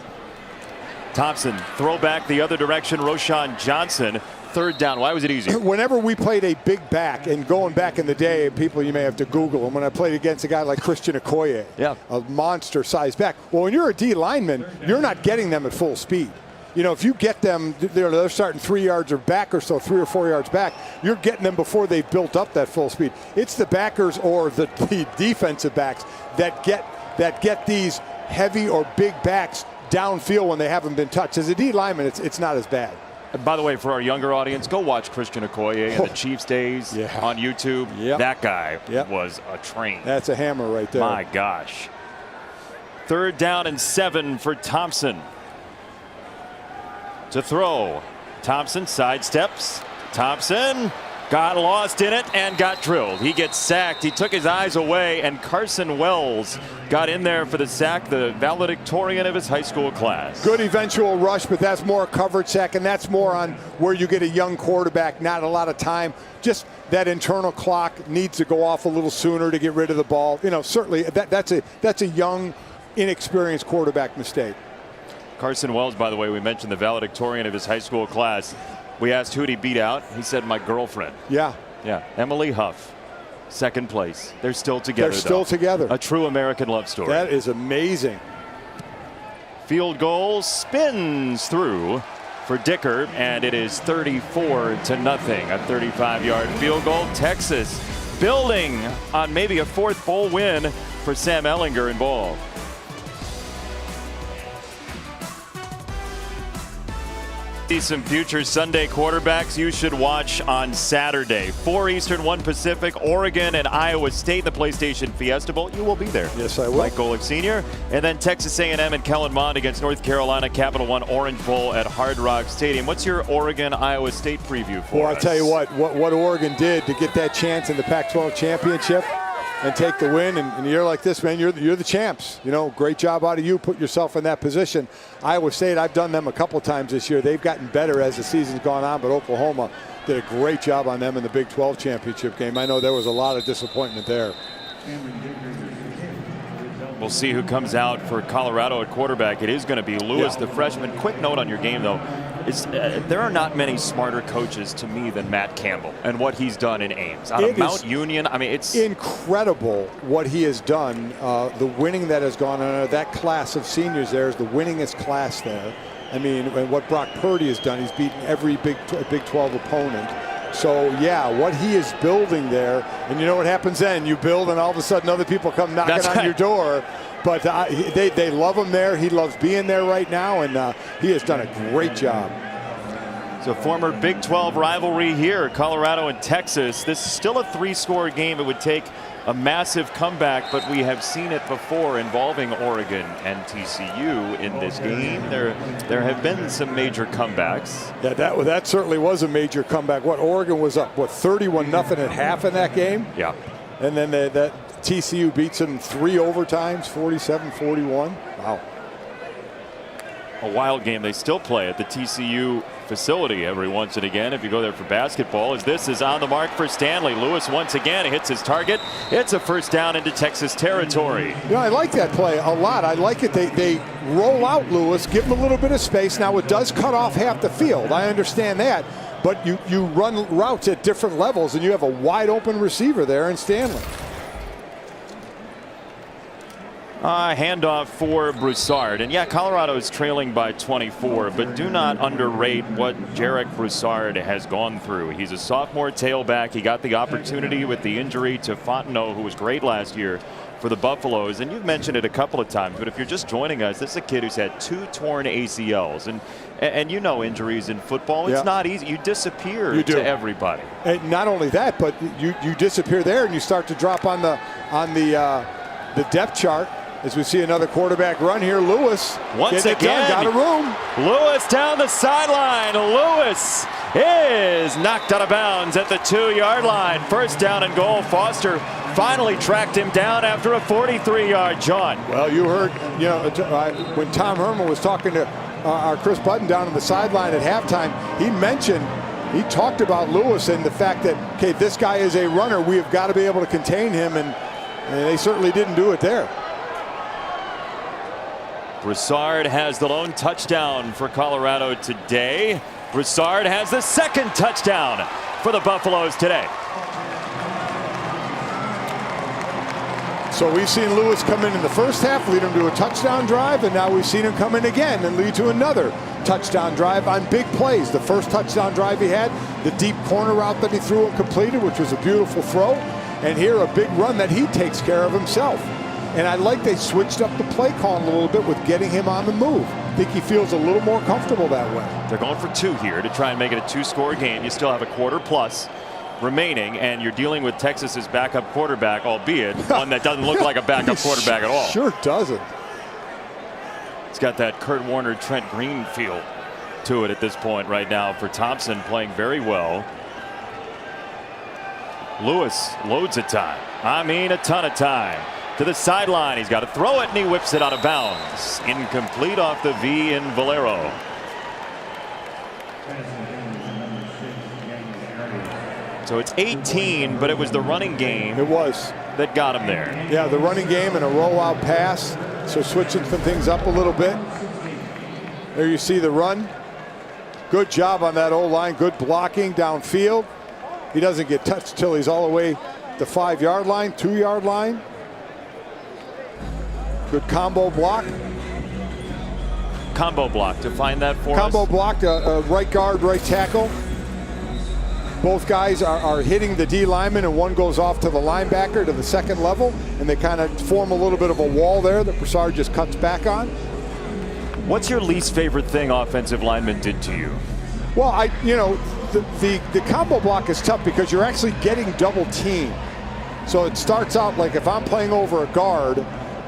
Thompson, throw back the other direction. Roschon Johnson, third down. Why was it easier? Whenever we played a big back, and going back in the day, people, you may have to Google them, when I played against a guy like Christian Okoye, a monster-sized back. Well, when you're a D lineman, you're not getting them at full speed. You know, if you get them, they're starting 3 yards or back or so, 3 or 4 yards back, you're getting them before they've built up that full speed. It's the backers or the defensive backs that get these heavy or big backs downfield when they haven't been touched. As a D lineman, it's not as bad. And by the way, for our younger audience, go watch Christian Okoye in the Chiefs days on YouTube. That guy was a train. That's a hammer right there. My gosh. Third down and 7 for Thompson. To throw. Thompson sidesteps. Thompson got lost in it and got drilled. He gets sacked. He took his eyes away, and Carson Wells got in there for the sack, the valedictorian of his high school class. Good eventual rush, but that's more a coverage sack, and that's more on where you get a young quarterback, not a lot of time. Just that internal clock needs to go off a little sooner to get rid of the ball. You know, certainly that's a young, inexperienced quarterback mistake. Carson Wells, by the way, we mentioned the valedictorian of his high school class. We asked who'd he beat out. He said, my girlfriend. Yeah. Emily Huff, second place. They're still together. They're still together. A true American love story. That is amazing. Field goal spins through for Dicker, and it is 34-0. A 35-yard field goal. Texas building on maybe a fourth bowl win for Sam Ehlinger in ball. Some future Sunday quarterbacks you should watch on Saturday. 4 Eastern, 1 Pacific, Oregon and Iowa State, the PlayStation Fiesta Bowl. You will be there. Yes, I will. Mike Golick Sr. And then Texas A&M and Kellen Mond against North Carolina, Capital One Orange Bowl at Hard Rock Stadium. What's your Oregon-Iowa State preview for us? Well, I'll tell you what Oregon did to get that chance in the Pac-12 championship, and take the win. And in a year like this, man, you're the champs. You know, great job out of you. Put yourself in that position. Iowa State, I've done them a couple times this year. They've gotten better as the season's gone on, but Oklahoma did a great job on them in the Big 12 championship game. I know there was a lot of disappointment there. We'll see who comes out for Colorado at quarterback. It is going to be Lewis, the freshman. Quick note on your game, though. There are not many smarter coaches to me than Matt Campbell and what he's done in Ames. Out of Mount Union, I mean, it's incredible what he has done. The winning that has gone on, that class of seniors there is the winningest class there. I mean, and what Brock Purdy has done, he's beaten every Big 12 opponent. So, yeah, what he is building there, and you know what happens then? You build, and all of a sudden other people come knocking on your door. But they love him there. He loves being there right now, and he has done a great job. So former Big 12 rivalry here, Colorado and Texas. This is still a 3-score game. It would take a massive comeback, but we have seen it before involving Oregon and TCU in this game. There have been some major comebacks. Yeah, that certainly was a major comeback. What, Oregon was up, 31-0 at half in that game? Yeah. And then that TCU beats them 3 overtimes, 47-41. Wow. A wild game. They still play at the TCU facility every once and again if you go there for basketball. As this is on the mark for Stanley. Lewis once again hits his target. It's a first down into Texas territory. You know, I like that play a lot. I like it. They roll out Lewis, give him a little bit of space. Now it does cut off half the field. I understand that. But you run routes at different levels, and you have a wide open receiver there in Stanley. Handoff for Broussard. And yeah, Colorado is trailing by 24, but do not underrate what Jarek Broussard has gone through. He's a sophomore tailback. He got the opportunity with the injury to Fontenot, who was great last year for the Buffaloes. And you've mentioned it a couple of times, but if you're just joining us, this is a kid who's had 2 torn ACLs. And you know injuries in football, it's not easy. You disappear to everybody. And not only that, but you disappear there and you start to drop on the depth chart. As we see another quarterback run here, Lewis once again got a room. Lewis down the sideline. Lewis is knocked out of bounds at the 2-yard line. First down and goal. Foster finally tracked him down after a 43-yard jaunt. Well, you heard, when Tom Herman was talking to our Chris Button down on the sideline at halftime, he talked about Lewis and the fact that, okay, this guy is a runner. We have got to be able to contain him, and they certainly didn't do it there. Broussard has the lone touchdown for Colorado today. Broussard has the second touchdown for the Buffaloes today. So we've seen Lewis come in the first half, lead him to a touchdown drive, and now we've seen him come in again and lead to another touchdown drive on big plays. The first touchdown drive he had, the deep corner route that he threw and completed, which was a beautiful throw, and here a big run that he takes care of himself. And I like they switched up the play calling a little bit with getting him on the move. I think he feels a little more comfortable that way. They're going for 2 here to try and make it a 2-score game. You still have a quarter plus remaining, and you're dealing with Texas's backup quarterback, albeit one that doesn't look like a backup quarterback at all. Sure doesn't. It's got that Kurt Warner, Trent Green feel to it at this point right now for Thompson, playing very well. Lewis loads of time. I mean, a ton of time. To the sideline, he's got to throw it, and he whips it out of bounds. Incomplete off the V in Valero. So it's 18, but it was the running game that got him there. Yeah, the running game and a rollout pass. So switching some things up a little bit. There you see the run. Good job on that O-line. Good blocking downfield. He doesn't get touched till he's all the way the 5-yard line, 2-yard line. Good combo block. Combo block, define that for us. Combo block, right guard, right tackle. Both guys are hitting the D lineman, and one goes off to the linebacker to the second level, and they kind of form a little bit of a wall there that Broussard just cuts back on. What's your least favorite thing offensive linemen did to you? Well, the combo block is tough because you're actually getting double teamed. So it starts out like if I'm playing over a guard,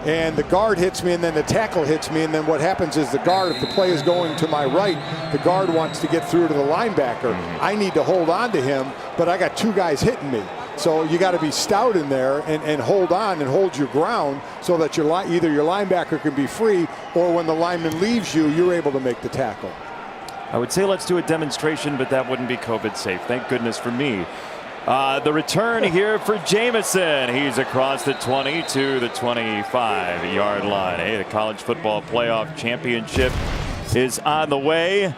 and the guard hits me, and then the tackle hits me, and then what happens is the guard, if the play is going to my right, the guard wants to get through to the linebacker. I need to hold on to him, but I got 2 guys hitting me. So you got to be stout in there and hold on and hold your ground so that either your linebacker can be free, or when the lineman leaves you, you're able to make the tackle. I would say let's do a demonstration, but that wouldn't be COVID safe. Thank goodness for me. The return here for Jamison. He's across the 20 to the 25-yard line. Hey, the college football playoff championship is on the way.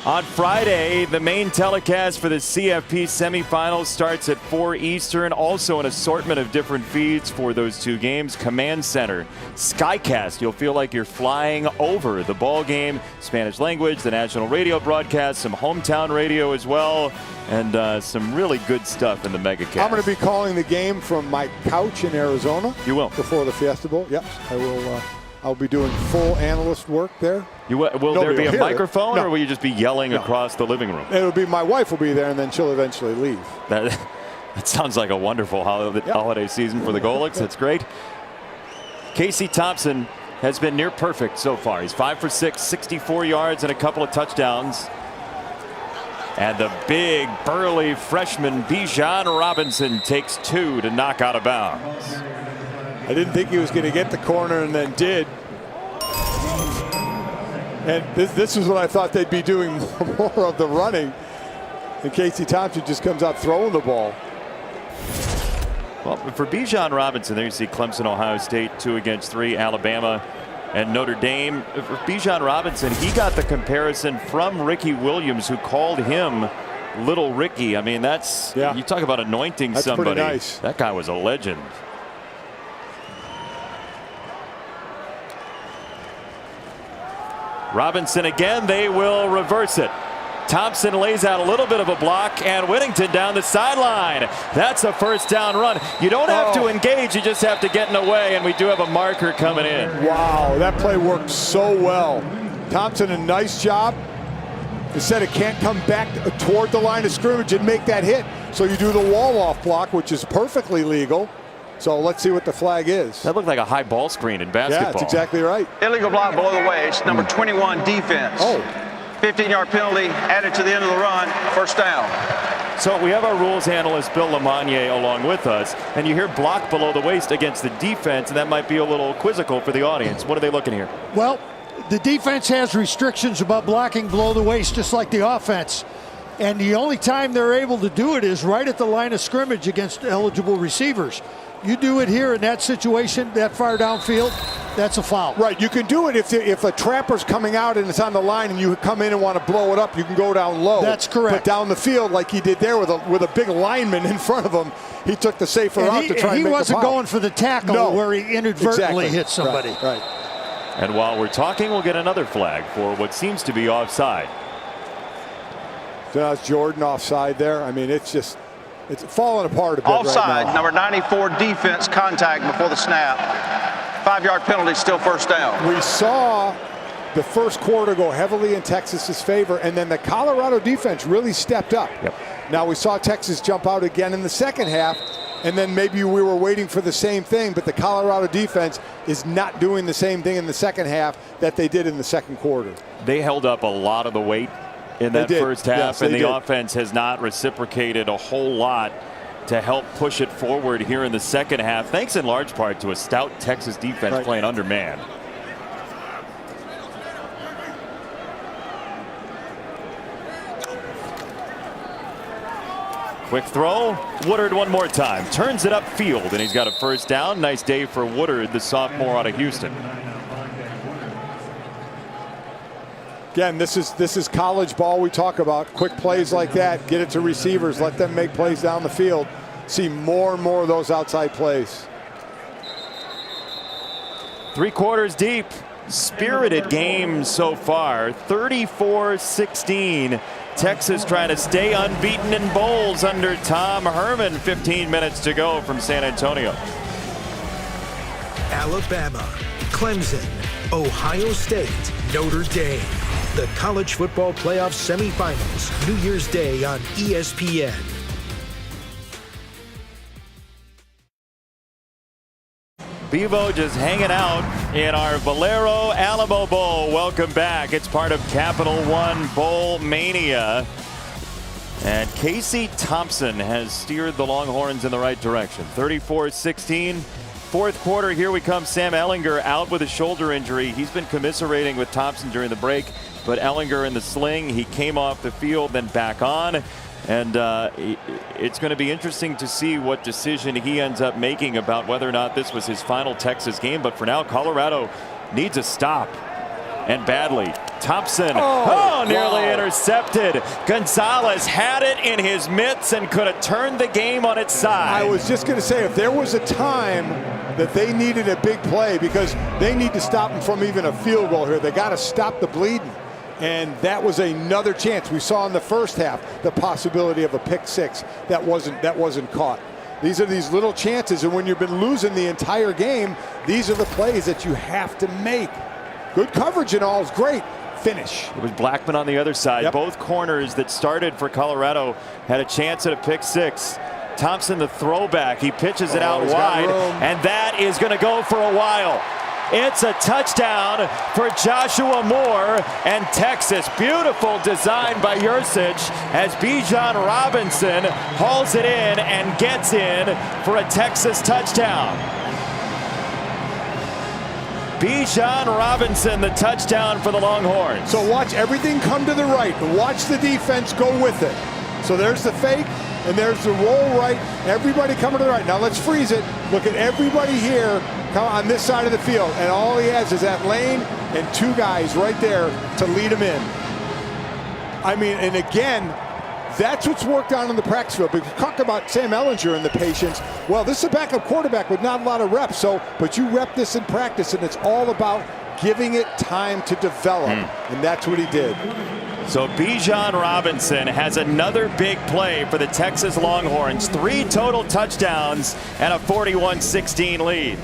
On Friday, the main telecast for the CFP semifinals starts at 4 Eastern. Also an assortment of different feeds for those two games. Command Center, Skycast. You'll feel like you're flying over the ball game. Spanish language, the national radio broadcast, some hometown radio as well, and some really good stuff in the megacast. I'm going to be calling the game from my couch in Arizona. You will? Before the Fiesta Bowl. Yep, I will. I'll be doing full analyst work there. Will there be a microphone, or will you just be yelling across the living room? It'll be, my wife will be there, and then she'll eventually leave. That sounds like a wonderful holiday season for the Golics. That's great. Casey Thompson has been near perfect so far. He's 5 for 6, 64 yards and a couple of touchdowns. And the big burly freshman Bijan Robinson takes 2 to knock out of bounds. I didn't think he was going to get the corner, and then did. And this is what I thought they'd be doing more of the running. And Casey Thompson just comes out throwing the ball. Well, for Bijan Robinson, there you see Clemson, Ohio State, 2 against 3, Alabama and Notre Dame. For Bijan Robinson, he got the comparison from Ricky Williams, who called him Little Ricky. I mean, you talk about anointing somebody. Pretty nice. That guy was a legend. Robinson again, they will reverse it. Thompson lays out a little bit of a block, and Whittington down the sideline. That's a first down run. You don't have to engage, you just have to get in the way, and we do have a marker coming in. Wow, that play worked so well. Thompson, a nice job. Instead, it can't come back toward the line of scrimmage and make that hit. So you do the wall-off block, which is perfectly legal. So let's see what the flag is. That looked like a high ball screen in basketball. Yeah, that's exactly right. Illegal block below the waist, number 21 defense. 15-yard penalty added to the end of the run, first down. So we have our rules analyst Bill Lamagnier along with us, and you hear block below the waist against the defense, and that might be a little quizzical for the audience. What are they looking here? Well, the defense has restrictions about blocking below the waist, just like the offense. And the only time they're able to do it is right at the line of scrimmage against eligible receivers. You do it here in that situation, that far downfield, that's a foul. Right, you can do it if a trapper's coming out and it's on the line and you come in and want to blow it up, you can go down low. That's correct. But down the field like he did there with a big lineman in front of him, he took the safer route to try and make the He wasn't going for the tackle where he inadvertently hit somebody. Right. And while we're talking, we'll get another flag for what seems to be offside. So now it's Jordan offside there. I mean, it's falling apart a bit Offside, right now. number 94 defense contact before the snap. 5-yard penalty, still first down. We saw the first quarter go heavily in Texas's favor, and then the Colorado defense really stepped up. Yep. Now we saw Texas jump out again in the second half, and then maybe we were waiting for the same thing, but the Colorado defense is not doing the same thing in the second half that they did in the second quarter. They held up a lot of the weight in that first half, and the offense has not reciprocated a whole lot to help push it forward here in the second half, thanks in large part to a stout Texas defense playing undermanned. Quick throw, Woodard one more time, turns it upfield, and he's got a first down. Nice day for Woodard, the sophomore out of Houston. Again, this is college ball we talk about. Quick plays like that, get it to receivers, let them make plays down the field. See more and more of those outside plays. 3 quarters deep. Spirited game so far. 34-16. Texas trying to stay unbeaten in bowls under Tom Herman. 15 minutes to go from San Antonio. Alabama, Clemson, Ohio State, Notre Dame. The college football playoff semifinals, New Year's Day on ESPN. Bevo just hanging out in our Valero Alamo Bowl. Welcome back. It's part of Capital One Bowl Mania. And Casey Thompson has steered the Longhorns in the right direction. 34-16. Fourth quarter, here we come. Sam Ehlinger out with a shoulder injury. He's been commiserating with Thompson during the break, but Ehlinger in the sling. He came off the field, then back on. And it's going to be interesting to see what decision he ends up making about whether or not this was his final Texas game. But for now, Colorado needs a stop, and badly. Thompson, nearly intercepted. Gonzalez had it in his mitts and could have turned the game on its side. I was just going to say, if there was a time that they needed a big play, because they need to stop them from even a field goal here. They got to stop the bleeding. And that was another chance. We saw in the first half the possibility of a pick six that wasn't caught. These are these little chances, and when you've been losing the entire game, these are the plays that you have to make. Good coverage and all is great. Finish. It was Blackman on the other side. Yep. Both corners that started for Colorado had a chance at a pick six. Thompson, the throwback, he pitches it out wide, and that is going to go for a while. It's a touchdown for Joshua Moore and Texas. Beautiful design by Yurcich as Bijan Robinson hauls it in and gets in for a Texas touchdown. Bijan Robinson, the touchdown for the Longhorns. So watch everything come to the right. Watch the defense go with it. So there's the fake, and there's the roll right. Everybody coming to the right. Now let's freeze it. Look at everybody here on this side of the field, and all he has is that lane and two guys right there to lead him in. I mean, and again, that's what's worked on in the practice field. Because talk about Sam Ehlinger and the patience. Well, this is a backup quarterback with not a lot of reps. But you rep this in practice, and it's all about giving it time to develop, and that's what he did. So Bijan Robinson has another big play for the Texas Longhorns. 3 total touchdowns and a 41-16 lead.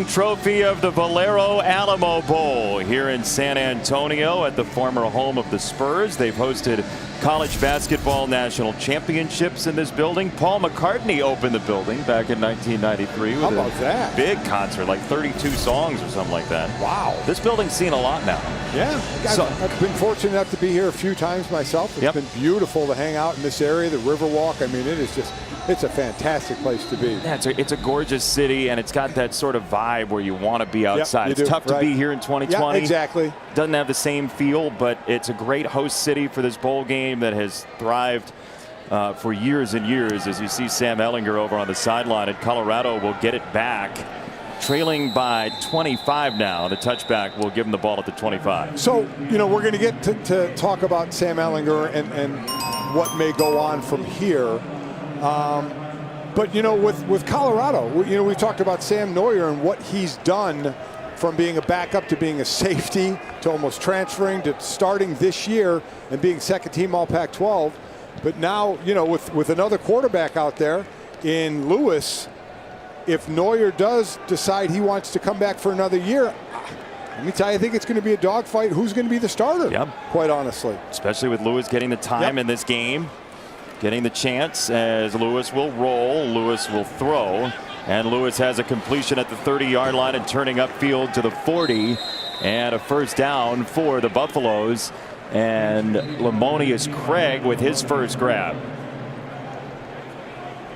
Trophy of the Valero Alamo Bowl here in San Antonio at the former home of the Spurs. They've hosted college basketball national championships in this building. Paul McCartney opened the building back in 1993 with a big concert, like 32 songs or something like that. Wow. This building's seen a lot now. Yeah, I've been fortunate enough to be here a few times myself. It's been beautiful to hang out in this area, the Riverwalk. I mean, it's a fantastic place to be. Yeah, it's a gorgeous city, and it's got that sort of vibe where you want to be outside. It's tough to be here in 2020. Yeah, exactly. Doesn't have the same feel, but it's a great host city for this bowl game that has thrived for years and years. As you see Sam Ehlinger over on the sideline, and Colorado will get it back. Trailing by 25 now. The touchback will give him the ball at the 25. So, we're going to get to talk about Sam Ehlinger and what may go on from here. But, with Colorado, we talked about Sam Neuer and what he's done from being a backup to being a safety to almost transferring to starting this year and being second team all Pac-12. But now, with another quarterback out there in Lewis, if Neuer does decide he wants to come back for another year, let me tell you, I think it's going to be a dogfight. Who's going to be the starter? Quite honestly. Especially with Lewis getting the time in this game, getting the chance as Lewis will roll, Lewis will throw, and Lewis has a completion at the 30-yard line and turning upfield to the 40, and a first down for the Buffaloes, and Lamonius Craig with his first grab.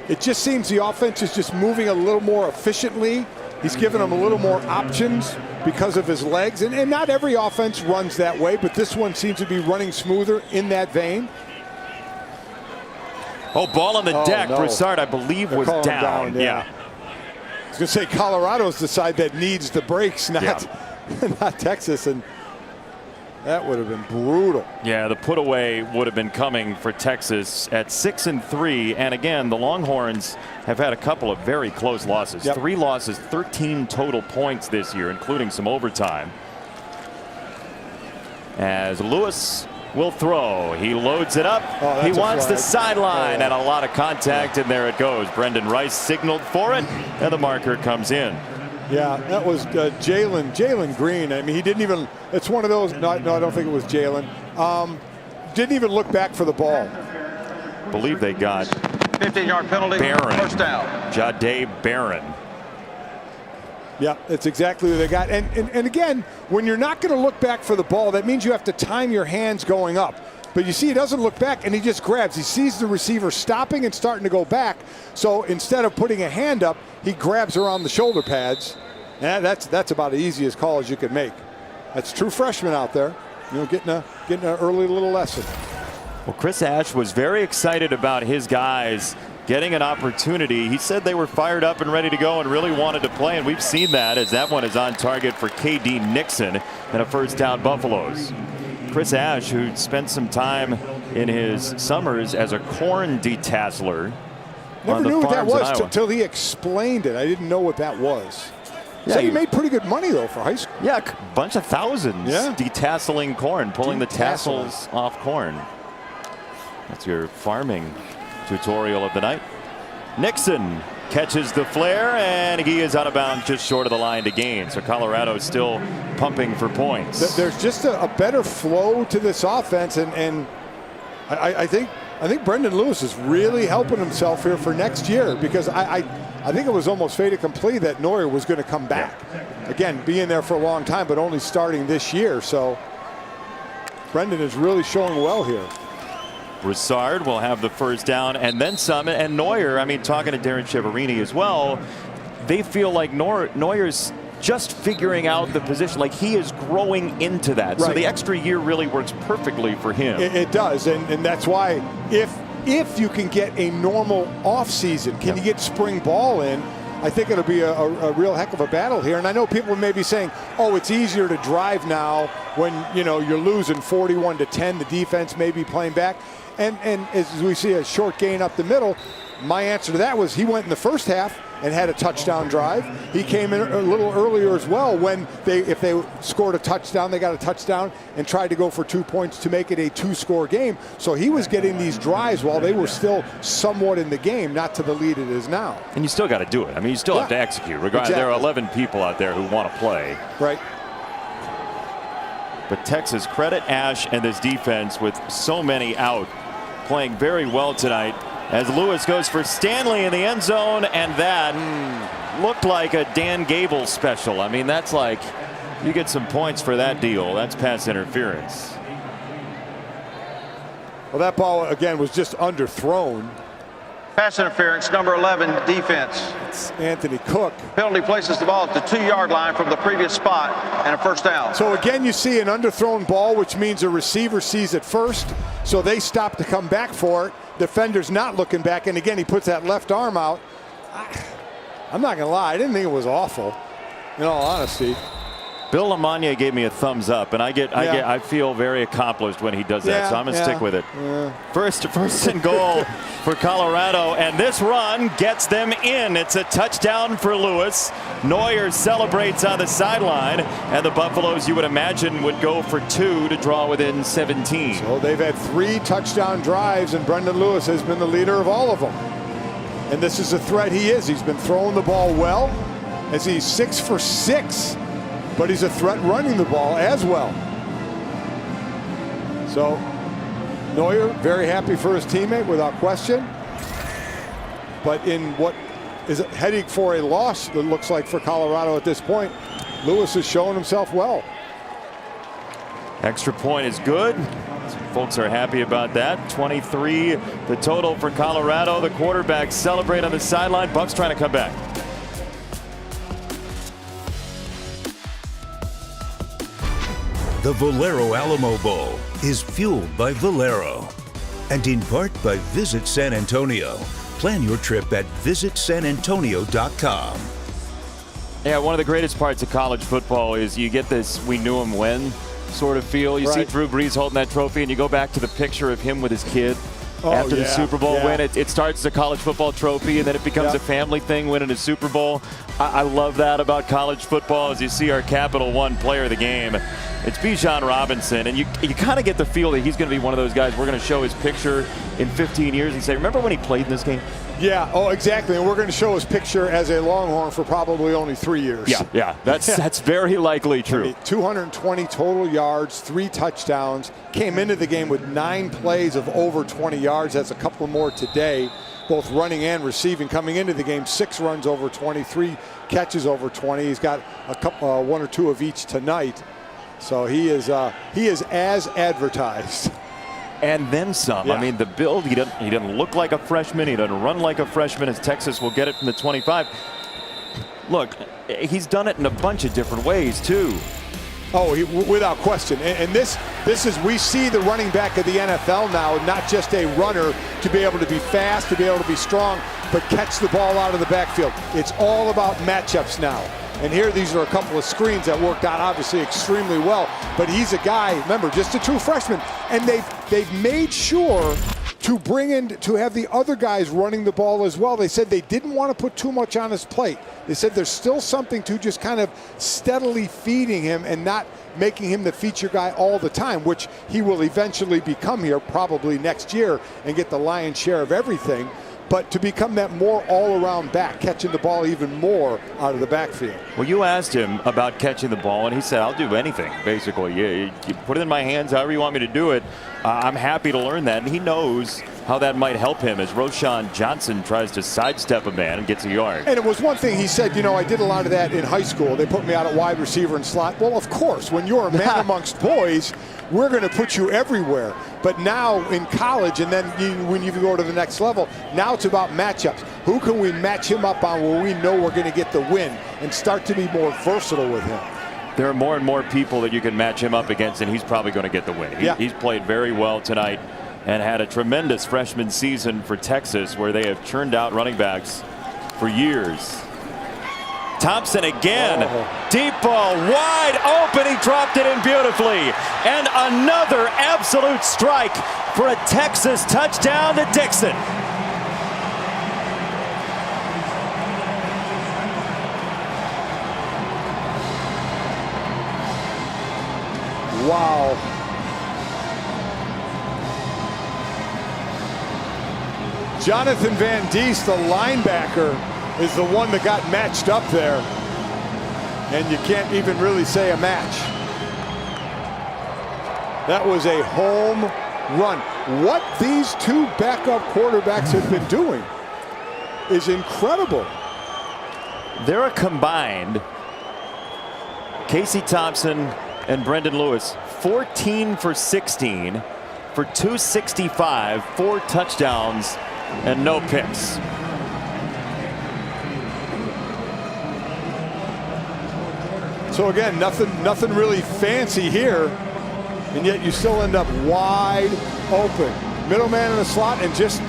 It just seems the offense is just moving a little more efficiently. He's given them a little more options because of his legs. And not every offense runs that way, but this one seems to be running smoother in that vein. Ball on the deck. No. Broussard, I believe, was down. Yeah. I was going to say Colorado's the side that needs the breaks, not Texas. And that would have been brutal. Yeah, the put away would have been coming for Texas at 6-3. And again, the Longhorns have had a couple of very close losses. 3 losses, 13 total points this year, including some overtime. As Lewis will throw. He loads it up. He wants the sideline and a lot of contact, and there it goes. Brendan Rice signaled for it, and the marker comes in. Yeah, that was Jalen Green. I mean, he didn't even, it's one of those, no, I don't think it was Jalen. Didn't even look back for the ball. Believe they got 15-yard penalty. Barron. First down. Jahdae Barron. Yeah, that's exactly what they got. And again, when you're not going to look back for the ball, that means you have to time your hands going up. But you see, he doesn't look back, and he just grabs. He sees the receiver stopping and starting to go back. So instead of putting a hand up, he grabs around the shoulder pads. And that's about the easiest call as you could make. That's true freshman out there, getting an early little lesson. Well, Chris Ash was very excited about his guys getting an opportunity. He said they were fired up and ready to go and really wanted to play, and we've seen that as that one is on target for K.D. Nixon and a first down Buffaloes. Chris Ash, who spent some time in his summers as a corn detasseler. Never knew what that was until he explained it. I didn't know what that was. Yeah, so he made pretty good money, though, for high school. Yeah, a bunch of thousands detasseling corn, pulling the tassels off corn. That's your farming tutorial of the night. Nixon catches the flare, and he is out of bounds just short of the line to gain. So Colorado is still pumping for points. There's just a better flow to this offense, and I think Brendan Lewis is really helping himself here for next year, because I think it was almost fait accompli that Neuer was going to come back. Again, being there for a long time, but only starting this year. So Brendan is really showing well here. Broussard will have the first down and then some. And Neuer, I mean, talking to Darren Chiaverini as well, they feel like Neuer's just figuring out the position. Like, he is growing into that. Right. So the extra year really works perfectly for him. It does, and that's why if you can get a normal offseason, can you get spring ball in, I think it'll be a real heck of a battle here. And I know people may be saying, oh, it's easier to drive now when you're losing 41-10. The defense may be playing back. And as we see a short gain up the middle, my answer to that was he went in the first half and had a touchdown drive. He came in a little earlier as well when if they scored a touchdown, they got a touchdown and tried to go for 2 points to make it a 2-score game. So he was getting these drives while they were still somewhat in the game, not to the lead it is now. And you still got to do it. I mean, you still have to execute. Regardless, there are 11 people out there who want to play. Right. But Texas, credit Ash and this defense with so many out, playing very well tonight. As Lewis goes for Stanley in the end zone, and that looked like a Dan Gable special. I mean, that's like, you get some points for that deal. That's pass interference. Well, that ball, again, was just underthrown. Pass interference, number 11, defense. It's Anthony Cook. Penalty places the ball at the 2-yard line from the previous spot, and a first down. So again, you see an underthrown ball, which means a receiver sees it first, so they stop to come back for it. Defender's not looking back, and again, he puts that left arm out. I'm not going to lie, I didn't think it was awful, in all honesty. Bill LaMagna gave me a thumbs up, and I feel very accomplished when he does that, so I'm going to stick with it. First and goal for Colorado, and this run gets them in. It's a touchdown for Lewis. Neuer celebrates on the sideline, and the Buffaloes, you would imagine, would go for 2 to draw within 17. So they've had 3 touchdown drives, and Brendan Lewis has been the leader of all of them. And this is a threat he is. He's been throwing the ball well, as he's 6 for 6. But he's a threat running the ball as well. So Neuer very happy for his teammate without question. But in what is heading for a loss, it looks like, for Colorado at this point, Lewis is showing himself well. Extra point is good. Folks are happy about that. 23 the total for Colorado. The quarterbacks celebrate on the sideline. Bucks trying to come back. The Valero Alamo Bowl is fueled by Valero and in part by Visit San Antonio. Plan your trip at visitsanantonio.com. Yeah, one of the greatest parts of college football is you get this "we knew him when" sort of feel. You see Drew Brees holding that trophy, and you go back to the picture of him with his kid after the Super Bowl win. It starts as a college football trophy, and then it becomes a family thing, winning a Super Bowl. I love that about college football. As you see our Capital One player of the game, it's Bijan Robinson, and you kind of get the feel that he's going to be one of those guys we're going to show his picture in 15 years and say, remember when he played in this game? Yeah, oh, exactly. And we're going to show his picture as a Longhorn for probably only 3 years. Yeah, that's very likely true. I mean, 220 total yards, 3 touchdowns. Came into the game with 9 plays of over 20 yards. That's a couple more today, both running and receiving. Coming into the game, 6 runs over 20, 3 catches over 20. He's got a couple, 1 or 2 of each tonight. So he is as advertised. And then some. Yeah. I mean, the build, he doesn't look like a freshman. He doesn't run like a freshman, as Texas will get it from the 25. Look, he's done it in a bunch of different ways, too. Oh, without question. And this is, we see the running back of the NFL now, not just a runner to be able to be fast, to be able to be strong, but catch the ball out of the backfield. It's all about matchups now. And here, these are a couple of screens that worked out obviously extremely well. But he's a guy, remember, just a true freshman. And they've made sure to bring in, to have the other guys running the ball as well. They said they didn't want to put too much on his plate. They said there's still something to just kind of steadily feeding him and not making him the feature guy all the time, which he will eventually become here probably next year and get the lion's share of everything. But to become that more all-around back, catching the ball even more out of the backfield. Well, you asked him about catching the ball, and he said, I'll do anything, basically. You put it in my hands however you want me to do it. I'm happy to learn that. And he knows how that might help him as Roschon Johnson tries to sidestep a man and gets a yard. And it was one thing he said, you know, I did a lot of that in high school. They put me out at wide receiver and slot. Well, of course, when you're a man amongst boys, we're going to put you everywhere. But now in college, and then when you go to the next level, now it's about matchups. Who can we match him up on where we know we're going to get the win and start to be more versatile with him? There are more and more people that you can match him up against, and he's probably going to get the win. He's played very well tonight and had a tremendous freshman season for Texas, where they have churned out running backs for years. Thompson again. Deep ball, wide open. He dropped it in beautifully. And another absolute strike for a Texas touchdown to Dixon. Wow. Jonathan Van Diest, the linebacker, is the one that got matched up there. And you can't even really say a match. That was a home run. What these 2 backup quarterbacks have been doing is incredible. They're a combined Casey Thompson and Brendan Lewis, 14 for 16 for 265, 4 touchdowns and no picks. So again, nothing really fancy here, and yet you still end up wide open. Middleman in the slot, and just,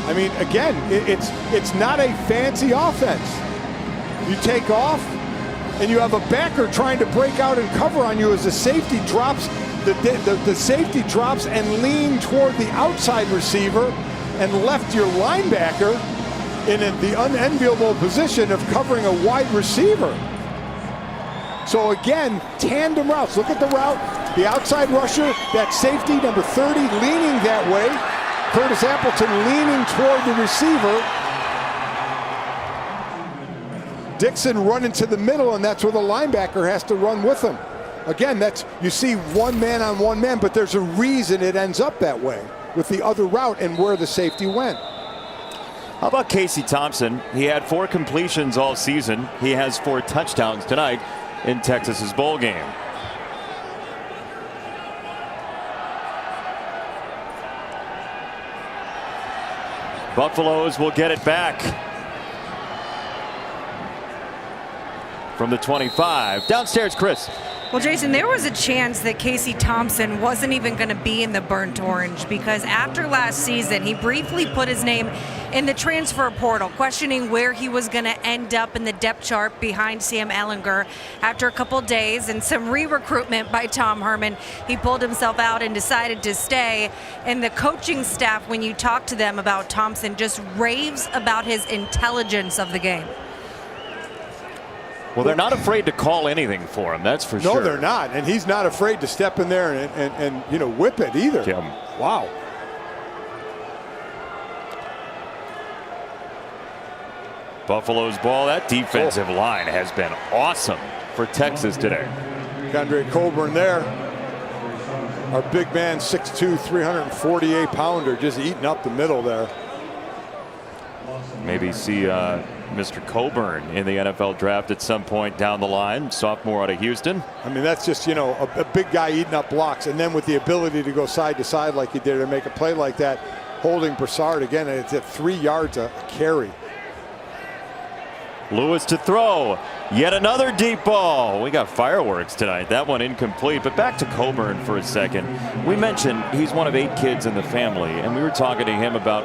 I mean, again, it's not a fancy offense. You take off, and you have a backer trying to break out and cover on you as the safety drops. The safety drops and lean toward the outside receiver, and left your linebacker in the unenviable position of covering a wide receiver. So again, tandem routes. Look at the route. The outside rusher, that safety, number 30, leaning that way. Curtis Appleton leaning toward the receiver. Dixon running to the middle, and that's where the linebacker has to run with him. Again, you see one man on one man, but there's a reason it ends up that way with the other route and where the safety went. How about Casey Thompson? He had 4 completions all season. He has 4 touchdowns tonight in Texas's bowl game. Buffaloes will get it back from the 25. Downstairs, Chris. Well, Jason, there was a chance that Casey Thompson wasn't even going to be in the burnt orange, because after last season, he briefly put his name in the transfer portal, questioning where he was going to end up in the depth chart behind Sam Ehlinger. After a couple days and some re-recruitment by Tom Herman, he pulled himself out and decided to stay. And the coaching staff, when you talk to them about Thompson, just raves about his intelligence of the game. Well, they're not afraid to call anything for him, that's for sure. No, they're not. And he's not afraid to step in there and you know, whip it either. Tim. Wow. Buffalo's ball. That defensive line has been awesome for Texas today. Andre Coburn there. Our big man, 6'2", 348-pounder, just eating up the middle there. Maybe see Mr. Coburn in the NFL draft at some point down the line. Sophomore out of Houston. I mean, that's just, you know, a big guy eating up blocks, and then with the ability to go side to side like he did and make a play like that, holding Broussard again, it's at 3 yards a carry. Lewis to throw. Yet another deep ball. We got fireworks tonight. That one incomplete. But back to Coburn for a second. We mentioned he's one of 8 kids in the family, and we were talking to him about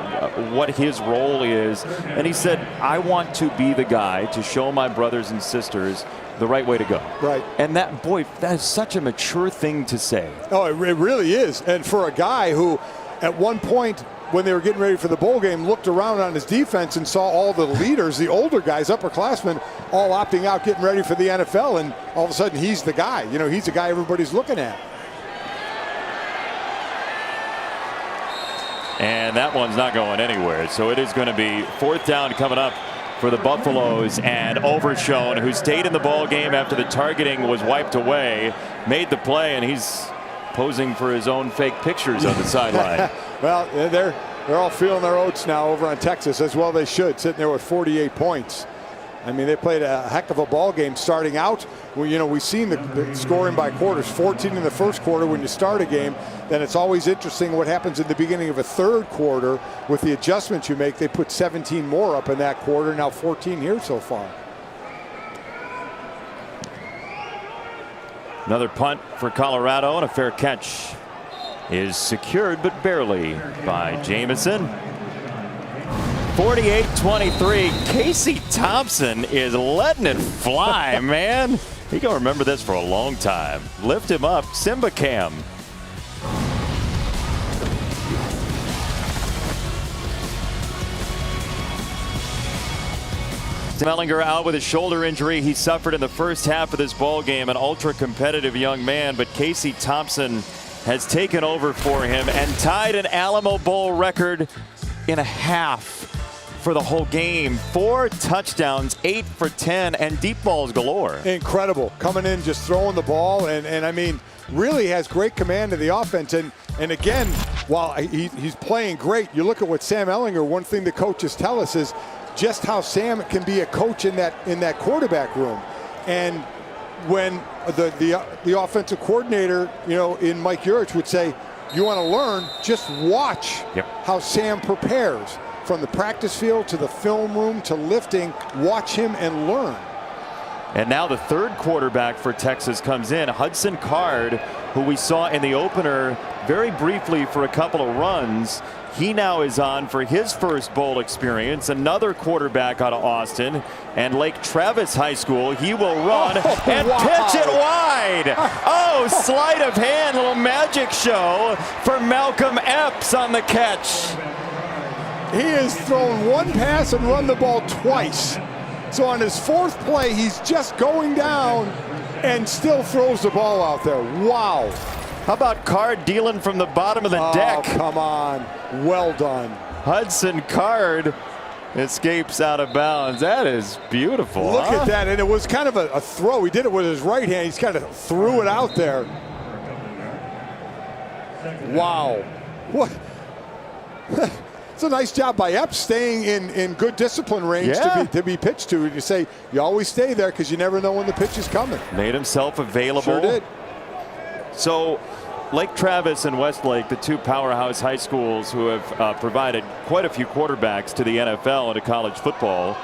what his role is. And he said, I want to be the guy to show my brothers and sisters the right way to go. Right. And that, boy, that is such a mature thing to say. Oh, it really is. And for a guy who, at one point, when they were getting ready for the bowl game, looked around on his defense and saw all the leaders, the older guys, upperclassmen, all opting out, getting ready for the NFL, and all of a sudden he's the guy. You know, he's the guy everybody's looking at. And that one's not going anywhere. So it is going to be 4th down coming up for the Buffaloes, and Overshone, who stayed in the ball game after the targeting was wiped away, made the play, and he's posing for his own fake pictures on the sideline. Well, they're all feeling their oats now over on Texas, as well they should, sitting there with 48 points. I mean, they played a heck of a ball game starting out. Well, you know, we've seen the scoring by quarters, 14 in the first quarter when you start a game. Then it's always interesting what happens in the beginning of a third quarter with the adjustments you make. They put 17 more up in that quarter, now 14 here so far. Another punt for Colorado, and a fair catch is secured, but barely, by Jamison. 48-23. Casey Thompson is letting it fly, man. He gonna remember this for a long time. Lift him up, Simba Cam. Mellinger out with a shoulder injury he suffered in the first half of this ball game. An ultra competitive young man, but Casey Thompson has taken over for him and tied an Alamo Bowl record in a half for the whole game. 4 touchdowns, 8 for 10, and deep balls galore. Incredible. Coming in, just throwing the ball, and I mean, really has great command of the offense. And again, while he's playing great, you look at what Sam Ehlinger, one thing the coaches tell us is just how Sam can be a coach in that quarterback room. And when the offensive coordinator, you know, in Mike Urich would say, you want to learn, just watch how Sam prepares. From the practice field to the film room to lifting, watch him and learn. And now the third quarterback for Texas comes in, Hudson Card, who we saw in the opener very briefly for a couple of runs. He now is on for his first bowl experience. Another quarterback out of Austin and Lake Travis High School. He will run and pitch it wide. Oh, sleight of hand, little magic show for Malcolm Epps on the catch. He has thrown one pass and run the ball twice. So on his 4th play, he's just going down and still throws the ball out there. Wow. How about Card dealing from the bottom of the deck? Oh, come on. Well done. Hudson Card escapes out of bounds. That is beautiful. Look at that. And it was kind of a throw. He did it with his right hand. He's kind of threw it out there. Wow. What? It's a nice job by Epps staying in good discipline range to be pitched to. You say you always stay there because you never know when the pitch is coming. Made himself available. Sure did. So Lake Travis and Westlake, the 2 powerhouse high schools who have provided quite a few quarterbacks to the NFL and to college football.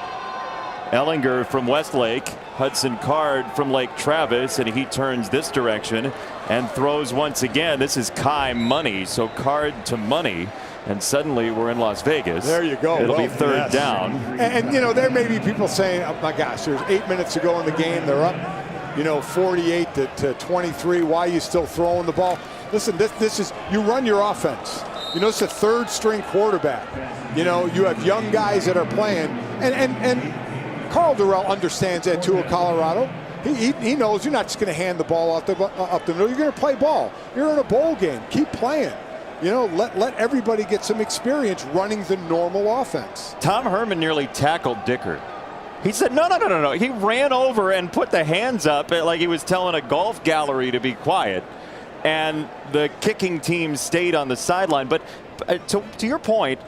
Ehlinger from Westlake, Hudson Card from Lake Travis, and he turns this direction and throws once again. This is Kai Money, so Card to Money. And suddenly we're in Las Vegas. There you go. It'll be 3rd down. And you know, there may be people saying, oh my gosh, there's 8 minutes to go in the game. They're up, you know, 48 to 23. Why are you still throwing the ball? Listen, this is, you run your offense. You know, it's a 3rd string quarterback. You know, you have young guys that are playing. And Carl Durrell understands that too at Colorado. He knows you're not just going to hand the ball up the middle. You're going to play ball. You're in a bowl game. Keep playing. You know, let everybody get some experience running the normal offense. Tom Herman nearly tackled Dickert. He said, no. He ran over and put the hands up like he was telling a golf gallery to be quiet. And the kicking team stayed on the sideline. But to your point,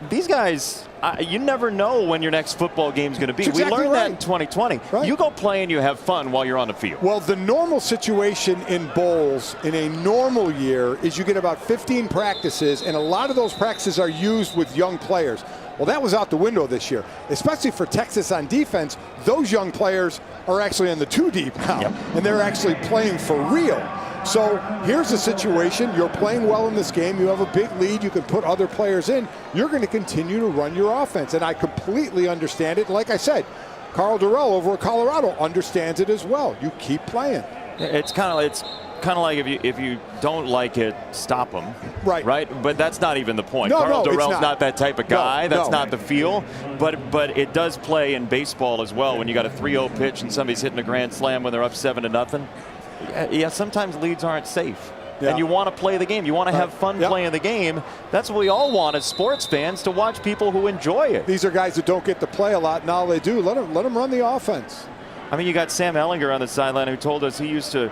these guys, you never know when your next football game is going to be. That's exactly we learned right. that in 2020. Right. You go play and you have fun while you're on the field. Well, the normal situation in bowls in a normal year is you get about 15 practices, and a lot of those practices are used with young players. Well, that was out the window this year, especially for Texas on defense. Those young players are actually in the 2 deep now, and they're actually playing for real. So here's the situation. You're playing well in this game. You have a big lead. You can put other players in. You're going to continue to run your offense, and I completely understand it. Like I said, Carl Durrell over at Colorado understands it as well. You keep playing. It's kind of like if you don't like it, stop them. Right. But that's not even the point. Carl Durrell's not that type of guy. That's not the feel. But it does play in baseball as well when you got a 3-0 pitch and somebody's hitting a grand slam when they're up 7-0. Yeah, sometimes leads aren't safe. And you want to play the game. You want to have fun playing the game. That's what we all want as sports fans, to watch people who enjoy it. These are guys that don't get to play a lot. Now they do. Let them run the offense. I mean, you got Sam Ellinger on the sideline who told us he used to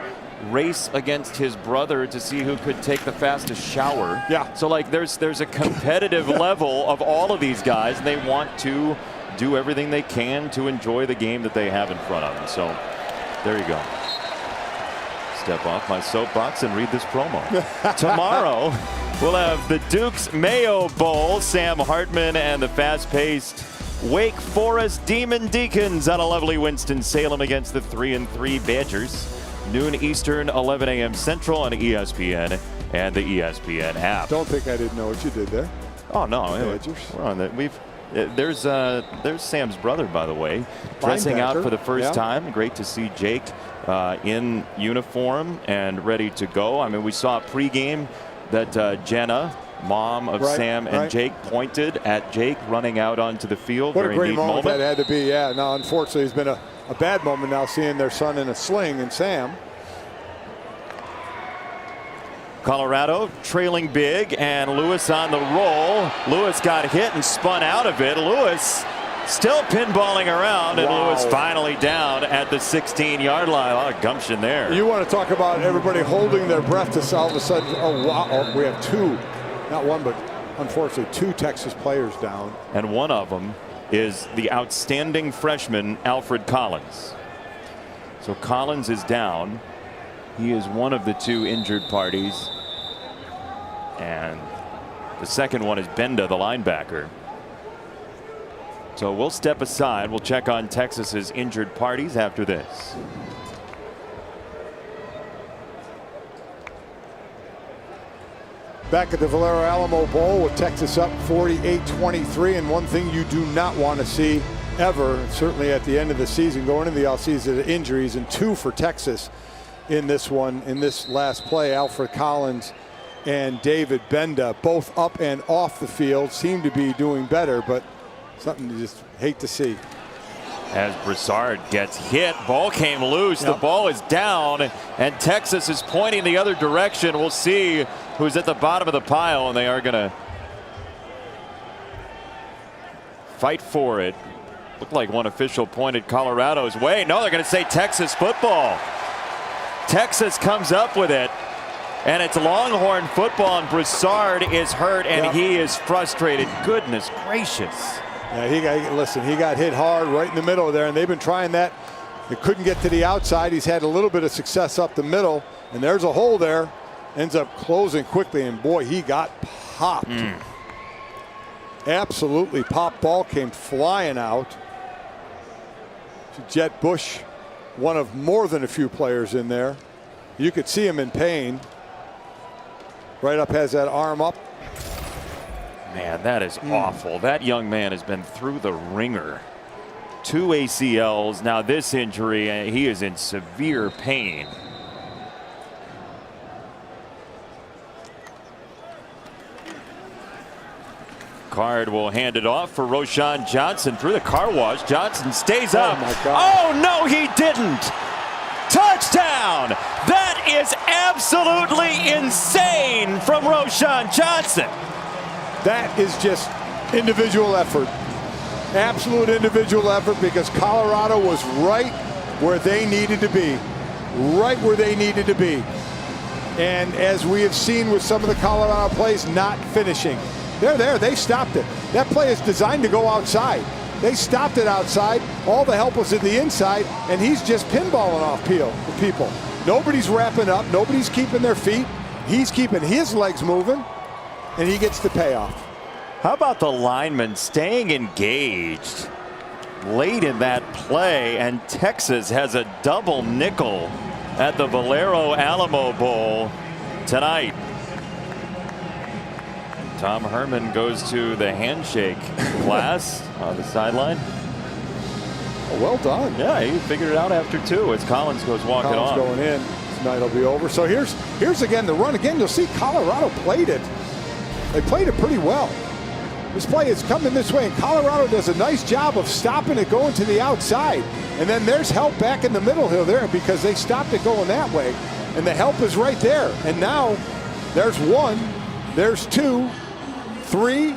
race against his brother to see who could take the fastest shower. Yeah. So like there's a competitive level of all of these guys, and they want to do everything they can to enjoy the game that they have in front of them. So there you go. Step off my soapbox and read this promo. Tomorrow we'll have the Duke's Mayo Bowl. Sam Hartman and the fast-paced Wake Forest Demon Deacons on a lovely Winston-Salem against the 3-3 Badgers. Noon Eastern, 11 a.m. Central on ESPN and the ESPN app. Don't think I didn't know what you did there. Oh no, Badgers. we're on that. There's Sam's brother, by the way, dressing out for the first time. Great to see Jake in uniform and ready to go. I mean, we saw pregame that Jenna, mom of Sam and Jake, pointed at Jake running out onto the field. What Very a great neat moment that had to be. Yeah, no, unfortunately, it's been a bad moment now seeing their son in a sling, and Sam. Colorado trailing big, and Lewis on the roll. Lewis got hit and spun out of it. Lewis still pinballing around, and Lewis finally down at the 16-yard line. A lot of gumption there. You want to talk about everybody holding their breath to all of a sudden, oh wow, we have two, not one, but unfortunately 2 Texas players down. And one of them is the outstanding freshman Alfred Collins. So Collins is down. He is one of the 2 injured parties. And the second one is Benda, the linebacker. So we'll step aside. We'll check on Texas's injured parties after this. Back at the Valero Alamo Bowl with Texas up 48-23, and one thing you do not want to see ever, certainly at the end of the season, going into the offseason, injuries, and 2 for Texas in this one, in this last play. Alfred Collins and David Benda, both up and off the field, seem to be doing better, but something you just hate to see. As Broussard gets hit, ball came loose. The ball is down, and Texas is pointing the other direction. We'll see who's at the bottom of the pile, and they are going to fight for it. Looked like one official pointed Colorado's way. No, they're going to say Texas football. Texas comes up with it, and it's Longhorn football, and Broussard is hurt, and he is frustrated. Goodness gracious. Yeah, he got hit hard right in the middle there, and they've been trying that. They couldn't get to the outside. He's had a little bit of success up the middle, and there's a hole there. Ends up closing quickly, and boy, he got popped. Absolutely popped. Ball came flying out. Jet Bush, one of more than a few players in there. You could see him in pain. Right up, has that arm up. Man, that is awful. That young man has been through the ringer. 2 ACLs, now this injury, he is in severe pain. Card will hand it off for Roschon Johnson through the car wash. Johnson stays up. Oh, my God. Oh, no, he didn't. Touchdown! That is absolutely insane from Roschon Johnson. That is just individual effort. Absolute individual effort because Colorado was right where they needed to be. Right where they needed to be. And as we have seen with some of the Colorado plays, not finishing. They're there. They stopped it. That play is designed to go outside. They stopped it outside. All the help was at the inside, and he's just pinballing off people. Nobody's wrapping up. Nobody's keeping their feet. He's keeping his legs moving, and he gets the payoff. How about the lineman staying engaged late in that play, and Texas has a double nickel at the Valero Alamo Bowl tonight. Tom Herman goes to the handshake class on the sideline. Well done. Yeah, he figured it out after 2 as Collins goes walking on. Going in. Tonight will be over. So here's again the run. Again, you'll see Colorado played it. They played it pretty well. This play is coming this way, and Colorado does a nice job of stopping it going to the outside. And then there's help back in the middle here there because they stopped it going that way. And the help is right there. And now there's 1, there's 2, 3,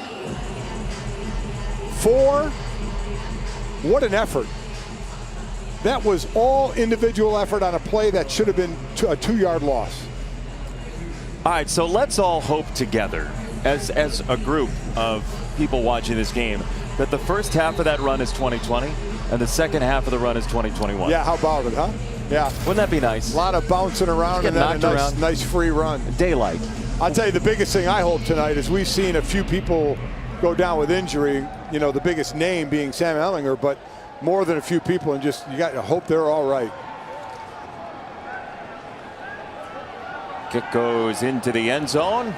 4. What an effort. That was all individual effort on a play that should have been a 2-yard loss. All right, so let's all hope together as a group of people watching this game that the first half of that run is 2020 and the second half of the run is 2021. Yeah, how about it, huh? Yeah. Wouldn't that be nice? A lot of bouncing around and then a nice free run. Daylight. I'll tell you the biggest thing I hope tonight is we've seen a few people go down with injury, you know, the biggest name being Sam Ehlinger, but more than a few people, and just you got to hope they're all right. Kick goes into the end zone.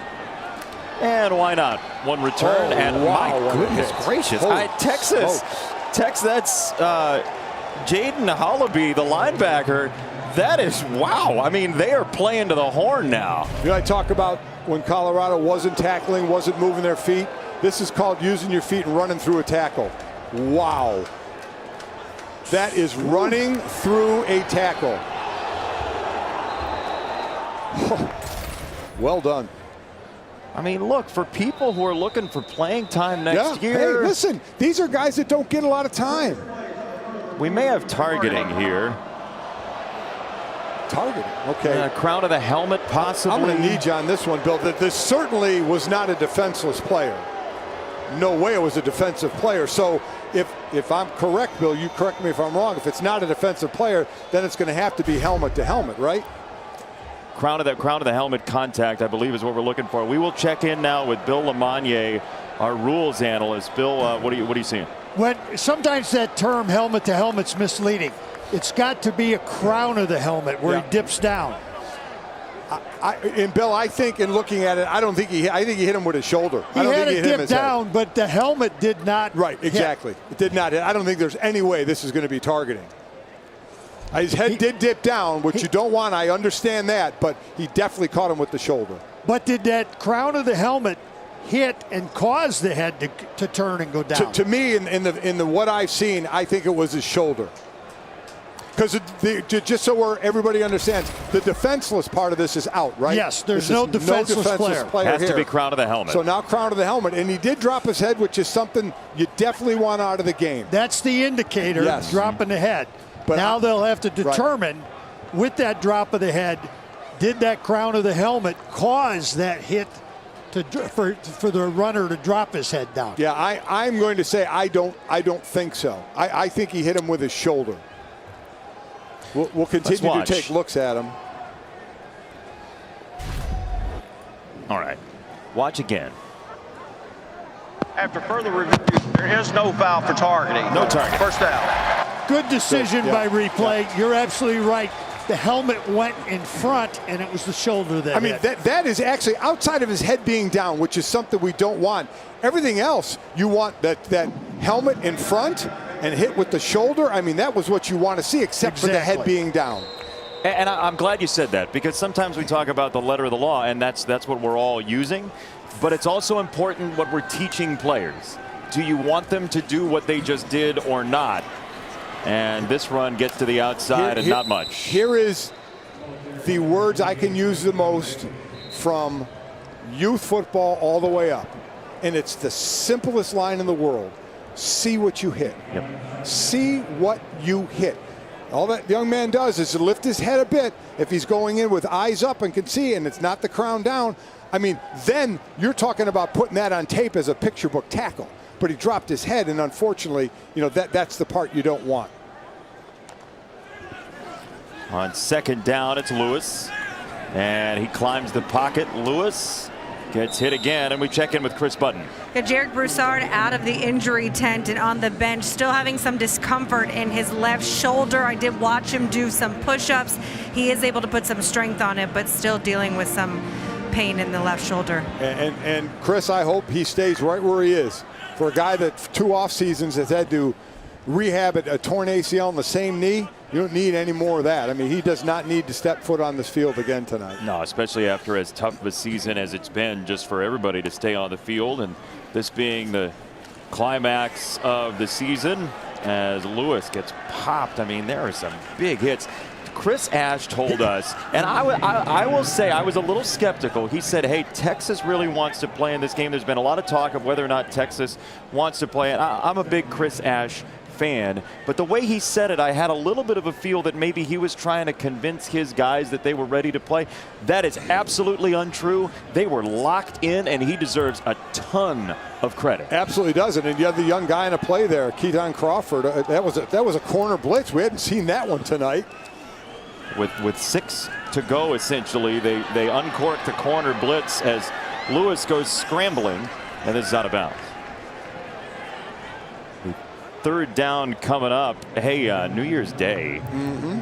And why not? One return, and wow, my goodness gracious. Texas, that's Jaden Hollaby, the linebacker. That is, wow. I mean, they are playing to the horn now. You know, I talk about when Colorado wasn't tackling, wasn't moving their feet. This is called using your feet and running through a tackle. Wow. That is running through a tackle. Well done. I mean, look, for people who are looking for playing time next year. Hey, listen, these are guys that don't get a lot of time. We may have targeting here. Targeting, okay. Crown of the helmet, possibly. I'm going to need you on this one, Bill. That this certainly was not a defenseless player. No way it was a defensive player. So if I'm correct, Bill, you correct me if I'm wrong. If it's not a defensive player, then it's going to have to be helmet to helmet, right? Crown of the helmet contact, I believe, is what we're looking for. We will check in now with Bill Lamagnier, our rules analyst. Bill, what are you seeing? Sometimes that term helmet to helmet's misleading. It's got to be a crown of the helmet where he dips down. And Bill, I think in looking at it, I think he hit him with his shoulder. He had it dip down, but the helmet did not. Right, exactly. Hit. It did not hit. I don't think there's any way this is going to be targeting. His head did dip down, which you don't want. I understand that, but he definitely caught him with the shoulder. But did that crown of the helmet hit and cause the head to turn and go down? To me, in the what I've seen, I think it was his shoulder. Because just so everybody understands, the defenseless part of this is out, right? Yes, there's no defenseless player. Has to be crown of the helmet. So now crown of the helmet, and he did drop his head, which is something you definitely want out of the game. That's the indicator, dropping the head. But now they'll have to determine, with that drop of the head, did that crown of the helmet cause that hit for the runner to drop his head down? Yeah, I'm going to say I don't think so. I think he hit him with his shoulder. We'll continue to take looks at him. All right. Watch again. After further review, there is no foul for targeting. No targeting. First down. Good decision by replay. Yeah. You're absolutely right. The helmet went in front, and it was the shoulder that hit. That is actually outside of his head being down, which is something we don't want. Everything else, you want that helmet in front and hit with the shoulder. I mean, that was what you want to see, except for the head being down. And I'm glad you said that, because sometimes we talk about the letter of the law, and that's what we're all using. But it's also important what we're teaching players. Do you want them to do what they just did or not? And this run gets to the outside and not much. Here is the words I can use the most from youth football all the way up. And it's the simplest line in the world. see what you hit. Yep. See what you hit. All that young man does is to lift his head a bit. If he's going in with eyes up and can see, and it's not the crown down, I mean, then you're talking about putting that on tape as a picture book tackle. But he dropped his head, and unfortunately, that's the part you don't want. On second down, it's Lewis. And he climbs the pocket. Lewis gets hit again, and we check in with Chris Button. Yeah, Jared Broussard out of the injury tent and on the bench, still having some discomfort in his left shoulder. I did watch him do some push-ups. He is able to put some strength on it, but still dealing with some pain in the left shoulder. And Chris, I hope he stays right where he is. For a guy that 2 off seasons has had to rehab a torn ACL in the same knee, you don't need any more of that. I mean, he does not need to step foot on this field again tonight. No, especially after as tough of a season as it's been just for everybody to stay on the field, and this being the climax of the season as Lewis gets popped. I mean, there are some big hits. Chris Ash told us, and I will say I was a little skeptical. He said, hey, Texas really wants to play in this game. There's been a lot of talk of whether or not Texas wants to play. And I'm a big Chris Ash fan, but the way he said it, I had a little bit of a feel that maybe he was trying to convince his guys that they were ready to play. That is absolutely untrue. They were locked in, and he deserves a ton of credit. Absolutely doesn't. And you have the young guy in a play there, Keaton Crawford. That was a corner blitz. We hadn't seen that one tonight. With 6 to go, essentially, they uncork the corner blitz as Lewis goes scrambling, and this is out of bounds. Third down coming up. Hey, New Year's Day,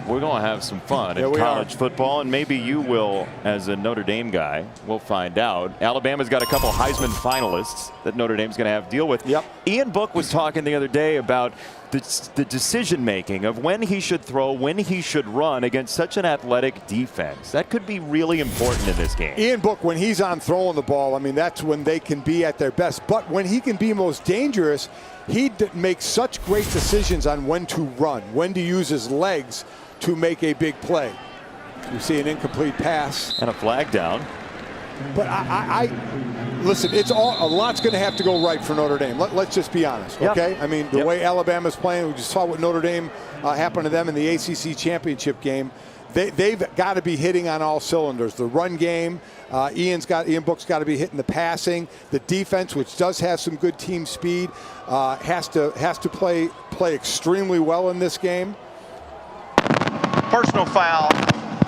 we're going to have some fun in college football, and maybe you will, as a Notre Dame guy. We'll find out. Alabama's got a couple Heisman finalists that Notre Dame's going to have to deal with. Yep. Ian Book was talking the other day about the decision-making of when he should throw, when he should run against such an athletic defense. That could be really important in this game. Ian Book, when he's on throwing the ball, I mean, that's when they can be at their best. But when he can be most dangerous, he makes such great decisions on when to run, when to use his legs to make a big play. You see an incomplete pass. And a flag down. But I listen, a lot's going to have to go right for Notre Dame. Let's just be honest, okay? Yep. I mean, the way Alabama's playing, we just saw what Notre Dame happened to them in the ACC championship game. They've got to be hitting on all cylinders. The run game, Ian Book's got to be hitting the passing. The defense, which does have some good team speed, has to play extremely well in this game. Personal foul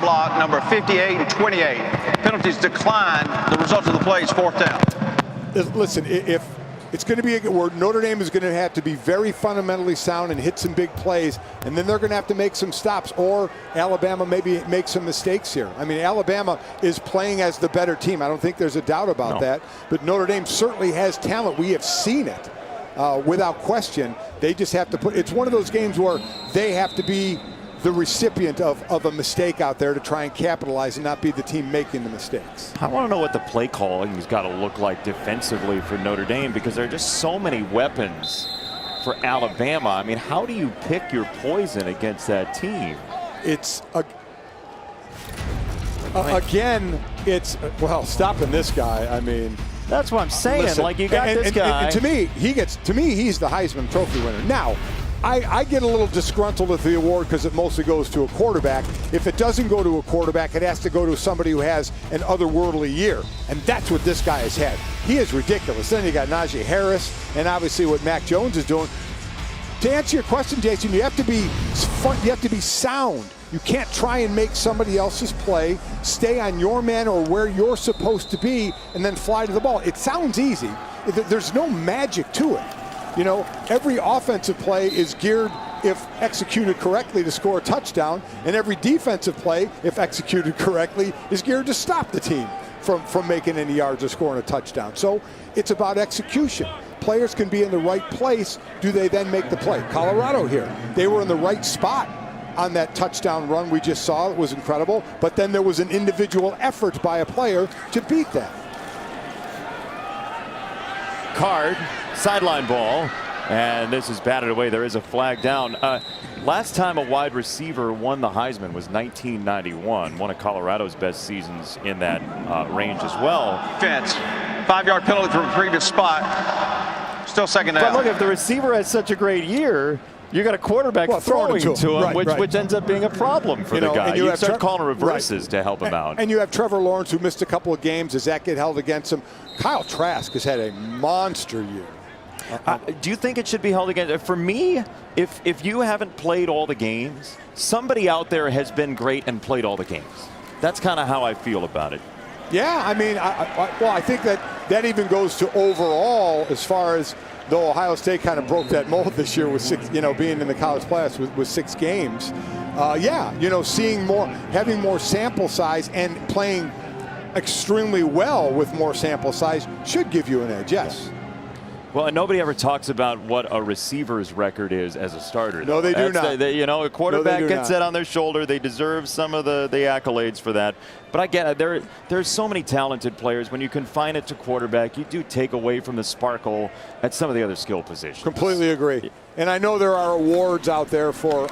block number 58 and 28. Penalties decline. The result of the play is 4th down. Listen, if it's going to be where Notre Dame is going to have to be very fundamentally sound and hit some big plays, and then they're going to have to make some stops, or Alabama maybe make some mistakes here. I mean, Alabama is playing as the better team. I don't think there's a doubt about that. But Notre Dame certainly has talent. We have seen it without question. They just have to put. It's one of those games where they have to be the recipient of a mistake out there to try and capitalize and not be the team making the mistakes. I want to know what the play calling has got to look like defensively for Notre Dame, because there are just so many weapons for Alabama. I mean, how do you pick your poison against that team? It's again, it's stopping this guy. I mean, that's what I'm saying. Listen, like, you got this guy. And to me, he's the Heisman Trophy winner. Now, I get a little disgruntled with the award because it mostly goes to a quarterback. If it doesn't go to a quarterback, it has to go to somebody who has an otherworldly year. And that's what this guy has had. He is ridiculous. Then you got Najee Harris and obviously what Mac Jones is doing. To answer your question, Jason, you have to be fun, you have to be sound. You can't try and make somebody else's play, stay on your man or where you're supposed to be, and then fly to the ball. It sounds easy. There's no magic to it. You know, every offensive play is geared, if executed correctly, to score a touchdown, and every defensive play, if executed correctly, is geared to stop the team from making any yards or scoring a touchdown. So it's about execution. Players can be in the right place. Do they then make the play? Colorado here, they were in the right spot on that touchdown run we just saw. It was incredible. But then there was an individual effort by a player to beat that. Card, sideline ball, and this is batted away. There is a flag down. Last time a wide receiver won the Heisman was 1991, one of Colorado's best seasons in that range as well. Defense, 5-yard penalty from the previous spot. Still second down. But look, if the receiver has such a great year, you got a quarterback throwing to him, which ends up being a problem for the guy. You start calling reverses to help him out. And you have Trevor Lawrence, who missed a couple of games. Does that get held against him? Kyle Trask has had a monster year. Do you think it should be held against? For me, if you haven't played all the games, somebody out there has been great and played all the games. That's kind of how I feel about it. Yeah, I mean, I think that even goes to overall, as far as though Ohio State kind of broke that mold this year with six, being in the college playoffs with 6 games. Yeah, seeing more, having more sample size and playing extremely well with more sample size should give you an edge. Yes. Well, and nobody ever talks about what a receiver's record is as a starter. No, they do not. A quarterback gets that on their shoulder. They deserve some of the accolades for that. But I get it. There's so many talented players. When you confine it to quarterback, you do take away from the sparkle at some of the other skill positions. Completely agree. And I know there are awards out there for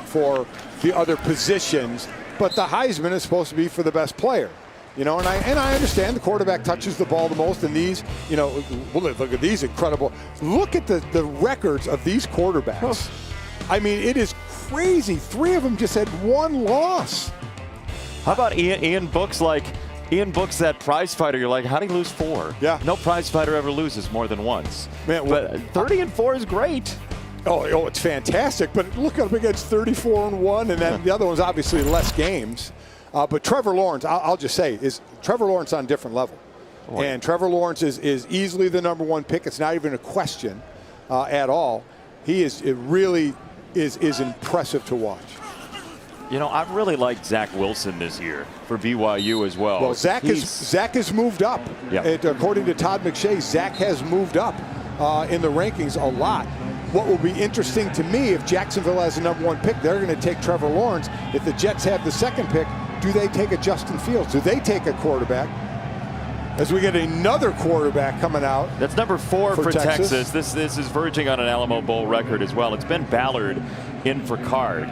the other positions, but the Heisman is supposed to be for the best player. And I understand the quarterback touches the ball the most, and these, look at these incredible. Look at the records of these quarterbacks. I mean, it is crazy. 3 of them just had 1 loss. How about Ian Book's Ian Book's that prize fighter? You're like, how do you lose 4? Yeah. No prize fighter ever loses more than once. Man, but 30-4 is great. Oh, it's fantastic. But look up against 34-1, and then the other one's obviously less games. But Trevor Lawrence, I'll just say, is Trevor Lawrence on a different level. And Trevor Lawrence is easily the #1 pick. It's not even a question at all. It really is impressive to watch. I've really liked Zach Wilson this year for BYU as well. Well, Zach has moved up. Yeah. According to Todd McShay, Zach has moved up in the rankings a lot. What will be interesting to me, if Jacksonville has a #1 pick, they're going to take Trevor Lawrence. If the Jets have the 2nd pick, do they take a Justin Fields? Do they take a quarterback? As we get another quarterback coming out. That's number 4 for Texas. This is verging on an Alamo Bowl record as well. It's been Ballard in for Card.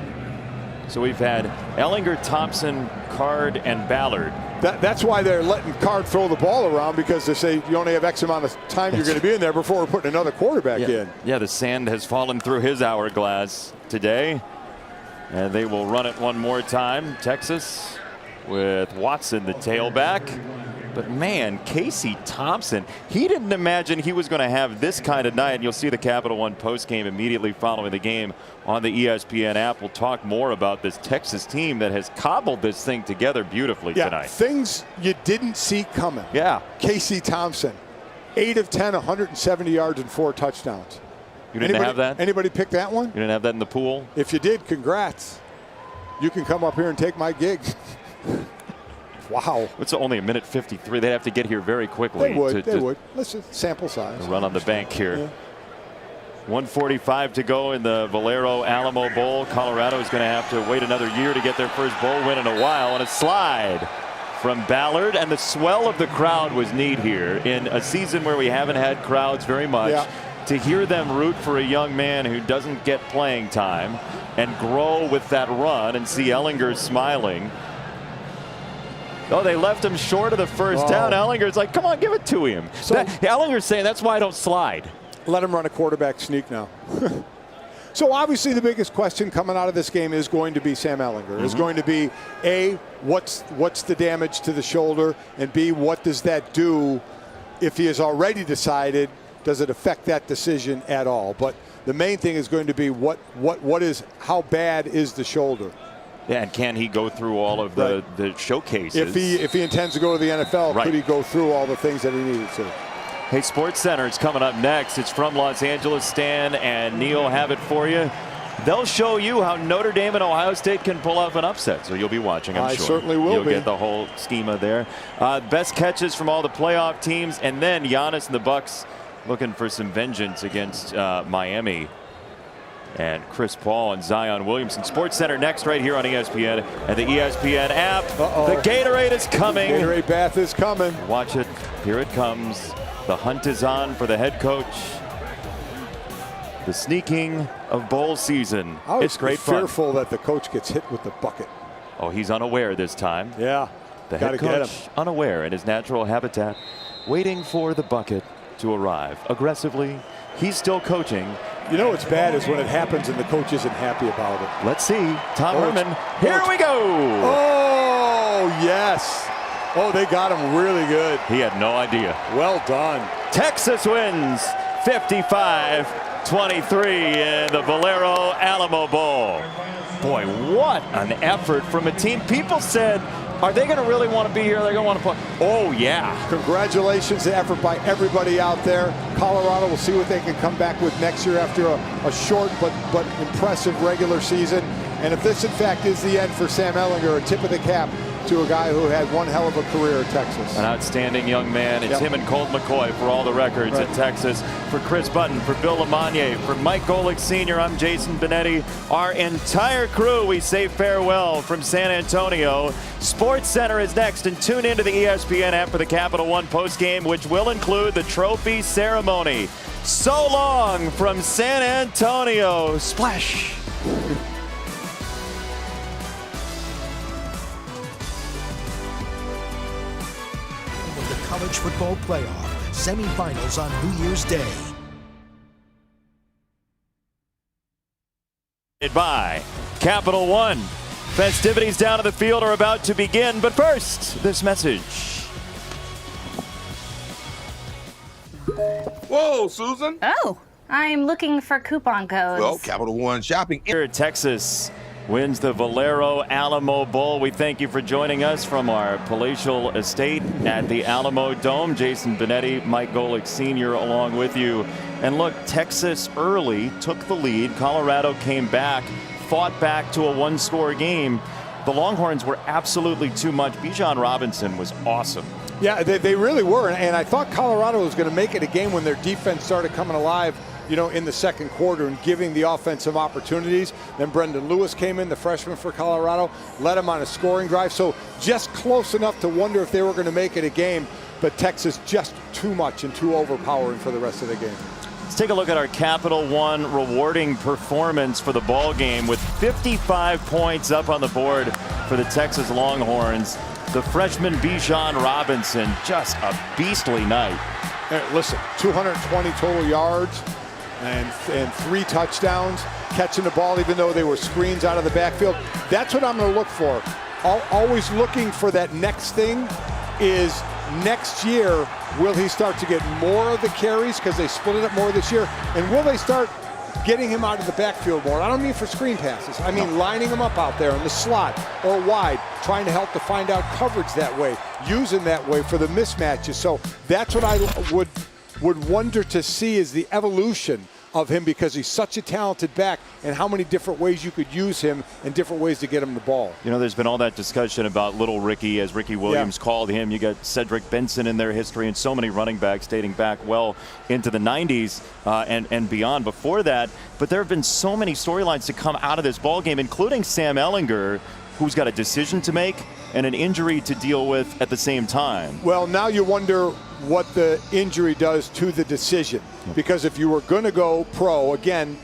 So we've had Ellinger, Thompson, Card, and Ballard. That's why they're letting Card throw the ball around, because they say you only have X amount of time you're going to be in there before we're putting another quarterback in. Yeah, the sand has fallen through his hourglass today. And they will run it one more time. Texas with Watson, the tailback. But man, Casey Thompson, he didn't imagine he was going to have this kind of night. And you'll see the Capital One postgame immediately following the game on the ESPN app. We'll talk more about this Texas team that has cobbled this thing together beautifully tonight. Things you didn't see coming. Yeah. Casey Thompson, 8 of 10, 170 yards and 4 touchdowns. You didn't have that? Anybody pick that one? You didn't have that in the pool? If you did, congrats. You can come up here and take my gig. Wow. It's only a minute 53. They'd have to get here very quickly. They would. Let's just sample size. Run on the bank here. Yeah. 1:45 to go in the Valero Alamo Bowl. Colorado is going to have to wait another year to get their first bowl win in a while. And a slide from Ballard, and the swell of the crowd was neat here in a season where we haven't had crowds very much. Yeah. To hear them root for a young man who doesn't get playing time and grow with that run, and see Ellinger smiling. Oh, they left him short of the first down. Ellinger's like, come on, give it to him. So Ellinger's saying, that's why I don't slide. Let him run a quarterback sneak now. So obviously the biggest question coming out of this game is going to be Sam Ellinger. Is going to be, A, what's the damage to the shoulder, and B, what does that do if he has already decided? Does it affect that decision at all? But the main thing is going to be how bad is the shoulder? Yeah, and can he go through all of the showcases? If he intends to go to the NFL, could he go through all the things that he needed to? Hey, Sports Center is coming up next. It's from Los Angeles. Stan and Neil have it for you. They'll show you how Notre Dame and Ohio State can pull off an upset. So you'll be watching, I'm sure. I certainly will You'll get the whole schema there. Best catches from all the playoff teams. And then Giannis and the Bucks looking for some vengeance against Miami. And Chris Paul and Zion Williamson. Sports Center next right here on ESPN and the ESPN app. The Gatorade is coming. Gatorade bath is coming. Watch it. Here it comes. The hunt is on for the head coach. The sneaking of bowl season. It's great fun. Fearful that the coach gets hit with the bucket. Oh, he's unaware this time. Yeah. The head coach unaware in his natural habitat, waiting for the bucket to arrive aggressively he's still coaching. You know what's bad is when it happens and the coach isn't happy about it. Let's see. Tom Herman. Here we go. Oh, yes. Oh, they got him really good. He had no idea. Well done. Texas wins 55-23 in the Valero Alamo Bowl. Boy, what an effort from a team. People said, are they going to really want to be here? They're going to want to play. Oh, yeah. Congratulations to effort by everybody out there. Colorado will see what they can come back with next year after a short but impressive regular season. And if this, in fact, is the end for Sam Ehlinger, a tip of the cap to a guy who had one hell of a career at Texas. An outstanding young man. It's him and Colt McCoy for all the records at Texas. For Chris Button, for Bill LeMonnier, for Mike Golick Sr., I'm Jason Benetti. Our entire crew, we say farewell from San Antonio. Sports Center is next, and tune into the ESPN app for the Capital One postgame, which will include the trophy ceremony. So long from San Antonio. Splash. College football playoff semifinals on New Year's Day. By Capital One. Festivities down on the field are about to begin, but first, this message. Whoa, Susan. Oh, I'm looking for coupon codes. Well, Capital One shopping. Here, Texas wins the Valero Alamo Bowl. We thank you for joining us from our palatial estate at the Alamo Dome. Jason Benetti, Mike Golick Sr. along with you. And look, Texas early took the lead. Colorado came back, fought back to a one-score game. The Longhorns were absolutely too much. Bijan Robinson was awesome. Yeah, they really were. And I thought Colorado was going to make it a game when their defense started coming alive, you know, in the second quarter and giving the offensive opportunities. Then Brendan Lewis came in, the freshman for Colorado, led him on a scoring drive. So just close enough to wonder if they were going to make it a game, but Texas just too much and too overpowering for the rest of the game. Let's take a look at our Capital One rewarding performance for the ball game with 55 points up on the board for the Texas Longhorns. The freshman Bijan Robinson, just a beastly night. Hey, listen, 220 total yards and 3 touchdowns, catching the ball even though they were screens out of the backfield. That's what I'm going to look for. Always looking for that next thing is next year, will he start to get more of the carries because they split it up more this year? And will they start getting him out of the backfield more? I don't mean for screen passes. I mean lining him up out there in the slot or wide, trying to help to find out coverage that way, using that way for the mismatches. So that's what I would wonder to see is the evolution of him, because he's such a talented back and how many different ways you could use him and different ways to get him the ball. You know, there's been all that discussion about Little Ricky, as Ricky Williams called him. You got Cedric Benson in their history and so many running backs dating back well into the 90s and beyond before that. But there have been so many storylines to come out of this ball game, including Sam Ehlinger, who's got a decision to make and an injury to deal with at the same time. Well, now you wonder what the injury does to the decision. Because if you were going to go pro, again,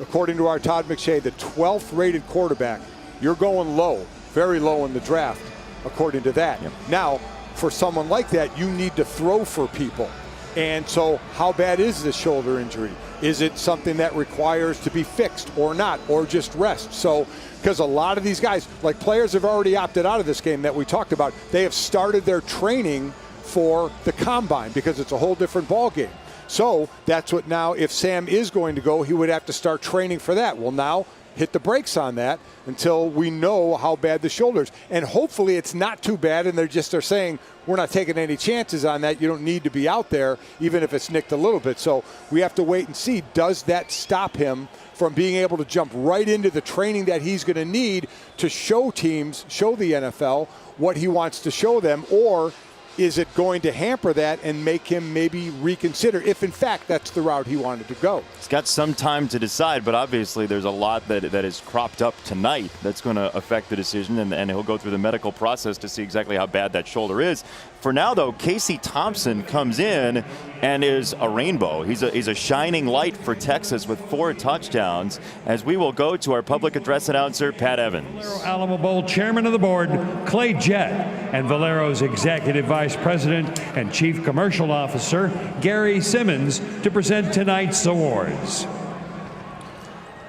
according to our Todd McShay, the 12th rated quarterback, you're going low, very low in the draft, according to that. Now, for someone like that, you need to throw for people. And so how bad is this shoulder injury? Is it something that requires to be fixed or not, or just rest? So, because a lot of these guys, like players have already opted out of this game that we talked about. They have started their training for the combine because it's a whole different ball game. So that's what now, if Sam is going to go, he would have to start training for that. Well, now hit the brakes on that until we know how bad the shoulders. And hopefully it's not too bad, and they're saying, we're not taking any chances on that. You don't need to be out there, even if it's nicked a little bit. So we have to wait and see, does that stop him from being able to jump right into the training that he's going to need to show teams, show the NFL what he wants to show them, or is it going to hamper that and make him maybe reconsider if, in fact, that's the route he wanted to go? He's got some time to decide, but obviously there's a lot that is cropped up tonight that's going to affect the decision, and he'll go through the medical process to see exactly how bad that shoulder is. For now, though, Casey Thompson comes in and is a rainbow. He's a shining light for Texas with 4 touchdowns, as we will go to our public address announcer, Pat Evans. Alamo Bowl Chairman of the Board, Clay Jett, and Valero's Executive Vice Vice President and Chief Commercial Officer, Gary Simmons, to present tonight's awards.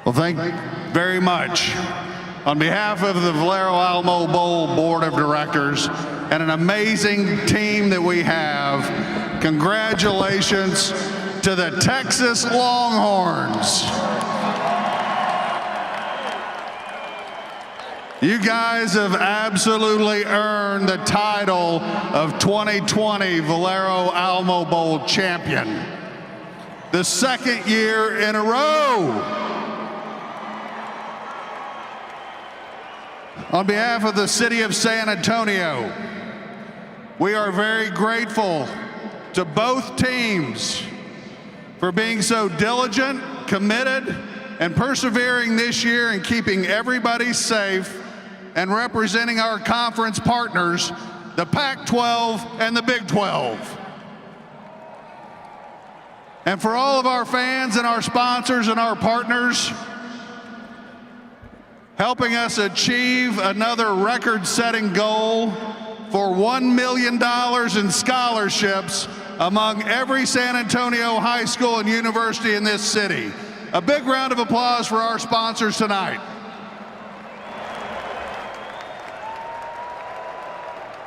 Well, thank you very much. On behalf of the Valero Alamo Bowl Board of Directors and an amazing team that we have, congratulations to the Texas Longhorns. You guys have absolutely earned the title of 2020 Valero Alamo Bowl champion. The second year in a row. On behalf of the city of San Antonio, we are very grateful to both teams for being so diligent, committed, and persevering this year in keeping everybody safe and representing our conference partners, the Pac-12 and the Big 12. And for all of our fans and our sponsors and our partners, helping us achieve another record-setting goal for $1 million in scholarships among every San Antonio high school and university in this city. A big round of applause for our sponsors tonight.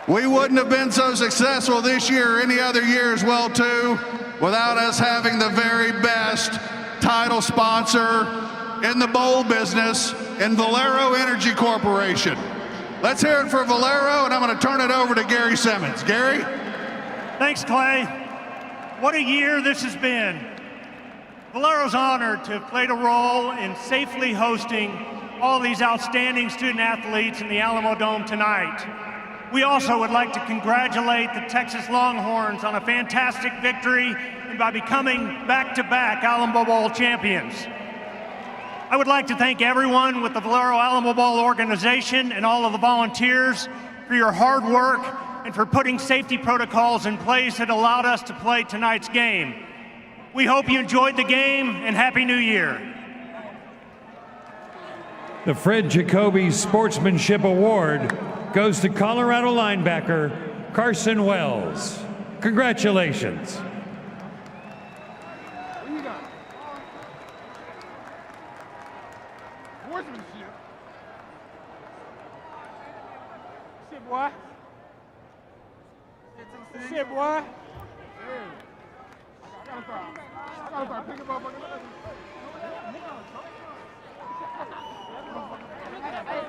We wouldn't have been so successful this year or any other year as well, too, without us having the very best title sponsor in the bowl business in Valero Energy Corporation. Let's hear it for Valero, and I'm going to turn it over to Gary Simmons. Gary? Thanks, Clay. What a year this has been. Valero's honored to have played a role in safely hosting all these outstanding student athletes in the Alamo Dome tonight. We also would like to congratulate the Texas Longhorns on a fantastic victory and by becoming back-to-back Alamo Bowl champions. I would like to thank everyone with the Valero Alamo Bowl organization and all of the volunteers for your hard work and for putting safety protocols in place that allowed us to play tonight's game. We hope you enjoyed the game, and Happy New Year. The Fred Jacoby Sportsmanship Award goes to Colorado linebacker Carson Wells. Congratulations. Shit, boy.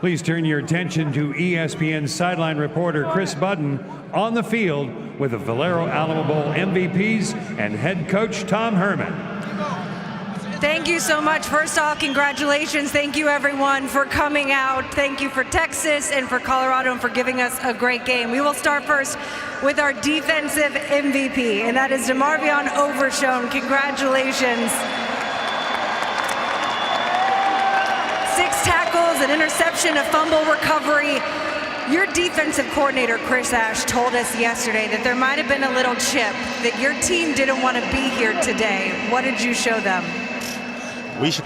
Please turn your attention to ESPN sideline reporter Chris Budden on the field with the Valero Alamo Bowl MVPs and head coach Tom Herman. Thank you so much. First off, congratulations. Thank you, everyone, for coming out. Thank you for Texas and for Colorado and for giving us a great game. We will start first with our defensive MVP, and that is DeMarvion Overshone. Congratulations. 6 tackles, an interception, a fumble recovery. Your defensive coordinator, Chris Ash, told us yesterday that there might have been a little chip, that your team didn't want to be here today. What did you show them?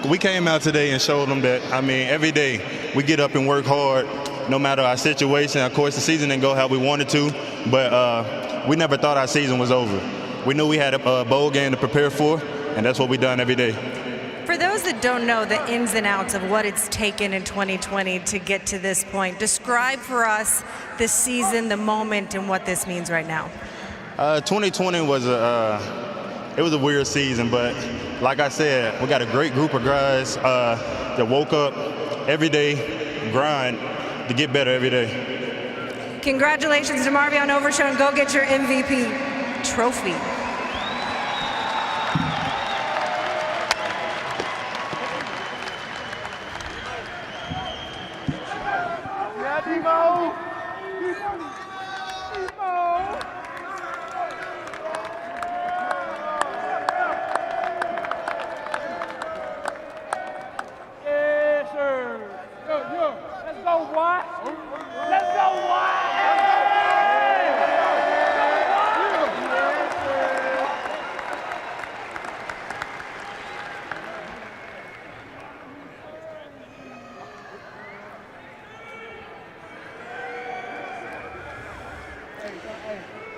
We came out today and showed them that, every day we get up and work hard, no matter our situation. Of course, the season didn't go how we wanted to, but we never thought our season was over. We knew we had a bowl game to prepare for, and that's what we done every day. For those that don't know the ins and outs of what it's taken in 2020 to get to this point, describe for us the season, the moment, and what this means right now. 2020 was it was a weird season, but like I said, we got a great group of guys that woke up every day, grind to get better every day. Congratulations to DeMarvion Overshone. Go get your MVP trophy.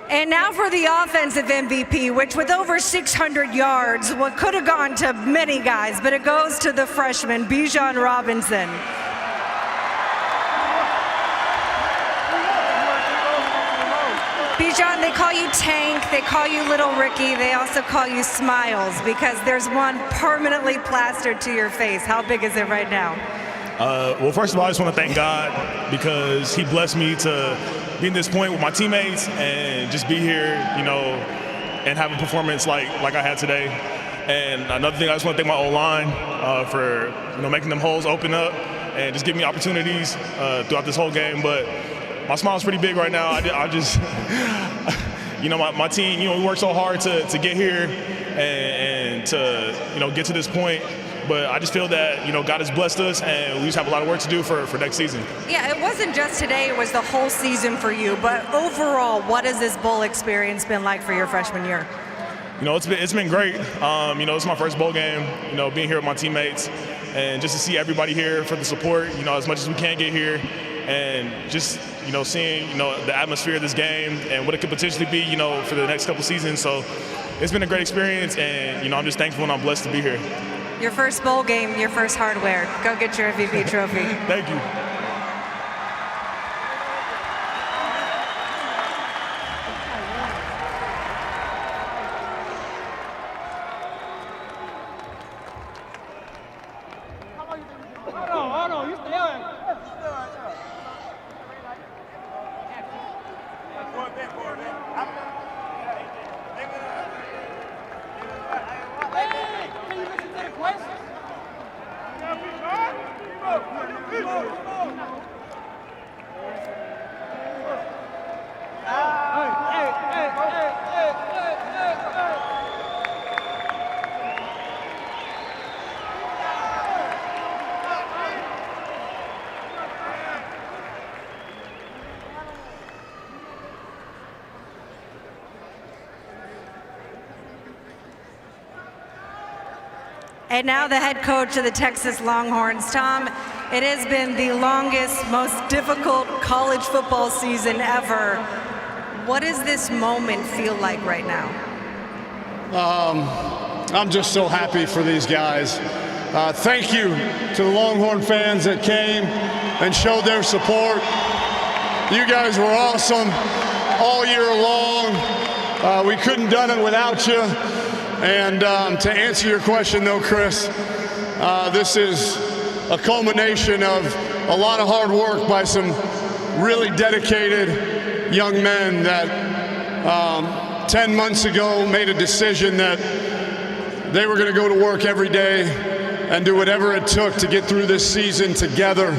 And now for the offensive MVP, which with over 600 yards, what could have gone to many guys, but it goes to the freshman, Bijan Robinson. Bijan, they call you Tank, they call you Little Ricky, they also call you Smiles because there's one permanently plastered to your face. How big is it right now? Well, first of all, I just want to thank God because he blessed me to be in this point with my teammates and just be here, you know, and have a performance like I had today. And another thing, I just want to thank my O-line for, you know, making them holes open up and just giving me opportunities throughout this whole game. But my smile's pretty big right now. I just, you know, my team, you know, we worked so hard to get here and to, you know, get to this point. But I just feel that, you know, God has blessed us, and we just have a lot of work to do for next season. Yeah, it wasn't just today, it was the whole season for you. But overall, what has this bowl experience been like for your freshman year? You know, it's been great. You know, it's my first bowl game, you know, being here with my teammates, and just to see everybody here for the support, you know, as much as we can get here, and just, you know, seeing, you know, the atmosphere of this game and what it could potentially be, you know, for the next couple seasons. So it's been a great experience, and, you know, I'm just thankful and I'm blessed to be here. Your first bowl game, your first hardware. Go get your MVP trophy. Thank you. Hold on, you stay on. And now the head coach of the Texas Longhorns. Tom, it has been the longest, most difficult college football season ever. What does this moment feel like right now? I'm just so happy for these guys. Thank you to the Longhorn fans that came and showed their support. You guys were awesome all year long. We couldn't have done it without you. And to answer your question, though, Chris, this is a culmination of a lot of hard work by some really dedicated young men that 10 months ago made a decision that they were going to go to work every day and do whatever it took to get through this season together.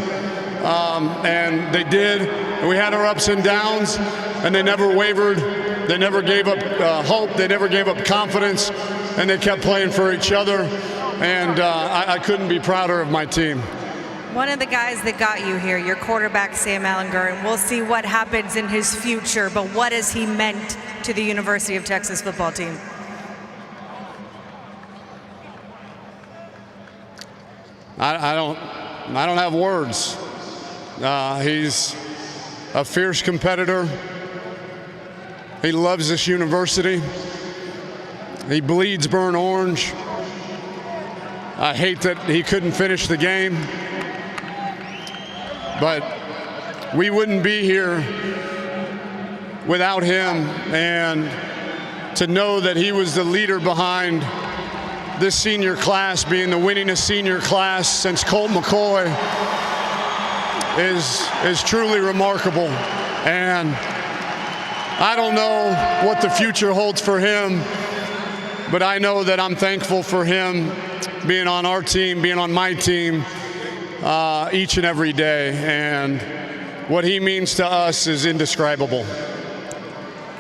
And they did. And we had our ups and downs, and they never wavered. They never gave up hope. They never gave up confidence, and they kept playing for each other. And I couldn't be prouder of my team. One of the guys that got you here, your quarterback, Sam Ehlinger, and we'll see what happens in his future, but what has he meant to the University of Texas football team? I don't have words. He's a fierce competitor. He loves this university. He bleeds burnt orange. I hate that he couldn't finish the game, but we wouldn't be here without him. And to know that he was the leader behind this senior class being the winningest senior class since Colt McCoy is truly remarkable. And I don't know what the future holds for him, but I know that I'm thankful for him being on our team, being on my team each and every day. And what he means to us is indescribable.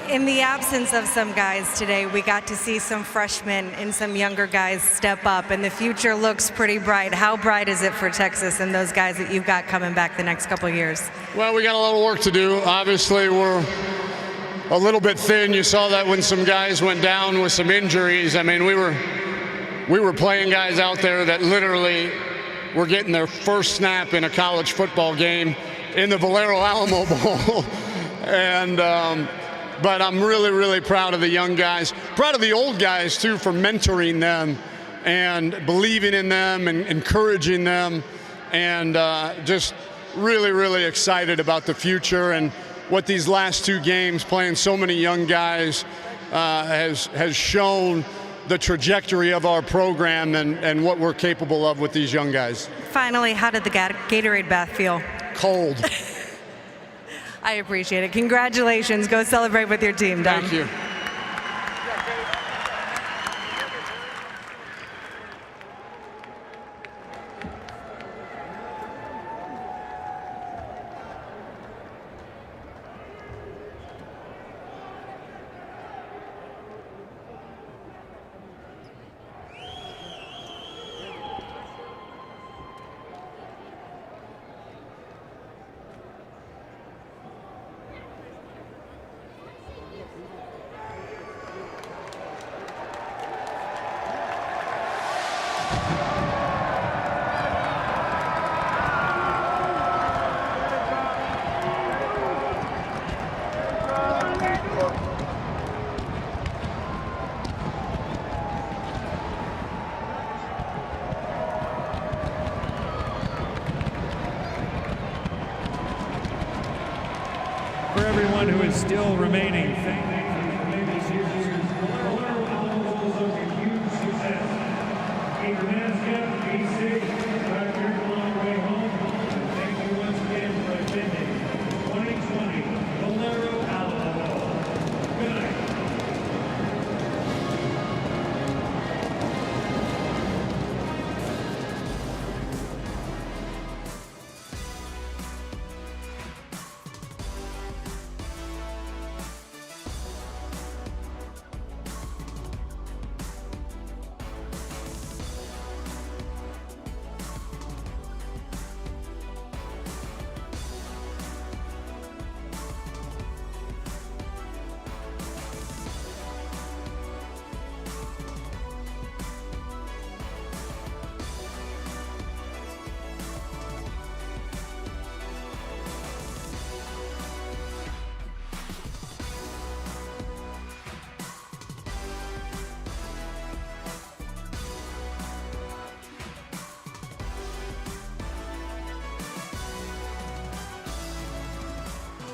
In the absence of some guys today, we got to see some freshmen and some younger guys step up, and the future looks pretty bright. How bright is it for Texas and those guys that you've got coming back the next couple of years? Well, we got a little work to do. Obviously, we're a little bit thin. You saw that when some guys went down with some injuries. I mean, we were playing guys out there that literally were getting their first snap in a college football game in the Valero Alamo Bowl. And but I'm really, really proud of the young guys. Proud of the old guys, too, for mentoring them and believing in them and encouraging them, and just really, really excited about the future and what these last 2 games, playing so many young guys, has shown the trajectory of our program and what we're capable of with these young guys. Finally, how did the Gatorade bath feel? Cold. I appreciate it. Congratulations. Go celebrate with your team, Dom. Thank you. For everyone who is still remaining,